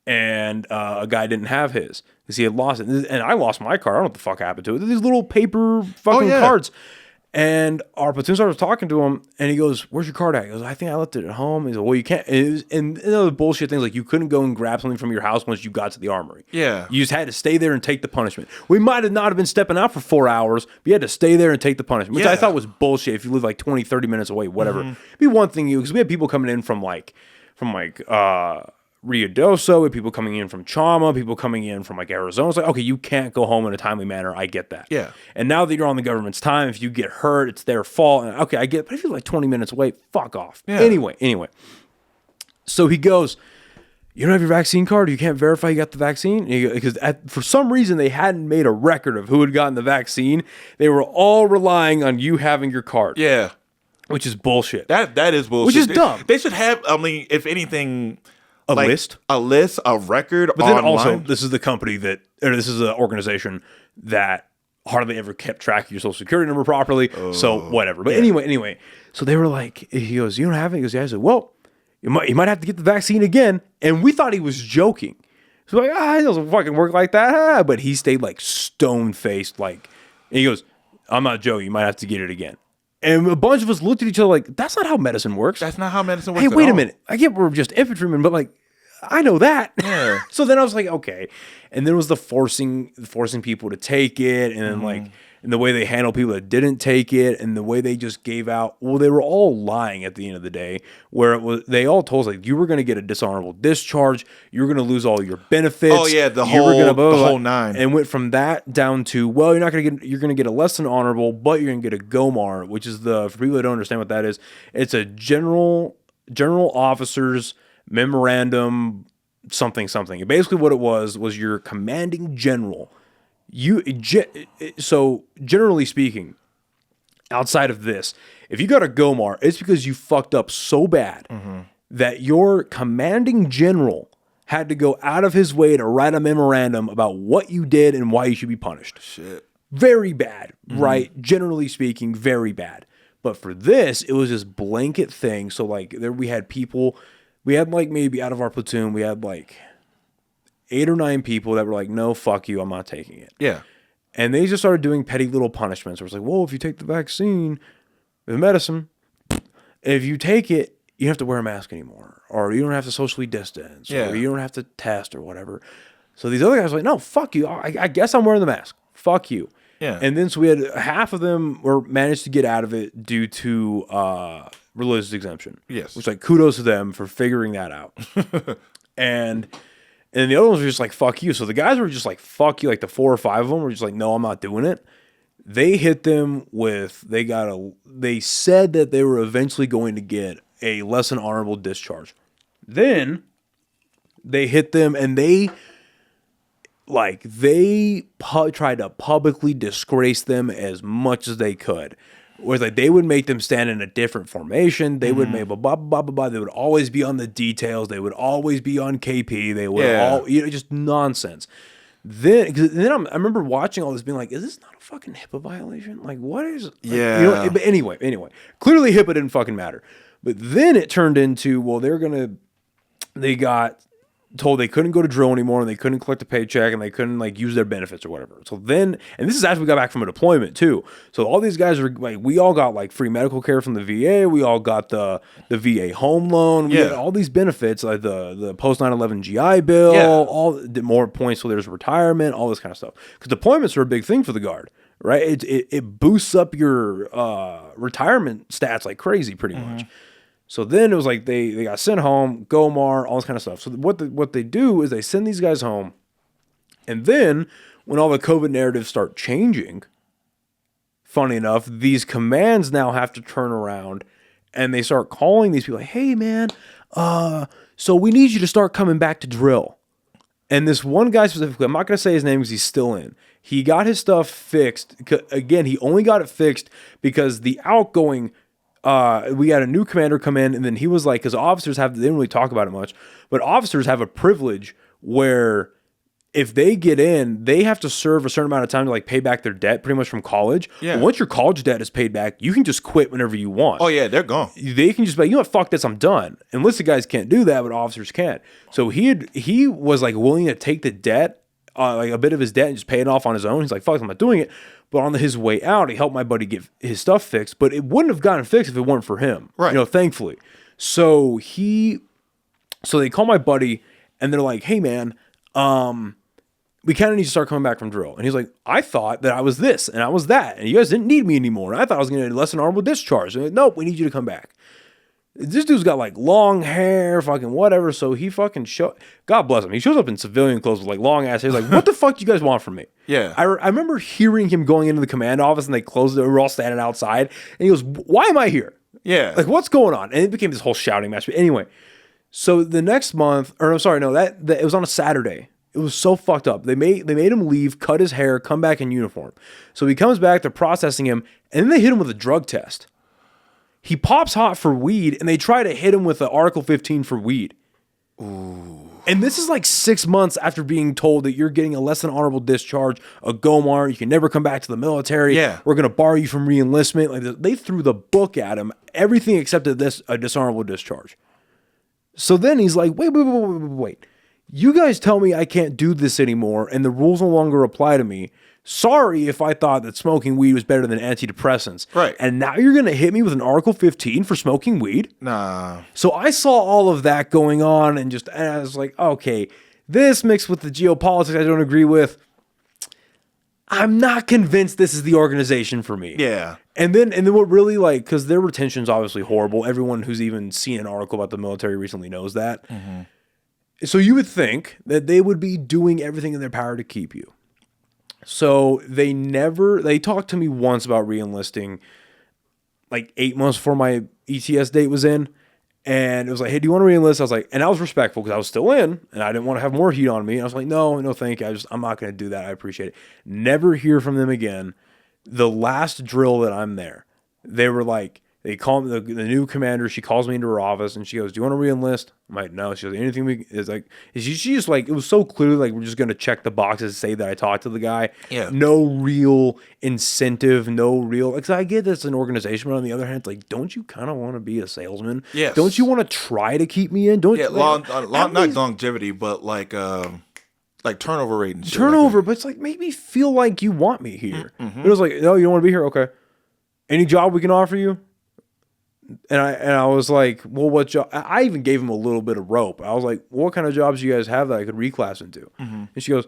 S1: And a guy didn't have his because he had lost it. And I lost my card. I don't know what the fuck happened to it. These little paper fucking cards. And our platoon sergeant was talking to him, and he goes, where's your card at? He goes, I think I left it at home. He's like, well, you can't. And the bullshit things like you couldn't go and grab something from your house once you got to the armory.
S2: Yeah.
S1: You just had to stay there and take the punishment. We might have not have been stepping out for 4 hours, but you had to stay there and take the punishment, which I thought was bullshit if you live like 20, 30 minutes away, whatever. It'd be one thing, because we had people coming in from Ruidoso, with people coming in from Chama, people coming in from like Arizona. It's like, okay, you can't go home in a timely manner. I get that.
S2: Yeah.
S1: And now that you're on the government's time, if you get hurt, it's their fault. And okay, I get it. But if you're like 20 minutes away, fuck off. Yeah. Anyway. So he goes, you don't have your vaccine card? You can't verify you got the vaccine? Because for some reason, they hadn't made a record of who had gotten the vaccine. They were all relying on you having your card.
S2: Yeah.
S1: Which is bullshit.
S2: That is bullshit.
S1: Which is dumb.
S2: They should have, if anything...
S1: A list,
S2: a record.
S1: But then
S2: online.
S1: also, this is the company this is an organization that hardly ever kept track of your social security number properly. So whatever. But anyway, so they were like, he goes, you don't have it? He goes, yeah. I said, well, you might have to get the vaccine again. And we thought he was joking. So like, it doesn't fucking work like that. But he stayed like stone faced, like, and he goes, I'm not joking. You might have to get it again. And a bunch of us looked at each other like, that's not how medicine works.
S2: That's not how medicine works.
S1: Hey, wait a minute. I get we're just infantrymen, but like, I know that.
S2: Yeah.
S1: So then I was like, okay. And then it was the forcing people to take it, and then and the way they handled people that didn't take it, and the way they just gave out. Well, they were all lying at the end of the day, where they all told us like you were going to get a dishonorable discharge, you were going to lose all your benefits.
S2: Oh yeah, the whole nine.
S1: And went from that down to, well, you're going to get a less than honorable, but you're going to get a GOMAR, which is for people that don't understand what that is, it's a general officer's memorandum something. And basically what it was your commanding general. So generally speaking, outside of this, if you got a GOMAR, it's because you fucked up so bad that your commanding general had to go out of his way to write a memorandum about what you did and why you should be punished.
S2: Shit.
S1: Very bad, right? Generally speaking, very bad. But for this, it was this blanket thing. So like we had like maybe out of our platoon, we had like 8 or 9 people that were like, no, fuck you, I'm not taking it.
S2: Yeah.
S1: And they just started doing petty little punishments. Where it's like, well, if you take the vaccine, the medicine, if you take it, you don't have to wear a mask anymore. Or you don't have to socially distance. Yeah. Or you don't have to test or whatever. So these other guys were like, no, fuck you. I guess I'm wearing the mask. Fuck you.
S2: Yeah.
S1: And then so we had half of them managed to get out of it due to religious exemption.
S2: Yes.
S1: Which, like, kudos to them for figuring that out. And the other ones were just like, fuck you. So the guys were just like, fuck you. Like the 4 or 5 of them were just like, no, I'm not doing it. They hit them with, they said that they were eventually going to get a less than honorable discharge. Then they hit them and they tried to publicly disgrace them as much as they could. Whereas like they would make them stand in a different formation. They would make blah, blah, blah, blah, blah. They would always be on the details. They would always be on KP. They would just nonsense. Then I remember watching all this being like, is this not a fucking HIPAA violation? Like, what is... Like,
S2: yeah.
S1: You know, but anyway. Clearly HIPAA didn't fucking matter. But then it turned into, well, they got told they couldn't go to drill anymore and they couldn't collect a paycheck and they couldn't like use their benefits or whatever. So then, and this is after we got back from a deployment too. So all these guys were like, we all got like free medical care from the VA. We all got the VA home loan. We had all these benefits, like the post 9/11 GI Bill, all the more points so there's retirement, all this kind of stuff. Because deployments are a big thing for the Guard, right? It boosts up your retirement stats like crazy pretty much. So then it was like they got sent home, Gomar, all this kind of stuff. So what they do is they send these guys home, and then when all the COVID narratives start changing, funny enough, these commands now have to turn around and they start calling these people like, hey man, so we need you to start coming back to drill. And this one guy specifically, I'm not going to say his name because he's still in. He got his stuff fixed. Again, he only got it fixed because the outgoing... we had a new commander come in, and then he was like, because officers they didn't really talk about it much, but officers have a privilege where if they get in, they have to serve a certain amount of time to like pay back their debt pretty much from college. Yeah. But once your college debt is paid back, you can just quit whenever you want.
S2: Oh yeah, they're gone.
S1: They can just be like, you know what, fuck this, I'm done. Enlisted guys can't do that, but officers can. So he was like willing to take the debt, like a bit of his debt and just pay it off on his own. He's like, fuck, I'm not doing it. But on his way out, he helped my buddy get his stuff fixed. But it wouldn't have gotten fixed if it weren't for him.
S2: Right.
S1: You know, thankfully. So they call my buddy and they're like, hey man, we kind of need to start coming back from drill. And he's like, I thought that I was this and I was that. And you guys didn't need me anymore. I thought I was going to less than honorable discharge. And like, nope, we need you to come back. This dude's got like long hair, fucking whatever. So he fucking God bless him. He shows up in civilian clothes with like long ass hair. He's like, what the fuck do you guys want from me?
S2: Yeah.
S1: I remember hearing him going into the command office and they closed it. We were all standing outside and he goes, why am I here?
S2: Yeah.
S1: Like, what's going on? And it became this whole shouting match. But anyway, so the next month, or I'm sorry, no, that it was on a Saturday. It was so fucked up. They made him leave, cut his hair, come back in uniform. So he comes back, they're processing him, and then they hit him with a drug test. He pops hot for weed, and they try to hit him with the Article 15 for weed. Ooh. And this is like 6 months after being told that you're getting a less than honorable discharge, a GOMAR, you can never come back to the military. Yeah. We're going to bar you from re-enlistment. Like they threw the book at him, everything except a dishonorable discharge. So then he's like, wait. You guys tell me I can't do this anymore, and the rules no longer apply to me. Sorry if I thought that smoking weed was better than antidepressants.
S2: Right.
S1: And now you're going to hit me with an Article 15 for smoking weed?
S2: Nah.
S1: So I saw all of that going on and I was like, okay, this mixed with the geopolitics I don't agree with, I'm not convinced this is the organization for me.
S2: Yeah.
S1: And then what really like, because their retention's obviously horrible. Everyone who's even seen an article about the military recently knows that. Mm-hmm. So you would think that they would be doing everything in their power to keep you. So they talked to me once about re-enlisting like 8 months before my ETS date was in. And it was like, hey, do you want to re-enlist? I was like, and I was respectful because I was still in and I didn't want to have more heat on me. And I was like, no, thank you. I'm not going to do that. I appreciate it. Never hear from them again. The last drill that I'm there, they were like, they call me, the new commander, she calls me into her office and she goes, do you want to re-enlist? I'm like, no. She goes, anything is like, she just like, it was so clearly like, we're just going to check the boxes, say that I talked to the guy. Yeah. No real incentive, because I get that's an organization, but on the other hand, it's like, don't you kind of want to be a salesman?
S2: Yes.
S1: Don't you want to try to keep me in? Don't you?
S2: Not longevity, but like turnover rate and shit.
S1: Turnover, but it's like, make me feel like you want me here. Mm-hmm. It was like, no, you don't want to be here? Okay. Any job we can offer you? And I was like, well, what job? I even gave him a little bit of rope. I was like, what kind of jobs do you guys have that I could reclass into? Mm-hmm. And she goes,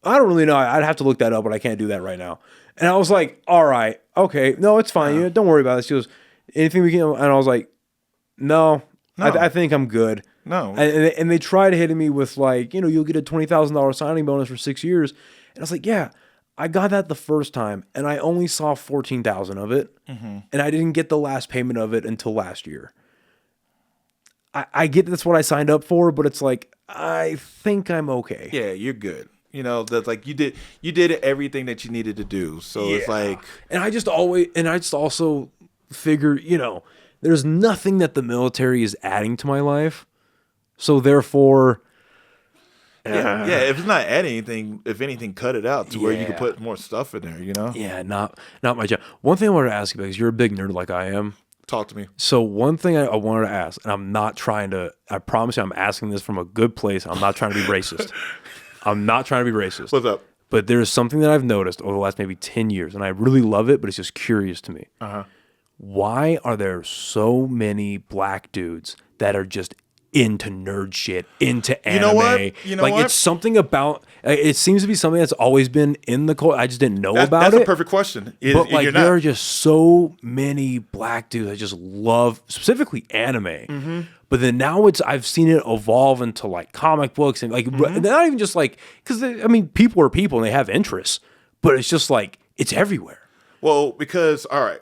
S1: I don't really know. I'd have to look that up, but I can't do that right now. And I was like, all right, okay. No, it's fine. Don't worry about it. She goes, anything we can? And I was like, no. I think I'm good.
S2: No.
S1: And they tried hitting me with like, you'll get a $20,000 signing bonus for 6 years. And I was like, yeah. I got that the first time, and I only saw 14,000 of it, and I didn't get the last payment of it until last year. I get that's what I signed up for, but it's like I think I'm okay.
S2: Yeah, you're good. That's like you did everything that you needed to do. So yeah. It's like,
S1: and I just also figure, there's nothing that the military is adding to my life, so therefore.
S2: Yeah. If it's not adding anything, if anything, cut it out to where you can put more stuff in there. You know?
S1: Yeah, not my job. One thing I wanted to ask you because you're a big nerd like I am.
S2: Talk to me.
S1: So one thing I wanted to ask, and I'm not trying to. I promise you, I'm asking this from a good place. I'm not trying to be racist. I'm not trying to be racist.
S2: What's up?
S1: But there's something that I've noticed over the last maybe 10 years, and I really love it, but it's just curious to me. Why are there so many black dudes that are just into nerd shit, into anime?
S2: You know what?
S1: It's something about, it seems to be something that's always been in the culture. I just didn't know about it.
S2: That's a perfect question.
S1: But there are just so many black dudes that just love, specifically anime. But then now I've seen it evolve into like comic books and like, they're not even just like, because I mean, people are people and they have interests, but it's just like, it's everywhere.
S2: Well, because, all right.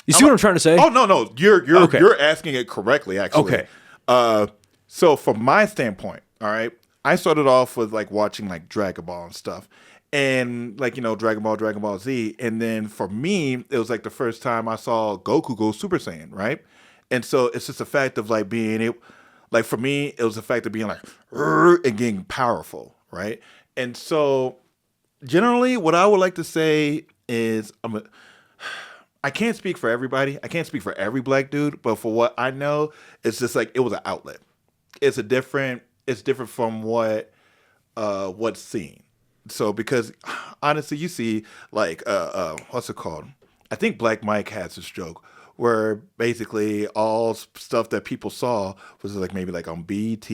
S1: You see what I'm trying to say?
S2: Oh, no. You're asking it correctly, actually.
S1: Okay.
S2: So from my standpoint, all right, I started off with like watching like Dragon Ball and stuff. And like, Dragon Ball Z. And then for me, it was like the first time I saw Goku go Super Saiyan, right? And so it's just a fact of like being it, like for me, it was a fact of being like and getting powerful, right? And so generally, what I would like to say is I can't speak for everybody. I can't speak for every black dude, but for what I know, it's just like it was an outlet. It's different from what's seen. So because honestly, you see like what's it called? I think Black Mike has this joke where basically all stuff that people saw was like maybe like on BET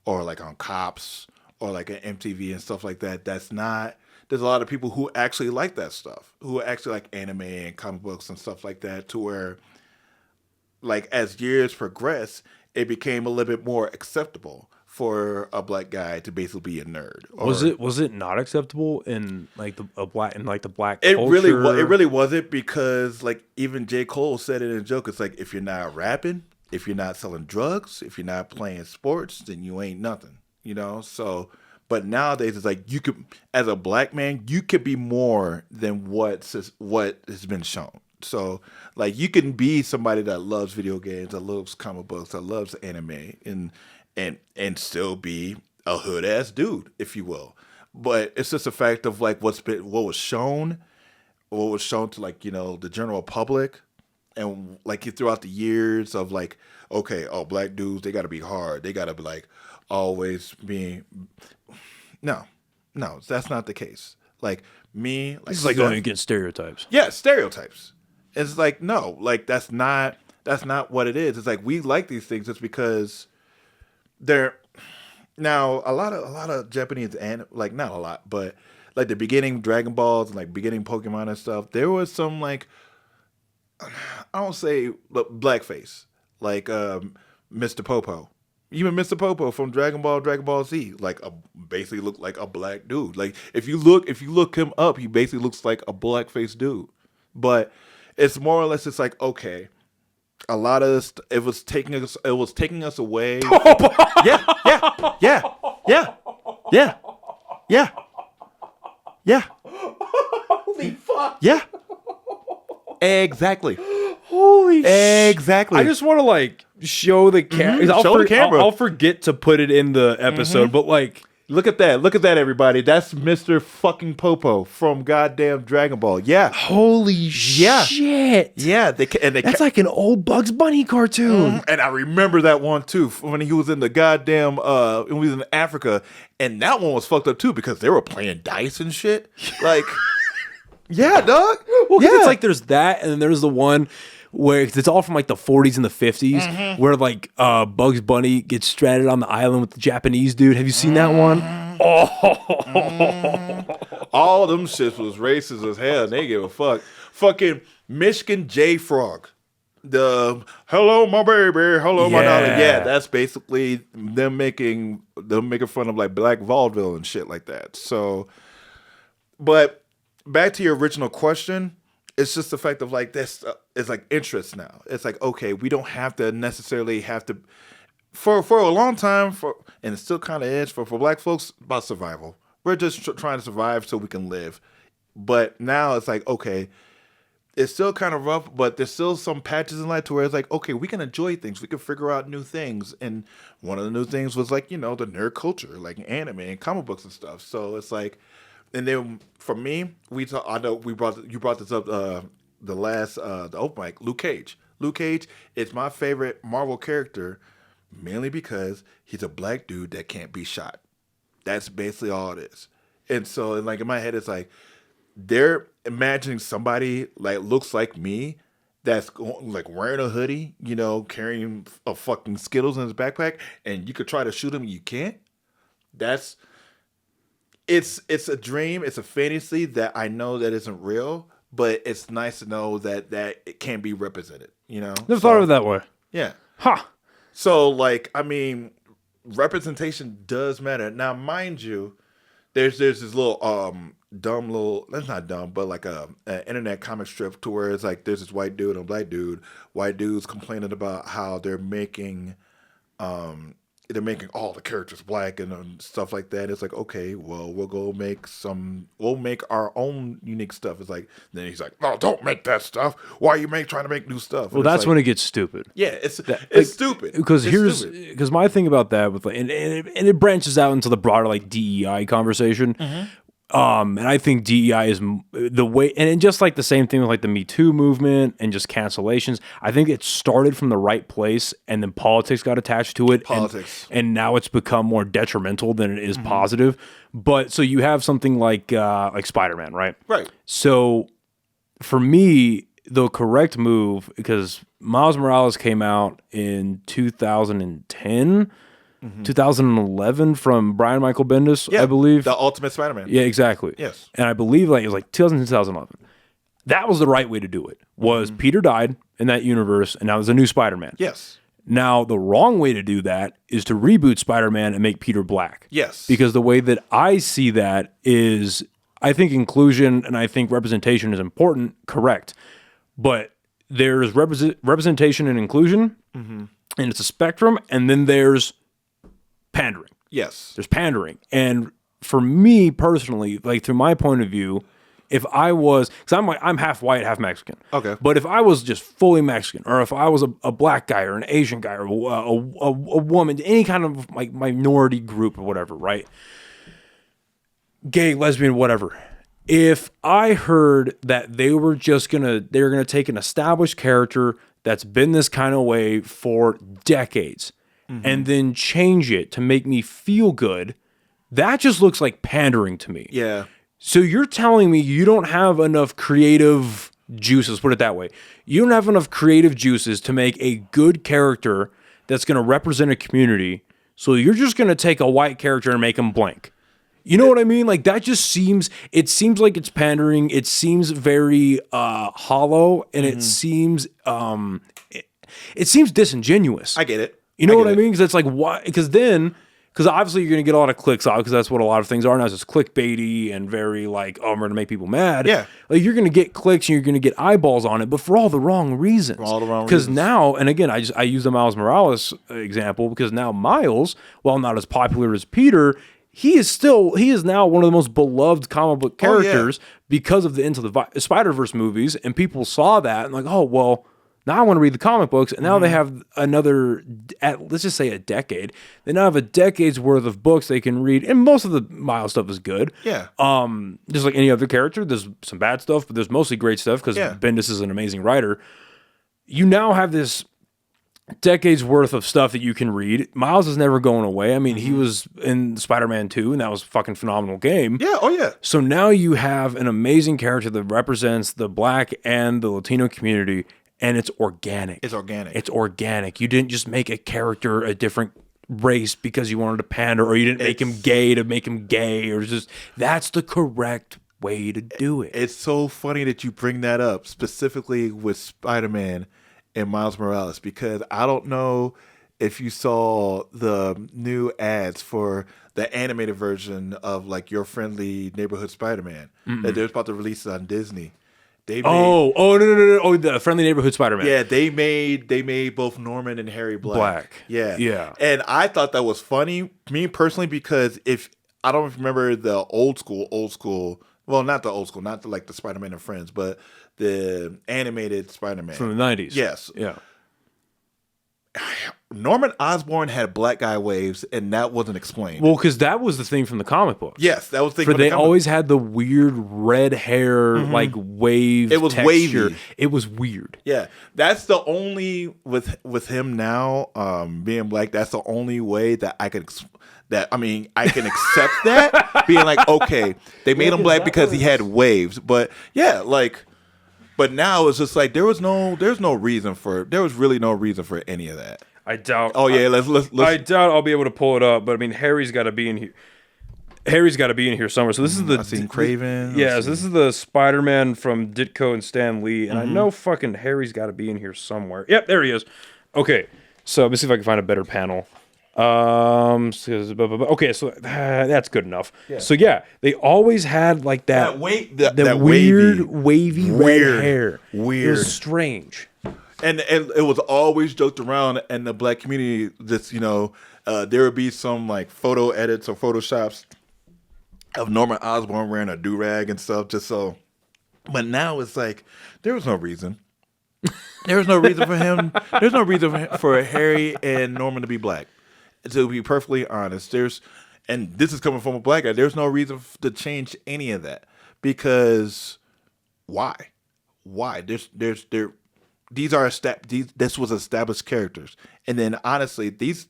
S2: or like on Cops or like an MTV and stuff like that. There's a lot of people who actually like that stuff, who actually like anime and comic books and stuff like that, to where like as years progress, it became a little bit more acceptable for a black guy to basically be a nerd.
S1: Was it not acceptable in like the black culture?
S2: It really wasn't, because like even J. Cole said it in a joke. It's like, if you're not rapping, if you're not selling drugs, if you're not playing sports, then you ain't nothing. So but nowadays it's like you could, as a black man, you could be more than what has been shown. So like you can be somebody that loves video games, that loves comic books, that loves anime, and still be a hood ass dude, if you will. But it's just a fact of like what was shown to like, the general public, and like throughout the years of like, okay, black dudes, they gotta be hard. They gotta be like always being No, that's not the case. Like me, like
S1: it's like going against stereotypes.
S2: Yeah, stereotypes. It's like, no, like that's not what it is. It's like we like these things just because they're now a lot of Japanese, and like not a lot, but like the beginning Dragon Balls and like beginning Pokemon and stuff, there was some like, I don't say blackface, like Mr. Popo. Even Mr. Popo from Dragon Ball Z, like basically looked like a black dude. Like if you look him up, he basically looks like a blackface dude. But it's more or less just like, okay, a lot of this, it was taking us away. Yeah. Holy fuck. Yeah. Exactly.
S1: Holy
S2: exactly.
S1: I just want to like show the camera.
S2: Show the camera.
S1: I'll forget to put it in the episode, but like,
S2: look at that, everybody. That's Mr. fucking Popo from goddamn Dragon Ball. Yeah.
S1: Holy shit.
S2: Yeah.
S1: That's like an old Bugs Bunny cartoon.
S2: And I remember that one too, when he was in the goddamn when he was in Africa, and that one was fucked up too because they were playing dice and shit. Like, yeah, dog.
S1: Well, it's like there's that, and then there's the one where it's all from like the 40s and the 50s, where like Bugs Bunny gets stranded on the island with the Japanese dude. Have you seen that one?
S2: All them shits was racist as hell. And they give a fuck. Fucking Michigan J Frog. The hello my baby, hello my darling. Yeah, that's basically them making fun of like Black vaudeville and shit like that. So, but back to your original question, it's just the fact of like this. It's like interest now. It's like, okay, we don't have to necessarily for a long time, and it still kind of is for black folks, about survival. We're just trying to survive so we can live. But now it's like, okay, it's still kind of rough, but there's still some patches in life to where it's like, okay, we can enjoy things. We can figure out new things. And one of the new things was like, the nerd culture, like anime and comic books and stuff. So it's like, and then for me, I know you brought this up the open mic, Luke Cage. Luke Cage is my favorite Marvel character, mainly because he's a black dude that can't be shot. That's basically all it is. And so, like in my head, it's like, they're imagining somebody like looks like me that's like wearing a hoodie, carrying a fucking Skittles in his backpack, and you could try to shoot him and you can't. It's a dream, it's a fantasy that I know that isn't real, but it's nice to know that it can be represented,
S1: Never thought of it that way.
S2: Yeah.
S1: Huh.
S2: So like, I mean, representation does matter. Now, mind you, there's this little dumb little, that's not dumb, but like an internet comic strip to where it's like there's this white dude and a black dude. White dude's complaining about how they're making all the characters black and stuff like that. It's like, okay, well, we'll make our own unique stuff. It's like, then he's like, no, don't make that stuff. Why are you trying to make new stuff?
S1: Well, that's when it gets stupid.
S2: Yeah, it's stupid.
S1: Because my thing about that with and it branches out into the broader like DEI conversation. Mm-hmm. And I think DEI is the way, and just like the same thing with like the Me Too movement and just cancellations. I think it started from the right place, and then politics got attached to it. And now it's become more detrimental than it is positive. But so you have something like Spider-Man, right?
S2: Right.
S1: So for me, the correct move, because Miles Morales came out in 2010. 2011 from Brian Michael Bendis, I believe.
S2: The Ultimate Spider-Man.
S1: Yeah, exactly.
S2: Yes.
S1: And I believe like it was like 2011. That was the right way to do it. Was Peter died in that universe, and now there's a new Spider-Man.
S2: Yes.
S1: Now, the wrong way to do that is to reboot Spider-Man and make Peter black.
S2: Yes.
S1: Because the way that I see that is, I think inclusion and I think representation is important, correct. But there's representation and inclusion, and it's a spectrum, and then there's pandering.
S2: Yes.
S1: There's pandering. And for me personally, like through my point of view, if I was, because I'm half white, half Mexican.
S2: Okay.
S1: But if I was just fully Mexican, or if I was a black guy or an Asian guy or a woman, any kind of like minority group or whatever, right? Gay, lesbian, whatever. If I heard that they were gonna take an established character that's been this kind of way for decades, and then change it to make me feel good, that just looks like pandering to me.
S2: Yeah.
S1: So you're telling me you don't have enough creative juices, put it that way. You don't have enough creative juices to make a good character that's going to represent a community, so you're just going to take a white character and make him blank. You know what I mean? Like that just seems like it's pandering. It seems very hollow, and it seems disingenuous.
S2: I get it.
S1: You know what I mean? Because it's like, why? Because obviously you're going to get a lot of clicks out, because that's what a lot of things are now. It's just clickbaity and very like, oh, I'm going to make people mad.
S2: Yeah.
S1: Like you're going to get clicks and you're going to get eyeballs on it, but for all the wrong reasons. Because now, and again, I use the Miles Morales example, because now Miles, while not as popular as Peter, he is now one of the most beloved comic book characters because of the Into the Spider-Verse movies, and people saw that and like, oh, well, now I want to read the comic books, and now they have another, let's just say a decade. They now have a decade's worth of books they can read, and most of the Miles stuff is good.
S2: Yeah.
S1: Just like any other character, there's some bad stuff, but there's mostly great stuff because Bendis is an amazing writer. You now have this decades worth of stuff that you can read. Miles is never going away. I mean, he was in Spider-Man 2, and that was a fucking phenomenal game.
S2: Yeah, oh yeah.
S1: So now you have an amazing character that represents the Black and the Latino community, and it's organic. It's organic. You didn't just make a character a different race because you wanted to pander, or you didn't make him gay to make him gay, or just, that's the correct way to do it.
S2: It's so funny that you bring that up, specifically with Spider-Man and Miles Morales, because I don't know if you saw the new ads for the animated version of like Your Friendly Neighborhood Spider-Man that they're about to release on Disney.
S1: No. Oh, the Friendly Neighborhood Spider-Man.
S2: Yeah, they made both Norman and Harry black.
S1: Yeah.
S2: And I thought that was funny, me personally, because if I don't remember the old school, well, not the old school, not the, like the Spider-Man and Friends, but the animated Spider-Man
S1: from the 90s.
S2: Yes.
S1: Yeah.
S2: Norman Osborn had black guy waves, and that wasn't explained.
S1: Well, because that was the thing from the comic books.
S2: Yes, that was the thing.
S1: They always had the weird red hair, like wave.
S2: It was
S1: texture.
S2: wavy.
S1: It was weird.
S2: Yeah, that's the only with him now being black. That's the only way that I can I can accept that being like, okay, they made him black because he had waves, but yeah, like. But now it's just like there was really no reason for any of that.
S1: I doubt.
S2: Oh yeah, let's.
S1: I doubt I'll be able to pull it up. But I mean, Harry's got to be in here. Harry's got to be in here somewhere. So this is the.
S2: I've seen Craven.
S1: Yeah, so this is the Spider-Man from Ditko and Stan Lee, and I know fucking Harry's got to be in here somewhere. Yep, there he is. Okay, so let me see if I can find a better panel. Okay, so that's good enough. Yeah. So yeah, they always had like that weird wavy red hair.
S2: Weird.
S1: It was strange.
S2: And it was always joked around in the black community. Just there would be some like photo edits or photoshops of Norman Osborn wearing a do-rag and stuff. Just so, but now it's like there was no reason. There was no reason for him. There's no reason for Harry and Norman to be black. To be perfectly honest, and this is coming from a black guy. There's no reason to change any of that because why? This was established characters, and then honestly, this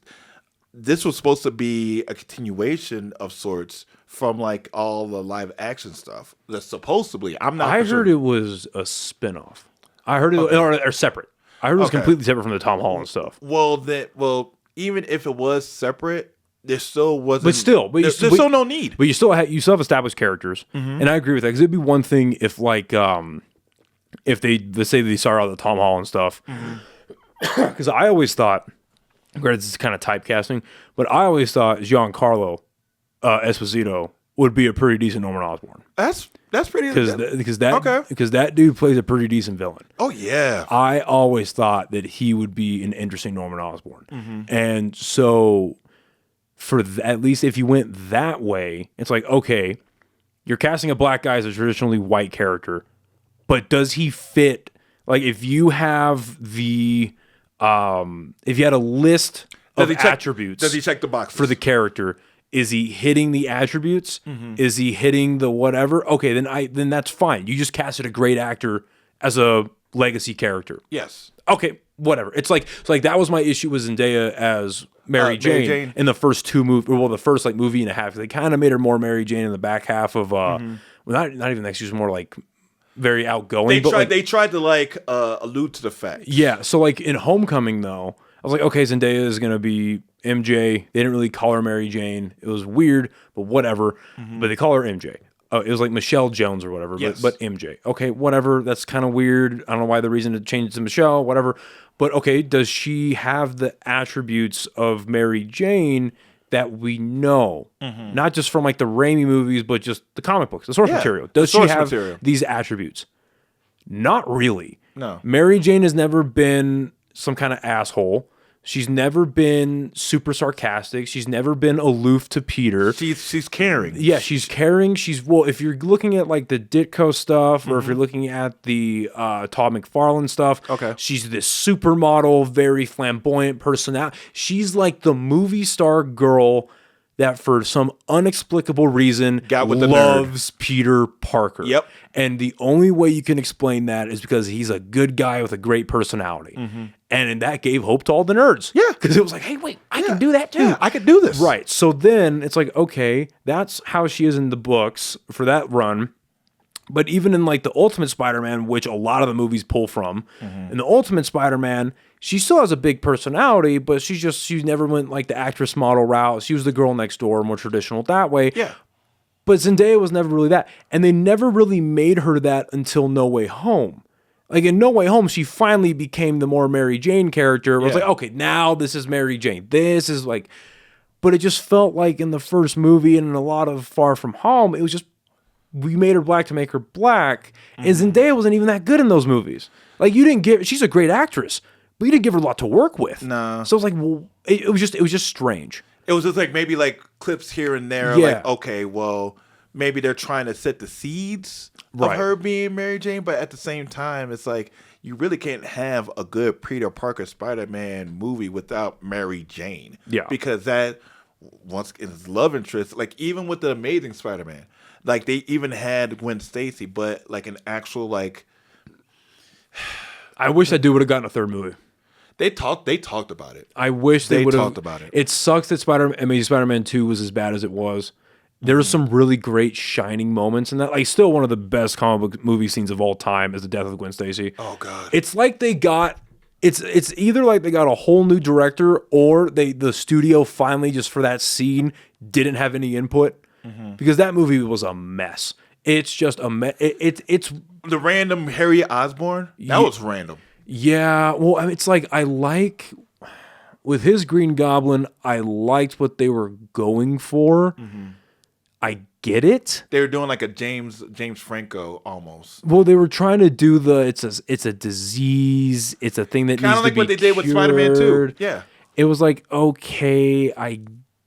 S2: was supposed to be a continuation of sorts from like all the live action stuff. That's supposedly.
S1: I heard it was a spinoff. I heard it or separate. I heard it was completely separate from the Tom Holland stuff.
S2: Even if it was separate, there still wasn't.
S1: There's
S2: still no need.
S1: But you still have established characters, and I agree with that because it'd be one thing if like if let's say they started out the Tom Holland stuff, because I always thought, granted this is kind of typecasting, but I always thought Giancarlo Esposito would be a pretty decent Norman Osborn.
S2: That's pretty
S1: because that dude plays a pretty decent villain.
S2: Oh yeah,
S1: I always thought that he would be an interesting Norman Osborn, and so at least if you went that way, it's like okay, you're casting a black guy as a traditionally white character, but does he fit? Like if you have if you had a list of attributes,
S2: does he check the boxes
S1: for the character? Is he hitting the attributes? Is he hitting the whatever? Okay, then that's fine. You just casted a great actor as a legacy character.
S2: Yes.
S1: Okay, whatever. It's like that was my issue with Zendaya as Mary Jane in the first two movies. Well, the first like movie and a half. They kind of made her more Mary Jane in the back half of well, not even that. She was more like very outgoing.
S2: They tried to like allude to the fact.
S1: Yeah. So like in Homecoming though, I was like, okay, Zendaya is gonna be MJ. They didn't really call her Mary Jane. It was weird, but whatever. But they call her MJ. Oh, it was like Michelle Jones or whatever,
S2: yes.
S1: but MJ. Okay, whatever. That's kind of weird. I don't know why the reason to change it to Michelle, whatever. But okay, does she have the attributes of Mary Jane that we know? Not just from like the Raimi movies, but just the comic books, the source material. Does she have these attributes? Not really.
S2: No.
S1: Mary Jane has never been some kind of asshole. She's never been super sarcastic. She's never been aloof to Peter.
S2: She's caring.
S1: Yeah, she's caring. If you're looking at like the Ditko stuff, or if you're looking at the Todd McFarlane stuff,
S2: okay,
S1: she's this supermodel, very flamboyant personality. She's like the movie star girl that for some unexplicable reason loves Peter Parker.
S2: Yep.
S1: And the only way you can explain that is because he's a good guy with a great personality. And that gave hope to all the nerds.
S2: Yeah.
S1: Because it was like, hey, wait, I can do that too.
S2: Yeah, I can do this.
S1: Right. So then it's like, okay, that's how she is in the books for that run. But even in like the Ultimate Spider-Man, which a lot of the movies pull from, in the Ultimate Spider-Man, she still has a big personality, but she never went like the actress model route. She was the girl next door, more traditional that way.
S2: Yeah.
S1: But Zendaya was never really that. And they never really made her that until No Way Home. Like in No Way Home, she finally became the more Mary Jane character. It was like, okay, now this is Mary Jane. This is like, but it just felt like in the first movie and in a lot of Far From Home, it was just, we made her black to make her black. And Zendaya wasn't even that good in those movies. Like she's a great actress, but you didn't give her a lot to work with.
S2: No.
S1: So it was like, well, it was just strange.
S2: It was just like maybe like clips here and there.
S1: Yeah.
S2: Like, okay, well, maybe they're trying to set the seeds of her being Mary Jane, but at the same time, it's like you really can't have a good Peter Parker Spider-Man movie without Mary Jane.
S1: Yeah.
S2: Because that, once is love interest, like even with the Amazing Spider-Man, like they even had Gwen Stacy, but like an actual like.
S1: I wish that dude would have gotten a third movie.
S2: They talked about it.
S1: I wish they would have
S2: talked about it.
S1: It sucks that Amazing Spider-Man 2 was as bad as it was. There were some really great shining moments in that. Like, still one of the best comic book movie scenes of all time is the death of Gwen Stacy.
S2: Oh God!
S1: It's like they got. It's either like they got a whole new director, or the studio finally, just for that scene, didn't have any input, because that movie was a mess. It's just a mess. It's
S2: the random Harry Osborn. That was random.
S1: Yeah, well, I mean, it's like with his Green Goblin, I liked what they were going for. I get it.
S2: They were doing like a James Franco almost.
S1: Well, they were trying to do it's a disease. It's a thing that
S2: kind of like what they did with Spider-Man 2. Yeah,
S1: it was like, okay, I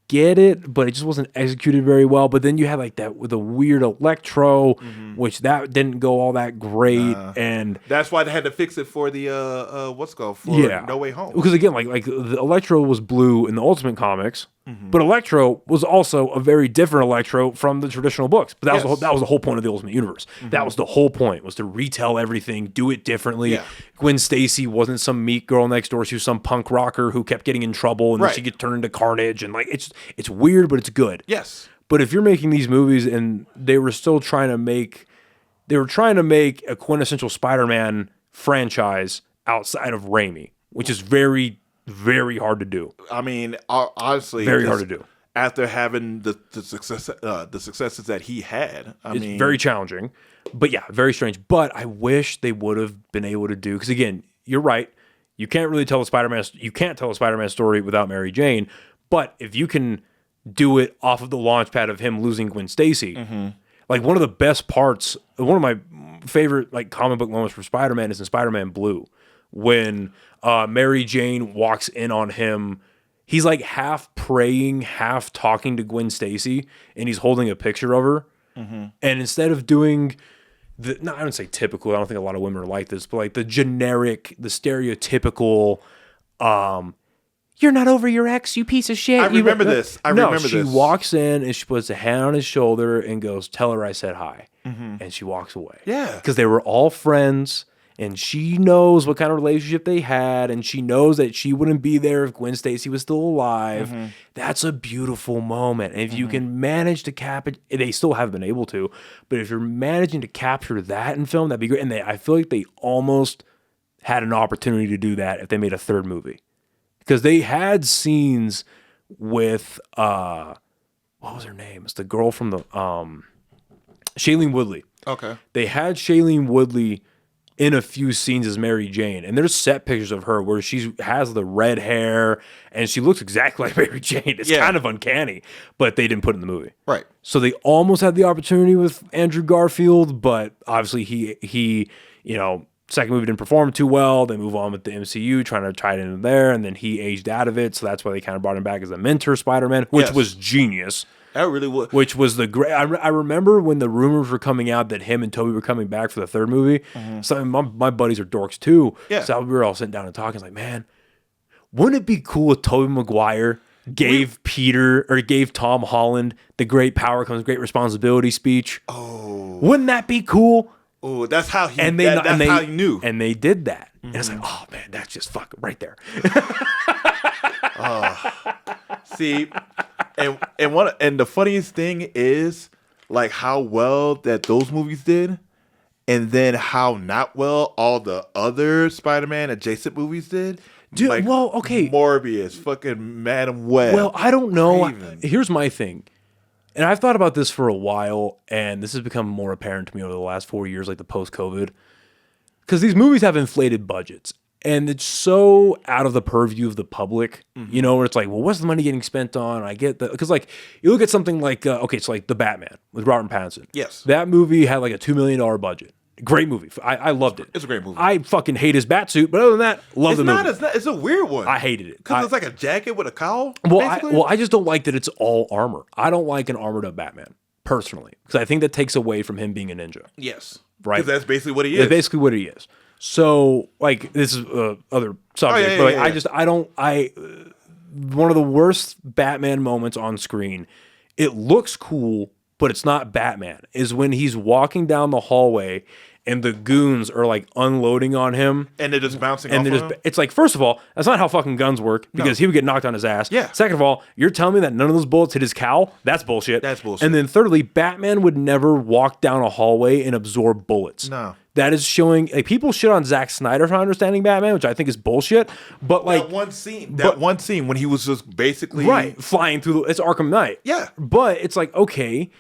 S1: get it, but it just wasn't executed very well. But then you had like that with a weird Electro, which that didn't go all that great, and
S2: that's why they had to fix it for the No Way Home.
S1: Because again, like the Electro was blue in the Ultimate Comics, but Electro was also a very different Electro from the traditional books. But that was the whole point of the Ultimate Universe. That was the whole point, was to retell everything, do it differently.
S2: Yeah.
S1: Gwen Stacy wasn't some meek girl next door; she was some punk rocker who kept getting in trouble, and then she get turned into Carnage, and like it's weird, but it's good.
S2: Yes.
S1: But if you're making these movies and they were trying to make a quintessential Spider-Man franchise outside of Raimi, which is very, very hard to do.
S2: I mean, honestly,
S1: very hard to do.
S2: After having the successes that he had,
S1: It's very challenging. But yeah, very strange. But I wish they would have been able to do, because again, you're right. You can't really tell a Spider-Man story without Mary Jane. But if you can do it off of the launch pad of him losing Gwen Stacy, like one of the best parts, one of my favorite like comic book moments for Spider-Man is in Spider-Man Blue, when Mary Jane walks in on him. He's like half praying, half talking to Gwen Stacy, and he's holding a picture of her. And instead of doing I don't say typical, I don't think a lot of women are like this, but like the generic, the stereotypical, you're not over your ex, you piece of shit.
S2: I remember this.
S1: She walks in and she puts a hand on his shoulder and goes, "Tell her I said hi." And she walks away.
S2: Yeah.
S1: Because they were all friends, and she knows what kind of relationship they had, and she knows that she wouldn't be there if Gwen Stacy was still alive. That's a beautiful moment. And if you can manage to capture, they still haven't been able to, but if you're managing to capture that in film, that'd be great. And I feel like they almost had an opportunity to do that if they made a third movie. Because they had scenes with, what was her name? It's the girl from the, Shailene Woodley.
S2: Okay.
S1: They had Shailene Woodley in a few scenes as Mary Jane, and there's set pictures of her where she has the red hair, and she looks exactly like Mary Jane. It's kind of uncanny, but they didn't put it in the movie.
S2: Right.
S1: So they almost had the opportunity with Andrew Garfield, but obviously he second movie didn't perform too well. They move on with the MCU, trying to tie it into there, and then he aged out of it, so that's why they kind of brought him back as a mentor Spider-Man, which was genius.
S2: That really was.
S1: Which was the great. I remember when the rumors were coming out that him and Tobey were coming back for the third movie. So my buddies are dorks too.
S2: Yeah.
S1: So we were all sitting down and talking. Like, man, wouldn't it be cool if Tobey Maguire gave Tom Holland the great power comes great responsibility speech?
S2: Oh,
S1: wouldn't that be cool?
S2: Oh, that's how he. That's how he knew.
S1: And they did that. And it's like, oh man, that's just fucking right there.
S2: See, and the funniest thing is like how well that those movies did, and then how not well all the other Spider-Man adjacent movies did.
S1: Dude,
S2: like,
S1: well, okay,
S2: Morbius, fucking Madam Web.
S1: Well, I don't know.
S2: Raven.
S1: Here's my thing, and I've thought about this for a while, and this has become more apparent to me over the last 4 years, like the post-COVID, because these movies have inflated budgets. And it's so out of the purview of the public, where it's like, well, what's the money getting spent on? I get that. Because, like, you look at something like, it's like The Batman with Robert Pattinson.
S2: Yes.
S1: That movie had like a $2 million budget. Great movie. I loved it.
S2: It's a great movie.
S1: I fucking hate his bat suit, but other than that, love the movie.
S2: It's a weird one.
S1: I hated it.
S2: Because it's like a jacket with a cowl?
S1: Well, I just don't like that it's all armor. I don't like an armored up Batman. personally, because I think that takes away from him being a ninja.
S2: Yes.
S1: Right?
S2: Because that's basically what he is.
S1: That's basically what he is. So, like, this is other subject, but one of the worst Batman moments on screen, it looks cool, but it's not Batman, is when he's walking down the hallway and the goons are like unloading on him.
S2: And they're just bouncing off him?
S1: It's like, first of all, that's not how fucking guns work, because he would get knocked on his ass.
S2: Yeah.
S1: Second of all, you're telling me that none of those bullets hit his cowl? That's bullshit.
S2: That's bullshit.
S1: And then thirdly, Batman would never walk down a hallway and absorb bullets.
S2: No.
S1: That is showing, like, people shit on Zack Snyder for understanding Batman, which I think is bullshit. But like
S2: that one scene when he was just basically
S1: flying through, it's Arkham Knight.
S2: Yeah.
S1: But it's like, okay,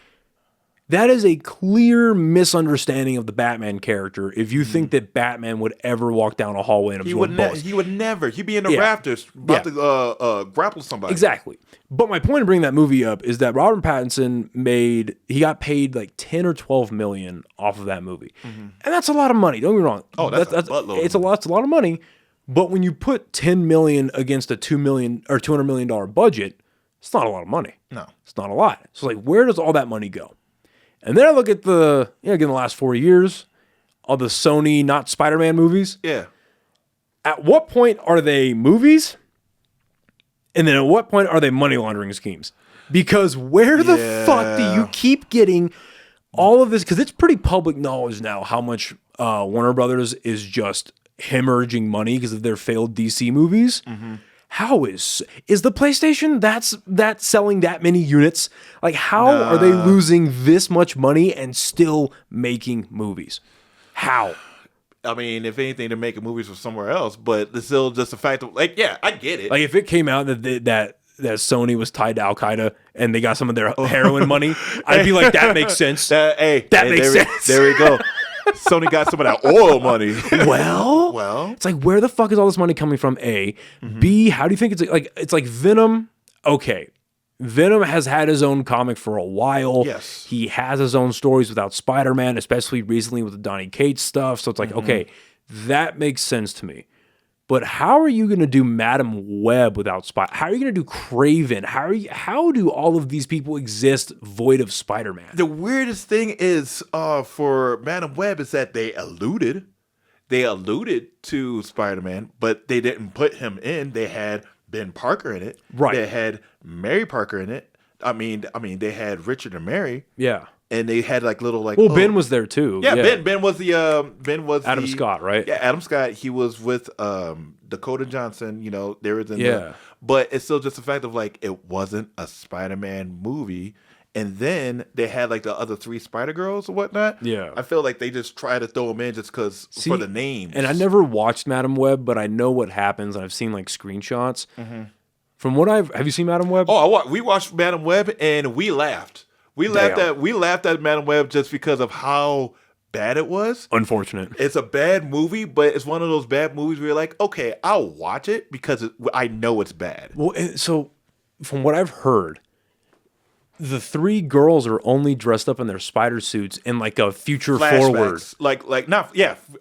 S1: that is a clear misunderstanding of the Batman character if you think that Batman would ever walk down a hallway and absorb bullets.
S2: He would never. He'd be in the rafters about to grapple somebody.
S1: Exactly. But my point in bringing that movie up is that Robert Pattinson got paid like 10 or 12 million off of that movie. And that's a lot of money. Don't get me wrong.
S2: Oh, that's a buttload.
S1: It's a lot of money. But when you put 10 million against a $200 million budget, it's not a lot of money.
S2: No.
S1: It's not a lot. So like, where does all that money go? And then I look at again, the last 4 years, all the Sony not Spider-Man movies.
S2: Yeah.
S1: At what point are they movies? And then at what point are they money laundering schemes? Because where the fuck do you keep getting all of this? Because it's pretty public knowledge now how much Warner Brothers is just hemorrhaging money because of their failed DC movies. How is the PlayStation that's selling that many units? Like, how are they losing this much money and still making movies? How?
S2: I mean, if anything, they're making movies from somewhere else, but it's still just a fact of, like, yeah, I get it.
S1: Like, if it came out that Sony was tied to Al Qaeda and they got some of their heroin money, I'd be like, that makes sense. That makes sense.
S2: There we go. Sony got some of that oil money.
S1: Well, it's like, where the fuck is all this money coming from? A, B, how do you think it's like Venom? Okay, Venom has had his own comic for a while.
S2: Yes,
S1: he has his own stories without Spider-Man, especially recently with the Donny Cates stuff. So it's like, okay, that makes sense to me. But how are you going to do Madam Web without Spider? How are you going to do Kraven? How do all of these people exist void of Spider-Man?
S2: The weirdest thing is for Madam Web is that they alluded to Spider-Man, but they didn't put him in. They had Ben Parker in it.
S1: Right.
S2: They had Mary Parker in it. I mean, they had Richard and Mary.
S1: Yeah.
S2: And they had like little like.
S1: Well, Ben was there too.
S2: Yeah, Ben was
S1: Adam Scott, right?
S2: Yeah, Adam Scott. He was with Dakota Johnson. You know, they were in but it's still just the fact of like it wasn't a Spider-Man movie. And then they had like the other three Spider-Girls or whatnot. Yeah, I feel like they just try to throw them in just because for the names.
S1: And I never watched Madam Web, but I know what happens, and I've seen like screenshots. From what have you seen Madam Web?
S2: Oh, we watched Madam Web and we laughed. We laughed at Madam Web just because of how bad it was.
S1: Unfortunate.
S2: It's a bad movie, but it's one of those bad movies where you're like, okay, I'll watch it because I know it's bad.
S1: Well, so from what I've heard, the three girls are only dressed up in their spider suits in like a future forward,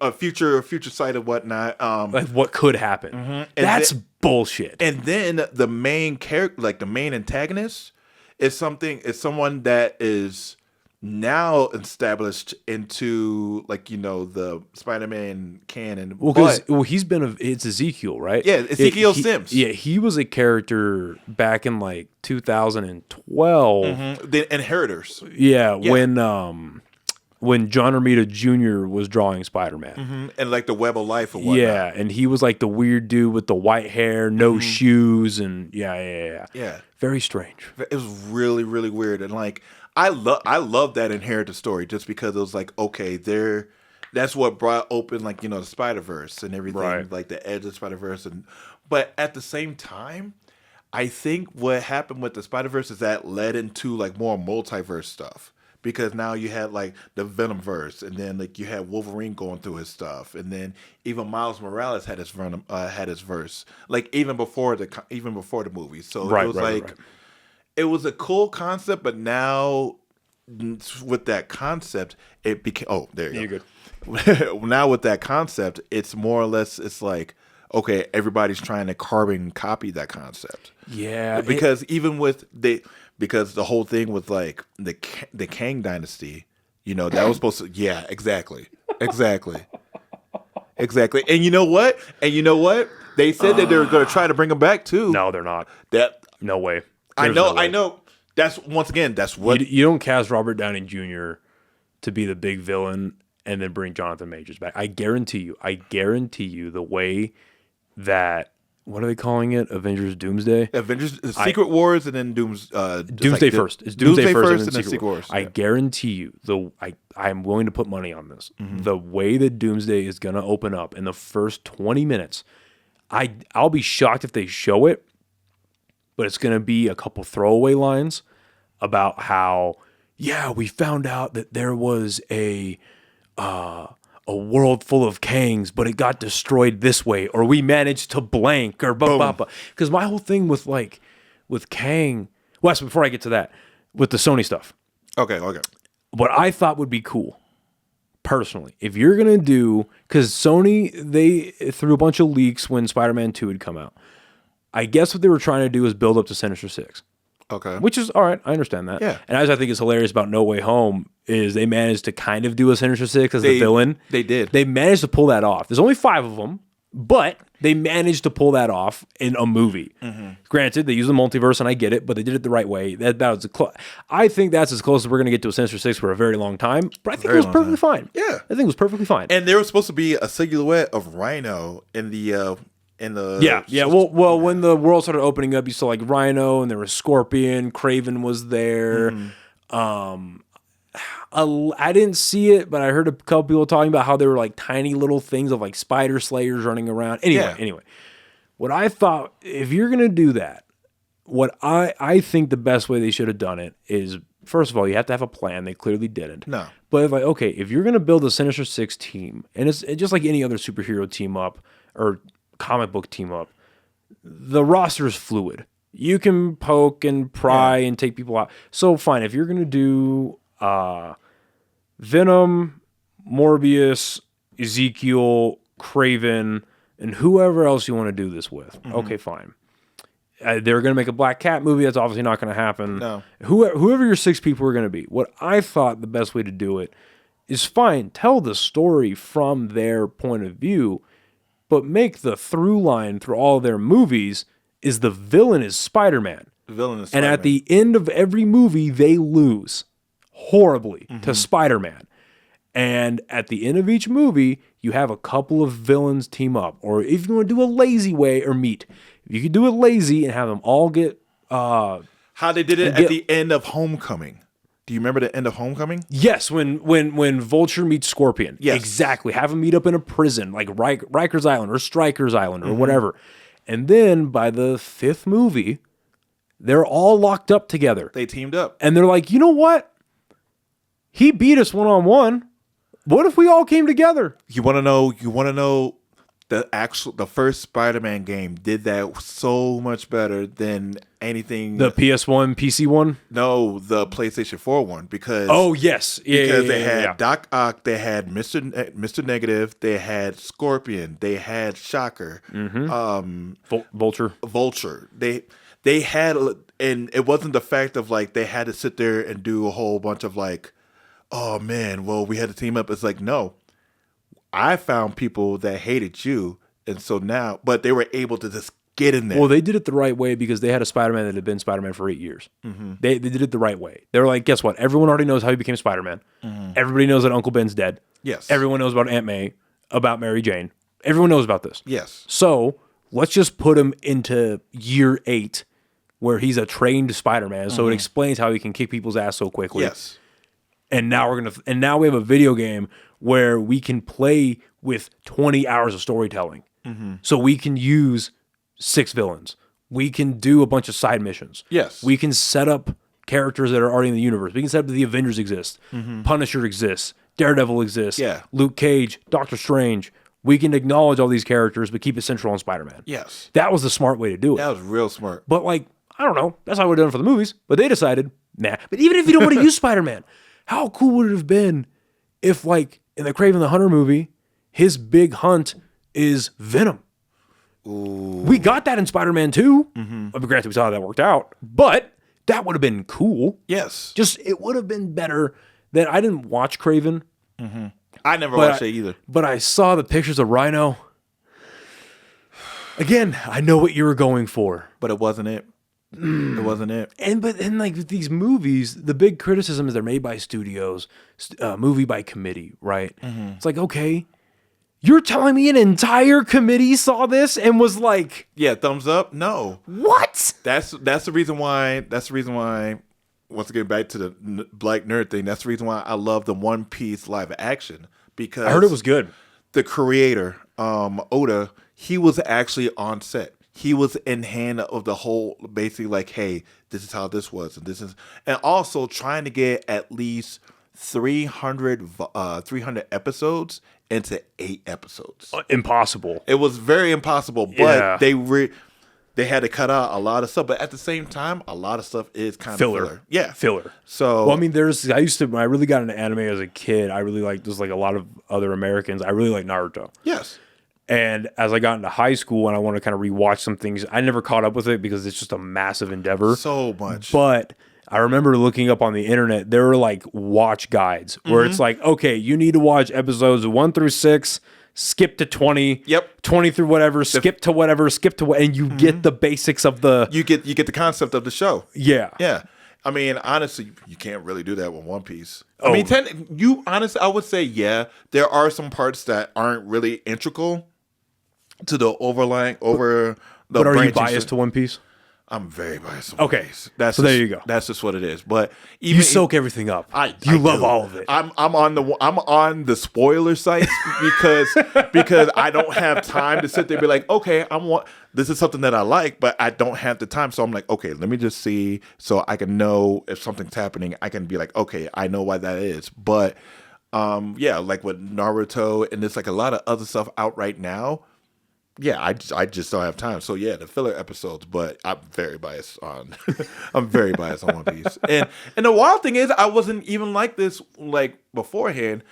S2: a future sight of whatnot.
S1: Like what could happen. That's bullshit.
S2: And then the main character, like the main antagonist, is someone that is now established into like, you know, the Spider-Man canon.
S1: Well, it's Ezekiel, right?
S2: Yeah, Ezekiel Sims.
S1: Yeah, he was a character back in like 2012.
S2: The Inheritors.
S1: Yeah, when John Romita Jr. was drawing Spider-Man.
S2: And like the Web of Life or whatnot.
S1: Yeah, and he was like the weird dude with the white hair, no shoes, and yeah. Very strange.
S2: It was really, really weird. And like, I love that Inherited story just because it was like, okay, that's what brought open like, you know, the Spider-Verse and everything, like the edge of Spider-Verse. But at the same time, I think what happened with the Spider-Verse is that led into like more multiverse stuff. Because now you had like the Venomverse, and then like you had Wolverine going through his stuff, and then even Miles Morales had his verse, like even before the movie. So it was it was a cool concept, but now with that concept, it became. Oh, there you go. You're good. Now with that concept, it's more or less it's like, okay, everybody's trying to carbon copy that concept.
S1: Yeah,
S2: because because the whole thing with like the Kang dynasty, that was supposed to. Yeah, exactly. And you know what? They said that they were going to try to bring him back too.
S1: No, they're not. No way.
S2: There's I know. That's what
S1: you don't cast Robert Downey Jr. to be the big villain and then bring Jonathan Majors back. I guarantee you the way that, what are they calling it? Avengers Doomsday?
S2: Avengers Secret Wars and then
S1: Doomsday first. It's Doomsday first and then Secret Wars.
S2: Yeah.
S1: I guarantee you, I'm willing to put money on this. Mm-hmm. The way that Doomsday is going to open up in the first 20 minutes, I'll be shocked if they show it, but it's going to be a couple throwaway lines about how, we found out that there was a world full of Kangs, but it got destroyed this way, or we managed to blank, or blah, blah, blah. Because my whole thing with Kang, Wes, before I get to that, with the Sony stuff.
S2: Okay.
S1: What I thought would be cool, personally, if you're going to do, because Sony, they threw a bunch of leaks when Spider-Man 2 had come out. I guess what they were trying to do is build up to Sinister Six.
S2: Okay.
S1: Which is, all right, I understand that.
S2: Yeah.
S1: And as I think is hilarious about No Way Home is they managed to kind of do a Sinister Six as the villain.
S2: They did.
S1: They managed to pull that off. There's only 5 of them, but they managed to pull that off in a movie. Mm-hmm. Granted, they use the multiverse, and I get it, but they did it the right way. That was I think that's as close as we're going to get to a Sinister Six for a very long time, but I think it was perfectly fine.
S2: Yeah.
S1: I think it was perfectly fine.
S2: And there was supposed to be a silhouette of Rhino in the...
S1: Well, when the world started opening up, you saw like Rhino, and there was Scorpion. Kraven was there. Mm-hmm. I didn't see it, but I heard a couple people talking about how there were like tiny little things of like spider slayers running around. Anyway, what I thought, if you're gonna do that, what I think the best way they should have done it is, first of all, you have to have a plan. They clearly didn't.
S2: No.
S1: But if you're gonna build a Sinister Six team, and it's just like any other superhero team up or comic book team up, the roster is fluid. You can poke and pry and take people out. So fine, if you're gonna do Venom, Morbius, Ezekiel, Kraven, and whoever else you want to do this with, okay, fine. They're gonna make a Black Cat movie. That's obviously not gonna happen.
S2: No.
S1: Whoever your 6 people are gonna be. What I thought the best way to do it is, fine, tell the story from their point of view, but make the through line through all their movies is the villain is Spider-Man. And at the end of every movie, they lose horribly to Spider-Man. And at the end of each movie, you have a couple of villains team up. Or if you want to do a lazy way, or meet. If you could do it lazy and have them all get...
S2: how they did it at the end of Homecoming. Do you remember the end of Homecoming?
S1: Yes, when Vulture meets Scorpion.
S2: Yes.
S1: Exactly. Have them meet up in a prison, like Rikers Island or Strikers Island or whatever. And then by the 5th movie, they're all locked up together.
S2: They teamed up.
S1: And they're like, you know what? He beat us one-on-one. What if we all came together?
S2: You want to know the first Spider-Man game did that so much better than anything.
S1: The PS1, PC one?
S2: No, the PlayStation 4 one, because they had Doc Ock, they had Mr. Negative, they had Scorpion, they had Shocker, Vulture. They had, and it wasn't the fact of like they had to sit there and do a whole bunch of like, oh man, well we had to team up. It's like, no. I found people that hated you, and so now, but they were able to just get in there.
S1: Well, they did it the right way because they had a Spider-Man that had been Spider-Man for 8 years. Mm-hmm. They did it the right way. They were like, guess what? Everyone already knows how he became Spider-Man. Mm-hmm. Everybody knows that Uncle Ben's dead.
S2: Yes.
S1: Everyone knows about Aunt May, about Mary Jane. Everyone knows about this.
S2: Yes.
S1: So let's just put him into year 8 where he's a trained Spider-Man, so it explains how he can kick people's ass so quickly.
S2: Yes.
S1: And now we have a video game where we can play with 20 hours of storytelling. Mm-hmm. So we can use 6 villains. We can do a bunch of side missions.
S2: Yes.
S1: We can set up characters that are already in the universe. We can set up that the Avengers exist. Mm-hmm. Punisher exists. Daredevil exists.
S2: Yeah.
S1: Luke Cage, Doctor Strange. We can acknowledge all these characters, but keep it central on Spider-Man.
S2: Yes.
S1: That was the smart way to do it.
S2: That was real smart.
S1: But like, I don't know. That's how I would have done it for the movies. But they decided, nah. But even if you don't want to use Spider-Man, how cool would it have been if, like, in the Kraven the Hunter movie, his big hunt is Venom?
S2: Ooh.
S1: We got that in Spider-Man 2. Granted, we saw how that worked out, but that would have been cool.
S2: Yes.
S1: Just, it would have been better that I didn't watch Kraven.
S2: I never watched it either.
S1: But I saw the pictures of Rhino. Again, I know what you were going for.
S2: But it wasn't it. It wasn't it.
S1: And like with these movies, the big criticism is they're made by studios, movie by committee, right? It's like, okay, you're telling me an entire committee saw this and was like,
S2: yeah, thumbs up? No.
S1: What?
S2: That's the reason why. Once again, back to the black nerd thing. That's the reason why I love the One Piece live action, because
S1: I heard it was good.
S2: The creator, Oda, he was actually on set. He was in hand of the whole, basically like, hey, this is how this was, and also trying to get at least 300 episodes into 8 episodes.
S1: Impossible.
S2: It was very impossible, but they had to cut out a lot of stuff. But at the same time, a lot of stuff is kind of filler. Yeah,
S1: filler.
S2: So,
S1: well, I mean, when I really got into anime as a kid, I really liked, just like a lot of other Americans, I really liked Naruto.
S2: Yes.
S1: And as I got into high school and I want to kind of rewatch some things, I never caught up with it because it's just a massive endeavor.
S2: So much.
S1: But I remember looking up on the internet, there were like watch guides where it's like, okay, you need to watch episodes 1 through 6, skip to 20, 20 through whatever, skip to whatever, and you get the basics of the...
S2: You get the concept of the show.
S1: Yeah.
S2: Yeah. I mean, honestly, you can't really do that with One Piece. I mean, honestly, I would say, yeah, there are some parts that aren't really integral to the
S1: But are you biased to One Piece?
S2: I'm very biased to One Piece.
S1: There you go.
S2: That's just what it is. But
S1: you soak everything up. I love all of it.
S2: I'm on the spoiler sites because I don't have time to sit there and be like, okay, this is something that I like, but I don't have the time. So I'm like, okay, let me just see so I can know if something's happening. I can be like, okay, I know why that is. But yeah, like with Naruto and there's like a lot of other stuff out right now. Yeah, I just don't have time. So yeah, the filler episodes, but I'm very biased on One Piece. And the wild thing is I wasn't even like this like beforehand.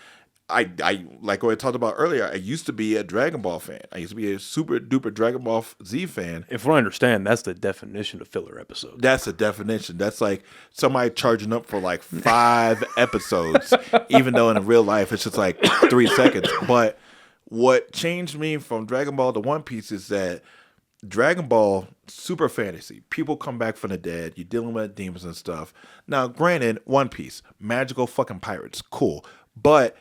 S2: I like what I talked about earlier, I used to be a Dragon Ball fan. I used to be a super duper Dragon Ball Z fan.
S1: If I understand, that's the definition of filler episode.
S2: That's the definition. That's like somebody charging up for like 5 episodes, even though in real life it's just like 3 seconds. But what changed me from Dragon Ball to One Piece is that Dragon Ball, super fantasy. People come back from the dead. You're dealing with demons and stuff. Now, granted, One Piece, magical fucking pirates, cool. But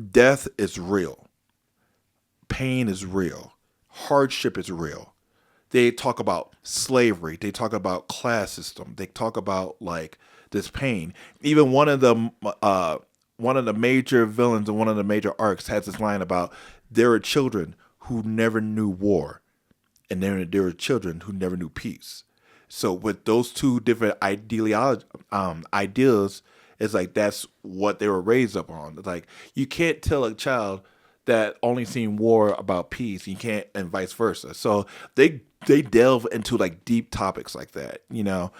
S2: death is real. Pain is real. Hardship is real. They talk about slavery. They talk about class system. They talk about like this pain. Even one of the major villains in one of the major arcs has this line about there are children who never knew war, and there are children who never knew peace. So with those two different ideals, it's like that's what they were raised up on. It's like you can't tell a child that only seen war about peace. You can't, and vice versa. So they delve into like deep topics like that, you know.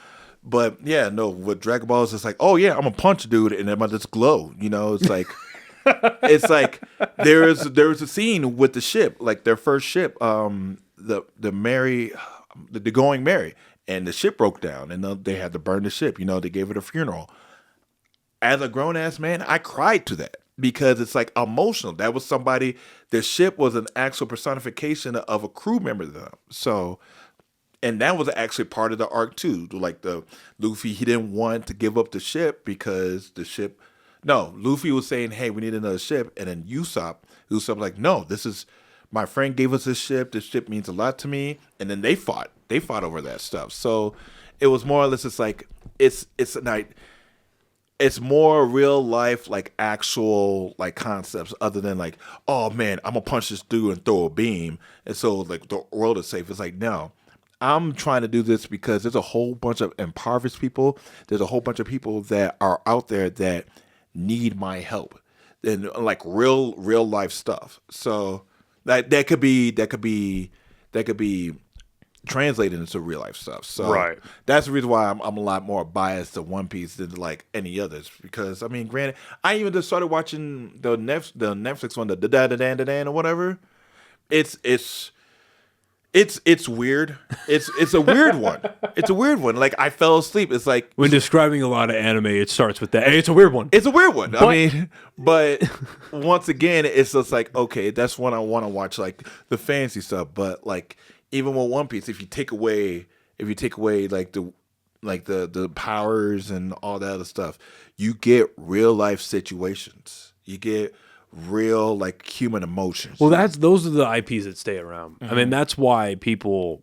S2: But yeah, no, with Dragon Ball, it's just like, oh yeah, I'm gonna punch a dude and I'm gonna just glow. You know, it's like, it's like there was a scene with the ship, like their first ship, the Going Merry, and the ship broke down, and they had to burn the ship. You know, they gave it a funeral. As a grown ass man, I cried to that because it's like emotional. That was somebody. The ship was an actual personification of a crew member to them. So. And that was actually part of the arc too. Like the Luffy, he didn't want to give up the ship because Luffy was saying, hey, we need another ship. And then Usopp was like, no, my friend gave us this ship. This ship means a lot to me. And then they fought over that stuff. So it was more or less, it's like, it's more real life, like actual like concepts other than like, oh man, I'm gonna punch this dude and throw a beam. And so like the world is safe. It's like, no. I'm trying to do this because there's a whole bunch of impoverished people. There's a whole bunch of people that are out there that need my help, and like real life stuff. So that could be translated into real life stuff. So
S1: right.
S2: That's the reason why I'm a lot more biased to One Piece than like any others. Because I mean, granted, I even just started watching the Netflix one, the Dan or whatever. It's It's weird. It's a weird one. It's a weird one. Like I fell asleep. It's like
S1: when describing a lot of anime, it starts with that. Hey, it's a weird one.
S2: It's a weird one. I mean, but once again, it's just like okay, that's one I want to watch, like the fancy stuff. But like even with One Piece, if you take away like the powers and all that other stuff, you get real life situations. You get real like human emotions.
S1: Well, those are the IPs that stay around. I mean, that's why people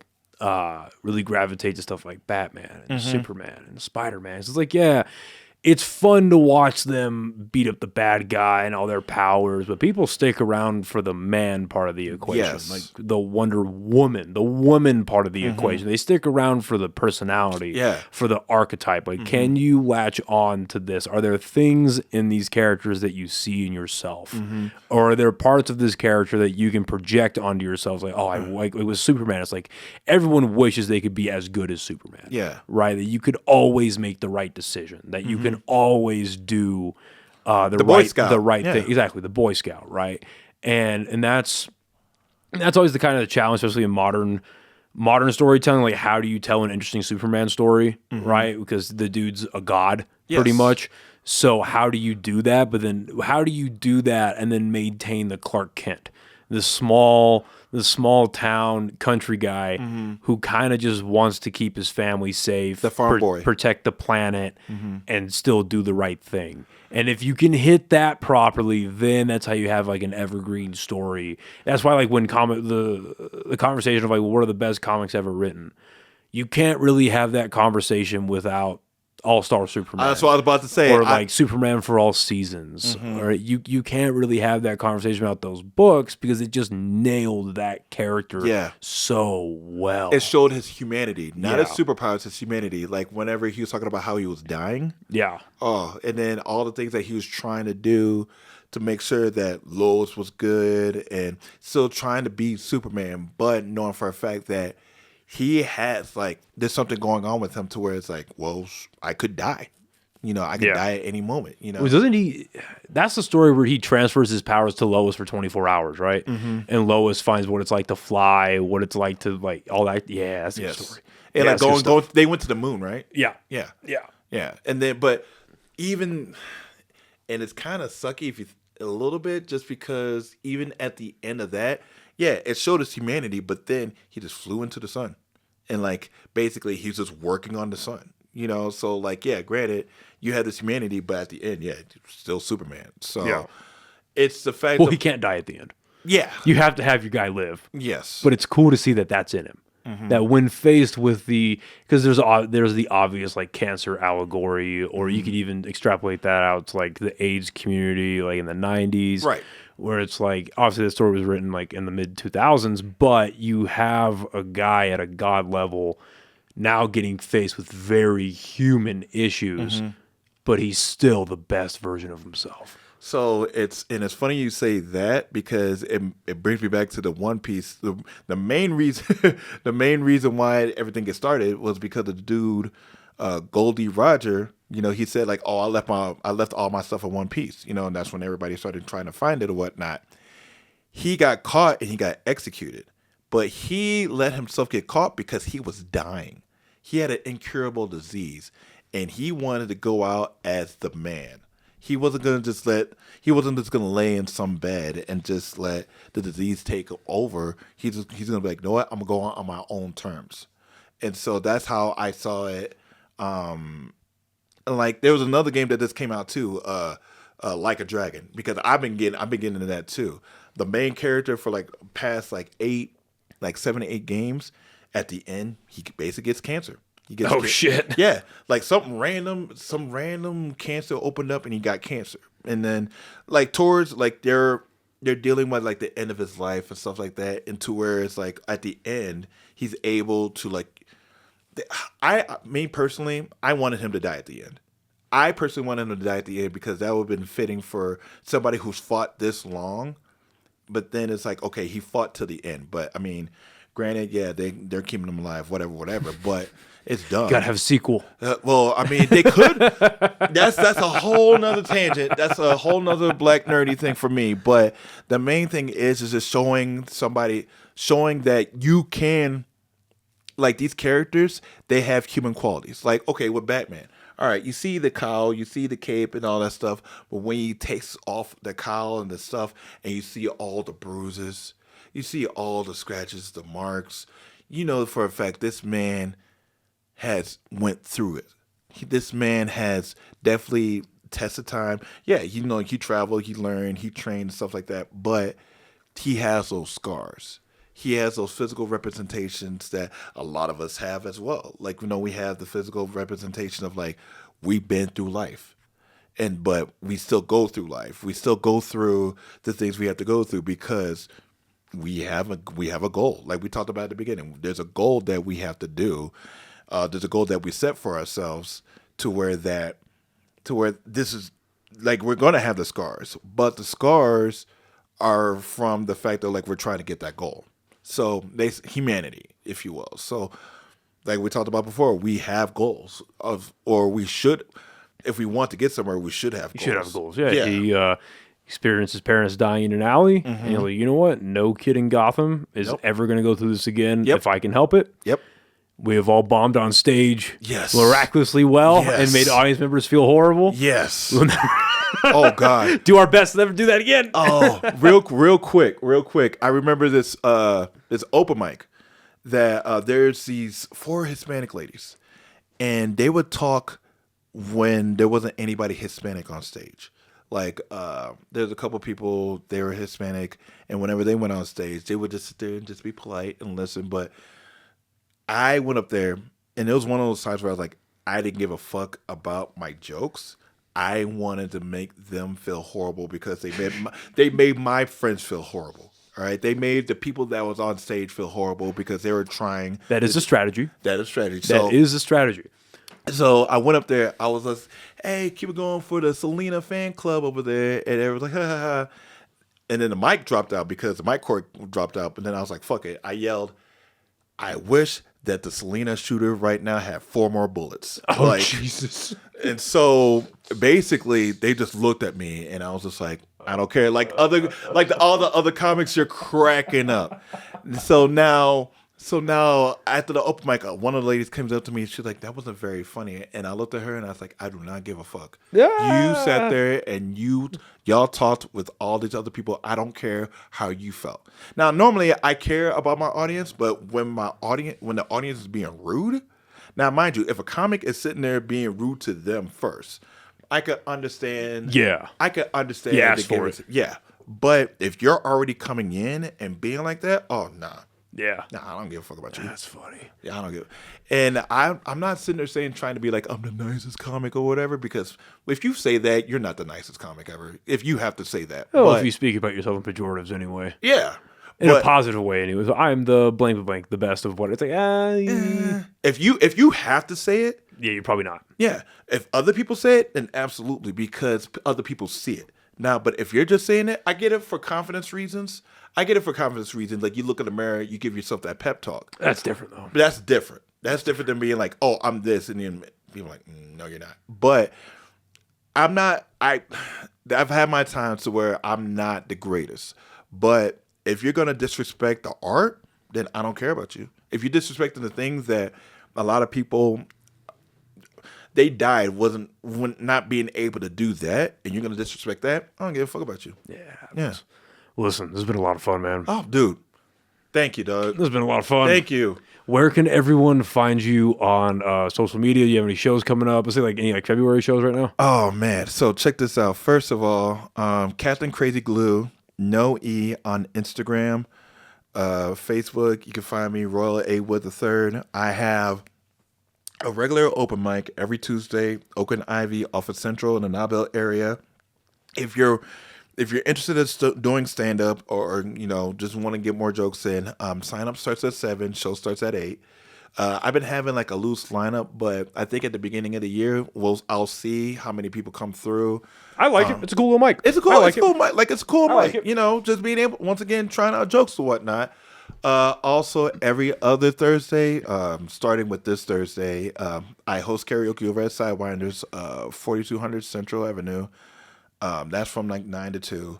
S1: really gravitate to stuff like Batman and Superman and Spider-Man. It's like, yeah, it's fun to watch them beat up the bad guy and all their powers, but people stick around for the man part of the equation, like the Wonder Woman, the woman part of the equation. They stick around for the personality, for the archetype. Like, can you latch on to this? Are there things in these characters that you see in yourself? Or are there parts of this character that you can project onto yourself? Like, oh, I like it was Superman. It's like everyone wishes they could be as good as Superman. Yeah. Right? That you could always make the right decision, that you can always do the right thing. Exactly, the Boy Scout, right? And that's always the kind of the challenge, especially in modern storytelling. Like, how do you tell an interesting Superman story, right? Because the dude's a god, pretty much. So how do you do that? But then how do you do that and then maintain the Clark Kent, the small town country guy who kind of just wants to keep his family safe,
S2: the farm boy,
S1: protect the planet, and still do the right thing. And if you can hit that properly, then that's how you have like an evergreen story. That's why like when the conversation of like, well, what are the best comics ever written? You can't really have that conversation without All-Star Superman.
S2: That's what I was about to say.
S1: Or like Superman for All Seasons. Or you can't really have that conversation about those books because it just nailed that character so well.
S2: It showed his humanity, not his superpowers, his humanity. Like whenever he was talking about how he was dying. Yeah. Oh, and then all the things that he was trying to do to make sure that Lois was good and still trying to be Superman, but knowing for a fact that he has like there's something going on with him to where it's like, well, I could die. I could die at any moment.
S1: Well, doesn't he? That's the story where he transfers his powers to Lois for 24 hours, right? And Lois finds what it's like to fly, what it's like to like all that. Yeah, that's a good story.
S2: And like going, they went to the moon, right?
S1: Yeah.
S2: And then, but even, and it's kind of sucky if you a little bit, just because even at the end of that. Yeah, it showed his humanity, but then he just flew into the sun. And, like, basically he's just working on the sun, So, like, yeah, granted, you had this humanity, but at the end, still Superman. So, it's the fact
S1: he can't die at the end.
S2: Yeah.
S1: You have to have your guy live.
S2: Yes.
S1: But it's cool to see that that's in him. That when faced with because there's the obvious, like, cancer allegory, or you could even extrapolate that out to, like, the AIDS community, like, in the 90s. Right. Where it's like, obviously the story was written like in the mid 2000s, but you have a guy at a god level now getting faced with very human issues, but he's still the best version of himself.
S2: So it's funny you say that because it brings me back to the One Piece. The main reason why everything gets started was because of the dude, Goldie Roger. He said like, "Oh, I left all my stuff in One Piece." And that's when everybody started trying to find it or whatnot. He got caught and he got executed, but he let himself get caught because he was dying. He had an incurable disease, and he wanted to go out as the man. He wasn't gonna just gonna lay in some bed and just let the disease take over. He's gonna be like, "No, what? I'm gonna go on my own terms," and so that's how I saw it. Like there was another game that just came out too, Like a Dragon, because I've been getting into that too. The main character for like past 7 to 8 games, at the end he basically gets cancer. He gets
S1: shit.
S2: Yeah, like some random cancer opened up and he got cancer, and then like towards like they're dealing with like the end of his life and stuff like that, and to where it's like at the end he's able to like. Me personally, I wanted him to die at the end. I personally wanted him to die at the end because that would have been fitting for somebody who's fought this long. But then it's like, okay, he fought to the end. But I mean, granted, yeah, they're keeping him alive, whatever. But it's done.
S1: Gotta have a sequel.
S2: Well, I mean, they could. That's a whole nother tangent. That's a whole nother black nerdy thing for me. But the main thing is just showing somebody showing that you can, like, these characters, they have human qualities. Like, okay, with Batman, all right, you see the cowl, you see the cape and all that stuff, but when he takes off the cowl and the stuff, and you see all the bruises, you see all the scratches, the marks, you know for a fact this man has went through it. This man has definitely tested time. Yeah, you know, he traveled, he learned, he trained, stuff like that, but he has those scars. He has those physical representations that a lot of us have as well. Like, you know, we have the physical representation of, like, we've been through life. But we still go through life. We still go through the things we have to go through because we have a goal. Like we talked about at the beginning. There's a goal that we have to do. There's a goal that we set for ourselves to where this is, like, we're going to have the scars. But the scars are from the fact that, like, we're trying to get that goal. So humanity, if you will. So, like we talked about before, we have goals or we should, if we want to get somewhere, we should have goals.
S1: You should have goals. Yeah. He experienced his parents dying in an alley, and you're like, you know what? No kid in Gotham is ever going to go through this again if I can help it.
S2: Yep.
S1: We have all bombed on stage miraculously well and made audience members feel horrible.
S2: Yes. Oh God!
S1: Do our best to never do that again.
S2: Oh, real quick. I remember this open mic that there's these 4 Hispanic ladies, and they would talk when there wasn't anybody Hispanic on stage. Like there's a couple people, they were Hispanic, and whenever they went on stage, they would just sit there and just be polite and listen. But I went up there, and it was one of those times where I was like, I didn't give a fuck about my jokes. I wanted to make them feel horrible because they made my friends feel horrible. All right, they made the people that was on stage feel horrible because they were trying.
S1: That is a strategy.
S2: That is strategy.
S1: That is a strategy.
S2: So I went up there. I was like, "Hey, keep it going for the Selena fan club over there," and everyone was like, "Ha ha ha." And then the mic dropped out because the mic cord dropped out. And then I was like, "Fuck it!" I yelled, "I wish that the Selena shooter right now had 4 more bullets."
S1: Oh, like, Jesus.
S2: And so basically they just looked at me and I was just like, I don't care. Like all the other comics, you're cracking up. So now after the open mic, one of the ladies comes up to me and she's like, that wasn't very funny. And I looked at her and I was like, I do not give a fuck. Yeah. You sat there and y'all talked with all these other people. I don't care how you felt. Now, normally I care about my audience, but when the audience is being rude, now mind you, if a comic is sitting there being rude to them first, I could understand. Yeah. I could understand.
S1: Yeah, ask for it.
S2: Yeah. But if you're already coming in and being like that, oh, nah.
S1: Yeah.
S2: Nah, I don't give a fuck about you.
S1: That's funny.
S2: Yeah, I don't give. And I'm not sitting there trying to be like, I'm the nicest comic or whatever, because if you say that, you're not the nicest comic ever. If you have to say that.
S1: Well, if you speak about yourself in pejoratives anyway.
S2: Yeah.
S1: In a positive way, anyways. I'm the blank, the best of what. It's like,
S2: if you have to say it.
S1: Yeah, you're probably not.
S2: Yeah. If other people say it, then absolutely, because other people see it. Now, but if you're just saying it, I get it for confidence reasons. Like, you look in the mirror, you give yourself that pep talk.
S1: That's different, though.
S2: That's different. That's different than being like, oh, I'm this. And then people are like, no, you're not. But I'm not. I've had my times to where I'm not the greatest. But if you're going to disrespect the art, then I don't care about you. If you're disrespecting the things that a lot of people, they died when not being able to do that, and you're going to disrespect that, I don't give a fuck about you.
S1: Yeah. Listen, this has been a lot of fun, man.
S2: Oh, dude. Thank you, Doug.
S1: This has been a lot of fun.
S2: Thank you.
S1: Where can everyone find you on social media? Do you have any shows coming up? Let's say any February shows right now?
S2: Oh, man. So check this out. First of all, Captain Crazy Glue, no E on Instagram. Facebook, you can find me, Royal A. Wood III. I have a regular open mic every Tuesday, Oakland Ivy off of Central in the Nobel area. If you're interested in doing stand-up or just want to get more jokes in, sign-up starts at 7, show starts at 8. I've been having like a loose lineup, but I think at the beginning of the year, I'll see how many people come through.
S1: I like it. It's a cool little mic.
S2: It's a cool mic. Like, it's a cool mic. Just being able, once again, trying out jokes or whatnot. Also, every other Thursday, starting with this Thursday, I host karaoke over at Sidewinders, 4200 Central Avenue. That's from like 9 to 2.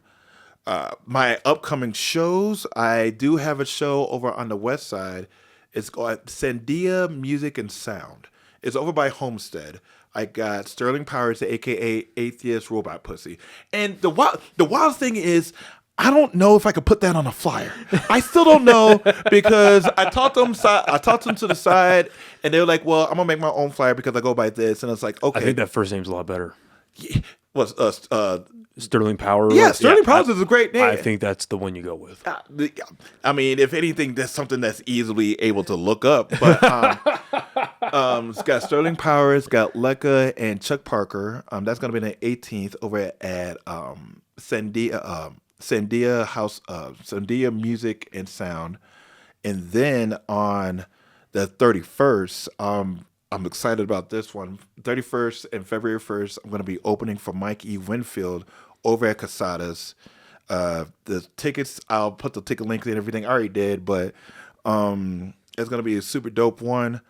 S2: my upcoming shows, I do have a show over on the west side. It's called Sandia Music and Sound. It's over by Homestead. I got Sterling Powers, a.k.a. Atheist Robot Pussy. And the wild thing is, I don't know if I could put that on a flyer. I still don't know because I talked to them to the side, and they were like, "Well, I'm gonna make my own flyer because I go by this." And it's like, okay,
S1: I think that first name's a lot better.
S2: Yeah,
S1: Sterling Power.
S2: Yeah, Sterling Powers is a great name.
S1: I think that's the one you go with.
S2: I mean, if anything, that's something that's easily able to look up. But it's got Sterling Powers, got Lekka and Chuck Parker. That's gonna be the 18th over at Sandia House, Sandia Music and Sound, and then on the 31st, I'm excited about this one. 31st and February 1st, I'm going to be opening for Mike E. Winfield over at Casadas. The tickets, I'll put the ticket link and everything. I already did, but it's going to be a super dope one.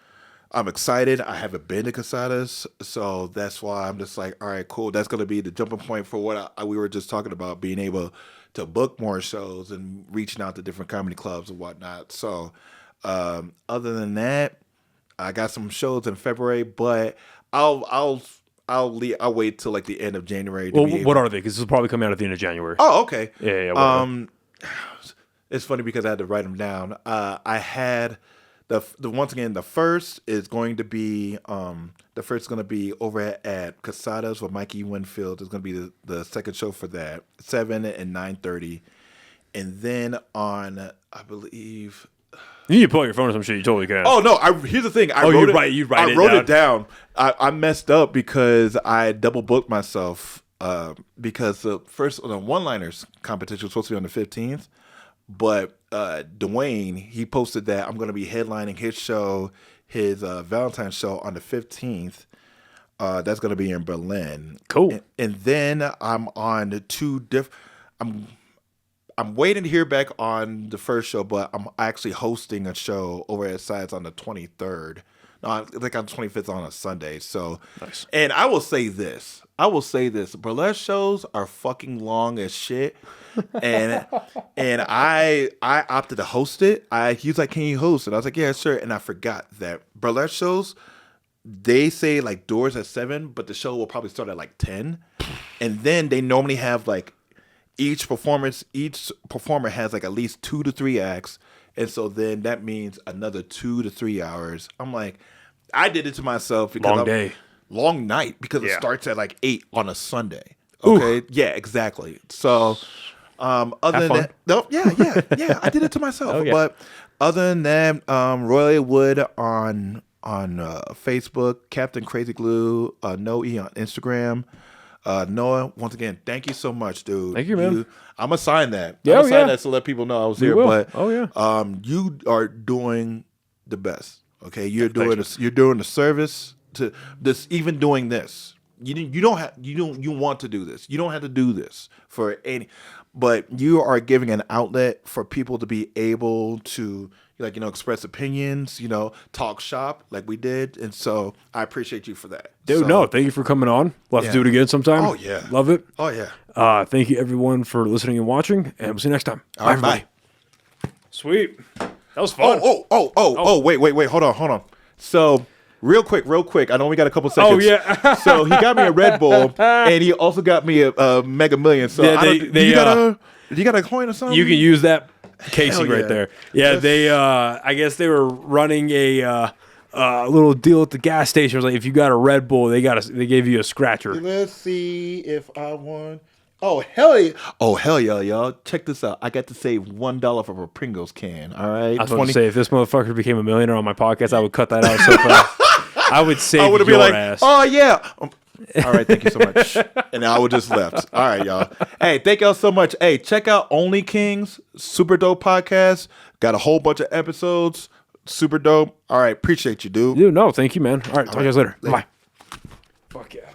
S2: I'm excited. I haven't been to Casadas, so that's why I'm just like, all right, cool. That's going to be the jumping point for what we were just talking about, being able to book more shows and reaching out to different comedy clubs and whatnot. So other than that, I got some shows in February, but I'll wait till like the end of January.
S1: What are they? Because this will probably come out at the end of January.
S2: Oh, okay.
S1: Yeah.
S2: It's funny because I had to write them down. I had the once again the first is going to be over at Casadas with Mikey Winfield. It's going to be the second show for that, 7 and 9:30, and then on I believe.
S1: You need to pull out your phone or some shit. You totally can.
S2: Oh no! Here's the thing. I wrote it down. I messed up because I double booked myself because the one-liners competition was supposed to be on the 15th, but Dwayne, he posted that I'm going to be headlining his show, his Valentine's show on the 15th. That's going to be in Berlin.
S1: Cool.
S2: And then I'm on I'm waiting to hear back on the first show, but I'm actually hosting a show over at Sides on the 23rd. No, I think on the 25th on a Sunday. So, nice. And I will say this. Burlesque shows are fucking long as shit. And I opted to host it. He was like, "Can you host it?" I was like, "Yeah, sure." And I forgot that burlesque shows, they say like doors at 7, but the show will probably start at like 10. And then they normally have like each performer has like at least 2 to 3 acts, and so then that means another 2 to 3 hours. I'm like, I did it to myself because long night because it starts at like 8 on a Sunday. Okay, yeah, exactly. So, other than that, no, yeah, I did it to myself. But other than that, Roy Wood on Facebook, Captain Crazy Glue, Noe on Instagram. Noah, once again, thank you so much, dude.
S1: Thank you, man.
S2: I'm gonna sign that. I'm gonna sign that to let people know I was here. But you are doing the best. Okay, you're doing the service to this. Even doing this, you want to do this. You don't have to do this for any, but you are giving an outlet for people to be able to express opinions, talk shop like we did. And so I appreciate you for that.
S1: Dude, thank you for coming on. We'll have to do it again sometime.
S2: Oh, yeah.
S1: Love it.
S2: Oh, yeah.
S1: Thank you, everyone, for listening and watching, and we'll see you next time.
S2: All right, bye.
S1: Sweet. That was fun.
S2: Wait. Hold on. So, real quick. I know we got a couple seconds.
S1: Oh, yeah.
S2: So, he got me a Red Bull, and he also got me a Mega Million. So, you got a coin or something?
S1: You can use that casing right there. Yeah, they I guess they were running a little deal at the gas station. It was like, if you got a Red Bull, they gave you a scratcher.
S2: Let's see if I won. Oh hell yeah, y'all. Check this out. I got to save $1 for a Pringles can. All right.
S1: I was going to say, if this motherfucker became a millionaire on my podcast, I would cut that out so fast. I would save your ass.
S2: Oh yeah. All right, thank you so much. And I would just left. All right, y'all. Hey, thank y'all so much. Hey, check out OnlyKings, super dope podcast. Got a whole bunch of episodes. Super dope. All right, appreciate you, dude.
S1: No, thank you, man. All right, talk to you guys later. Bye. Fuck yeah.